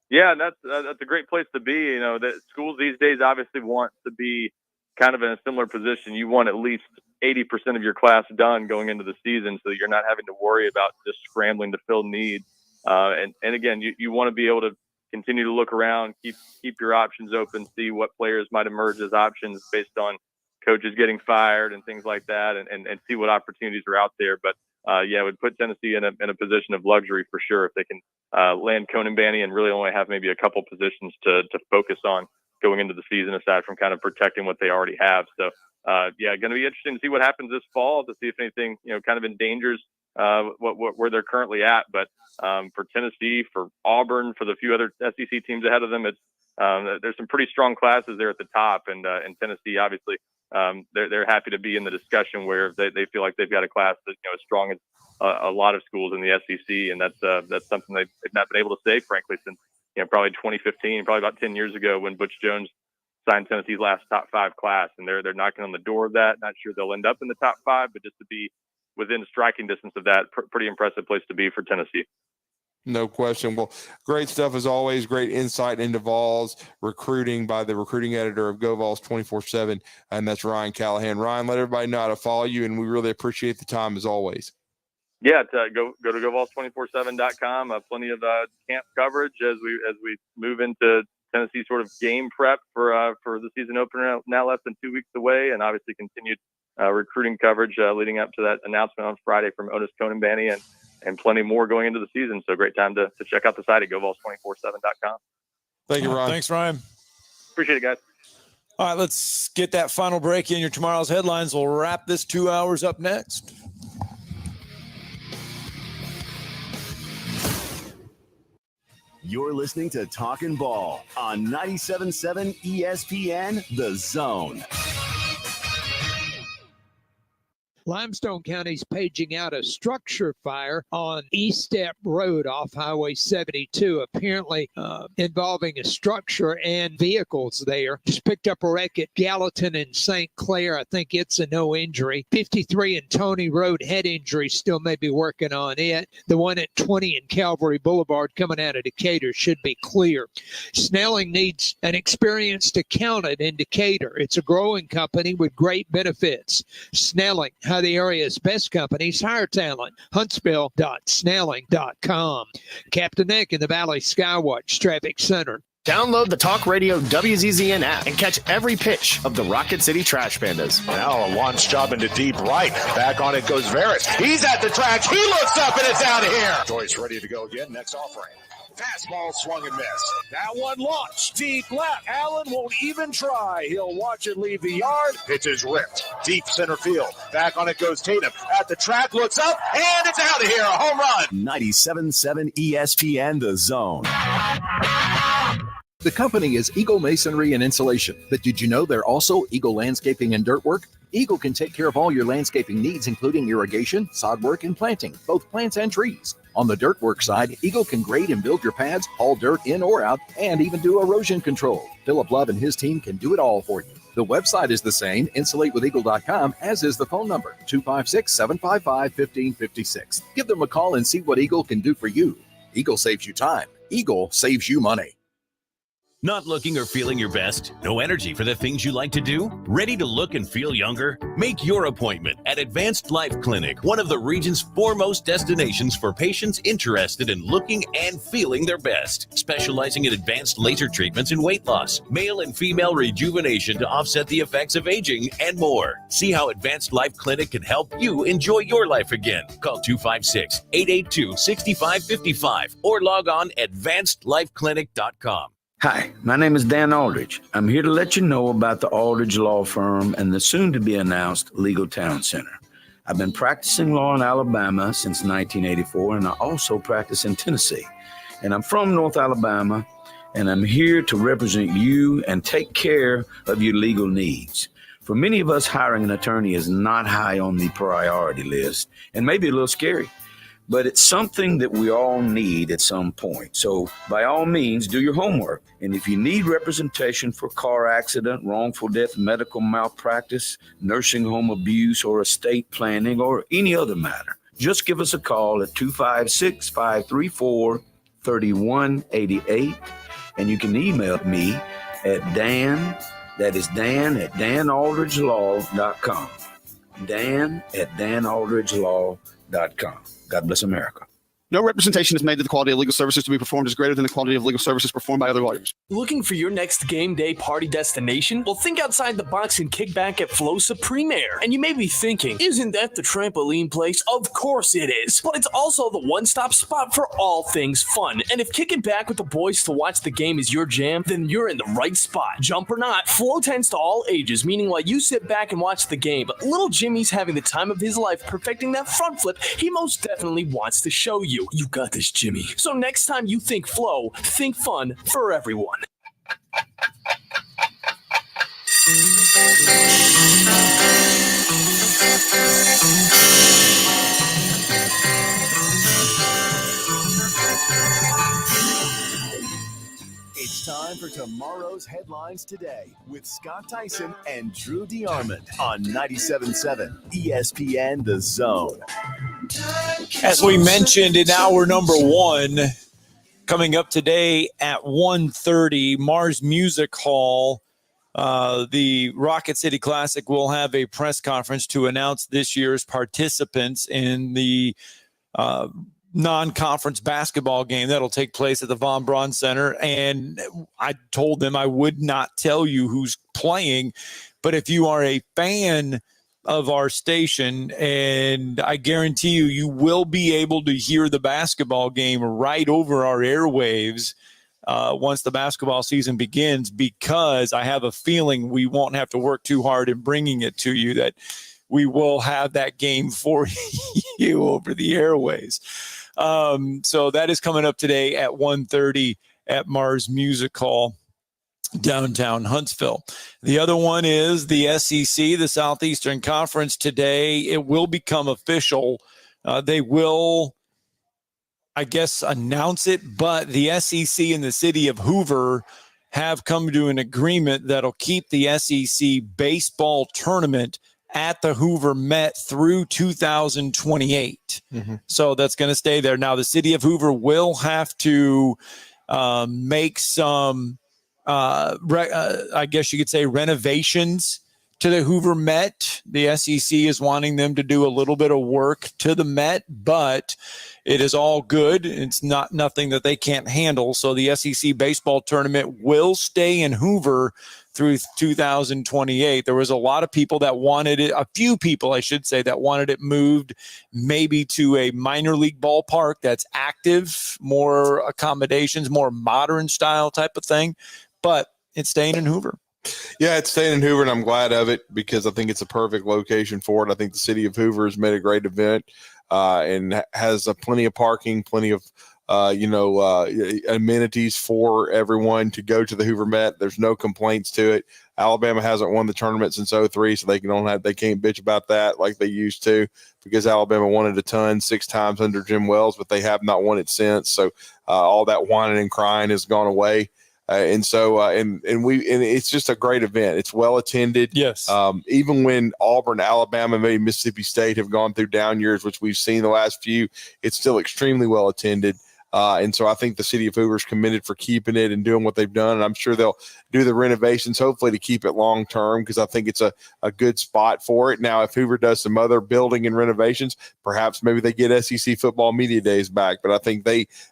Yeah, and that's a great place to be. That schools these days obviously want to be kind of in a similar position. You want at least 80% of your class done going into the season, so that you're not having to worry about just scrambling to fill needs. And again, you want to be able to continue to look around, keep your options open, see what players might emerge as options based on coaches getting fired and things like that, and see what opportunities are out there. But it would put Tennessee in a position of luxury for sure if they can land Konanbanny and really only have maybe a couple positions to focus on going into the season, aside from kind of protecting what they already have. So, going to be interesting to see what happens this fall, to see if anything, kind of endangers where they're currently at. But for Tennessee, for Auburn, for the few other SEC teams ahead of them, there's some pretty strong classes there at the top, and Tennessee, obviously, they're happy to be in the discussion where they feel like they've got a class that's as strong as a lot of schools in the SEC, and that's something they've not been able to say, frankly, since probably 2015, probably about 10 years ago when Butch Jones signed Tennessee's last top 5 class, and they're knocking on the door of that. Not sure they'll end up in the top 5, but just to be within striking distance of that, pretty impressive place to be for Tennessee. No question. Well, great stuff as always. Great insight into Vols recruiting by the recruiting editor of GoVols 24/7, and that's Ryan Callahan. Ryan, let everybody know how to follow you, and we really appreciate the time as always. Yeah, go to GoVols247.com. Plenty of camp coverage as we move into Tennessee sort of game prep for the season opener, now less than 2 weeks away, and obviously continued recruiting coverage leading up to that announcement on Friday from Otis Konanbanny and plenty more going into the season. So great time to check out the site at GoVols247.com. Thank you, Ryan. Thanks, Ryan. Appreciate it, guys. All right, let's get that final break in. Your tomorrow's headlines will wrap this 2 hours up next. You're listening to Talkin' Ball on 97.7 ESPN, The Zone. Limestone County's paging out a structure fire on East Step Road off Highway 72, apparently involving a structure and vehicles there. Just picked up a wreck at Gallatin and St. Clair. I think it's a no injury. 53 and Tony Road, head injury, still may be working on it. The one at 20 and Calvary Boulevard coming out of Decatur should be clear. Snelling needs an experienced accountant in Decatur. It's a growing company with great benefits. Snelling, how the area's best companies hire talent. Huntsville.snelling.com. Captain Nick in the Valley Skywatch Traffic Center. Download the Talk Radio WZZN app and catch every pitch of the Rocket City Trash Pandas. Now a launch job into deep right. Back on it goes Varys. He's at the track. He looks up and it's out of here. Joyce ready to go again. Next offering. Fastball swung and missed. That one launched deep left. Allen won't even try. He'll watch it leave the yard. Pitch is ripped. Deep center field. Back on it goes Tatum. At the track, looks up, and it's out of here. A home run. 97.7 ESPN The Zone. The company is Eagle Masonry and Insulation, but did you know they're also Eagle Landscaping and Dirt Work? Eagle can take care of all your landscaping needs, including irrigation, sod work, and planting, both plants and trees. On the dirt work side, Eagle can grade and build your pads, haul dirt in or out, and even do erosion control. Philip Love and his team can do it all for you. The website is the same, insulatewitheagle.com, as is the phone number, 256-755-1556. Give them a call and see what Eagle can do for you. Eagle saves you time. Eagle saves you money. Not looking or feeling your best? No energy for the things you like to do? Ready to look and feel younger? Make your appointment at Advanced Life Clinic, one of the region's foremost destinations for patients interested in looking and feeling their best. Specializing in advanced laser treatments and weight loss, male and female rejuvenation to offset the effects of aging, and more. See how Advanced Life Clinic can help you enjoy your life again. Call 256-882-6555 or log on advancedlifeclinic.com. Hi, my name is Dan Aldridge. I'm here to let you know about the Aldridge Law Firm and the soon-to-be-announced Legal Town Center. I've been practicing law in Alabama since 1984, and I also practice in Tennessee. And I'm from North Alabama, and I'm here to represent you and take care of your legal needs. For many of us, hiring an attorney is not high on the priority list and maybe a little scary. But it's something that we all need at some point. So by all means, do your homework. And if you need representation for car accident, wrongful death, medical malpractice, nursing home abuse, or estate planning, or any other matter, just give us a call at 256-534-3188. And you can email me at Dan, that is Dan at danaldridgelaw.com. Dan at danaldridgelaw.com. God bless America. No representation is made that the quality of legal services to be performed is greater than the quality of legal services performed by other lawyers. Looking for your next game day party destination? Well, think outside the box and kick back at Flow Supreme Air. And you may be thinking, isn't that the trampoline place? Of course it is. But it's also the one-stop spot for all things fun. And if kicking back with the boys to watch the game is your jam, then you're in the right spot. Jump or not, Flow tends to all ages, meaning while you sit back and watch the game, but little Jimmy's having the time of his life perfecting that front flip he most definitely wants to show you. You got this, Jimmy. So next time you think Flow, think fun for everyone. It's time for tomorrow's headlines today with Scott Theisen and Drew DeArmond on 97.7 ESPN The Zone. As we mentioned in hour number one, coming up today at 1:30, Mars Music Hall, the Rocket City Classic will have a press conference to announce this year's participants in the non-conference basketball game that'll take place at the Von Braun Center. And I told them I would not tell you who's playing, but if you are a fan of our station, and I guarantee you, you will be able to hear the basketball game right over our airwaves once the basketball season begins, because I have a feeling we won't have to work too hard in bringing it to you, that we will have that game for you over the airways. So that is coming up today at 1:30 at Mars Music Hall, downtown Huntsville. The other one is the SEC, the Southeastern Conference today. It will become official. They will, I guess, announce it, but the SEC and the city of Hoover have come to an agreement that'll keep the SEC baseball tournament at the Hoover Met through 2028. So that's going to stay there. Now, the city of Hoover will have to make some I guess you could say renovations to the Hoover Met. The SEC is wanting them to do a little bit of work to the Met, but it is all good. It's not nothing that they can't handle. So the SEC baseball tournament will stay in Hoover through 2028. There was a lot of people that wanted it, a few people, I should say, that wanted it moved maybe to a minor league ballpark that's active, more accommodations, more modern style type of thing. But it's staying in Hoover. Yeah, it's staying in Hoover, and I'm glad of it because I think it's a perfect location for it. I think the city of Hoover has made a great event and has plenty of parking, plenty of amenities for everyone to go to the Hoover Met. There's no complaints to it. Alabama hasn't won the tournament since 2003, so they can't bitch about that like they used to, because Alabama won it a ton 6 times under Jim Wells, but they have not won it since. So all that whining and crying has gone away. And it's just a great event. It's well attended. Yes. Even when Auburn, Alabama, maybe Mississippi State have gone through down years, which we've seen the last few, it's still extremely well attended. And so I think the city of Hoover is committed for keeping it and doing what they've done. And I'm sure they'll do the renovations, hopefully to keep it long term, because I think it's a good spot for it. Now, if Hoover does some other building and renovations, perhaps maybe they get SEC football media days back. But I think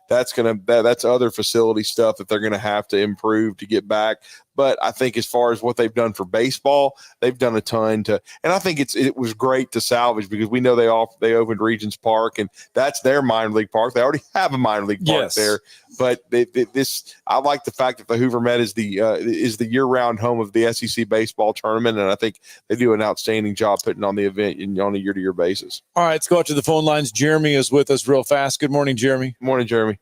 that's other facility stuff that they're going to have to improve to get back. But I think as far as what they've done for baseball, they've done a ton and I think it was great to salvage, because we know they opened Regions Park, and that's their minor league park. They already have a minor league park there, but I like the fact that the Hoover Met is the year-round home of the SEC baseball tournament, and I think they do an outstanding job putting on the event on a year-to-year basis. All right, let's go out to the phone lines. Jeremy is with us real fast. Good morning, Jeremy. Good morning, Jeremy.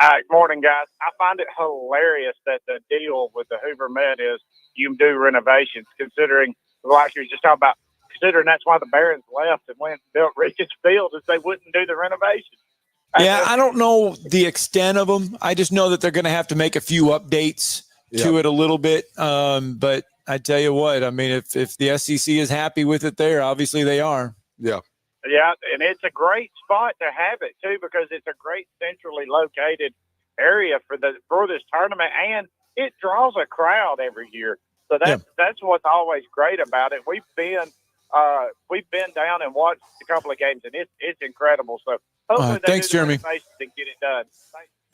Good morning, guys. I find it hilarious that the deal with the Hoover Met is you do renovations, considering, like you were just talking about, considering that's why the Barons left and went and built Regis Field, is they wouldn't do the renovations. Yeah, I don't know the extent of them. I just know that they're going to have to make a few updates to it a little bit. But I tell you what, I mean, if the SEC is happy with it there, obviously they are. Yeah. Yeah, and it's a great spot to have it too, because it's a great centrally located area for this tournament, and it draws a crowd every year. So that's what's always great about it. We've been down and watched a couple of games, and it's incredible. So hopefully thanks, Jeremy. And get it done.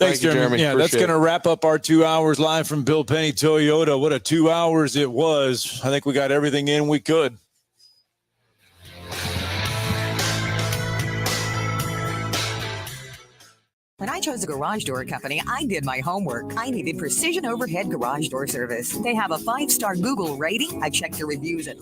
Thanks, Jeremy. Yeah, that's going to wrap up our 2 hours live from Bill Penny Toyota. What a 2 hours it was. I think we got everything in we could. When I chose a garage door company, I did my homework. I needed precision overhead garage door service. They have a 5-star Google rating. I checked the reviews at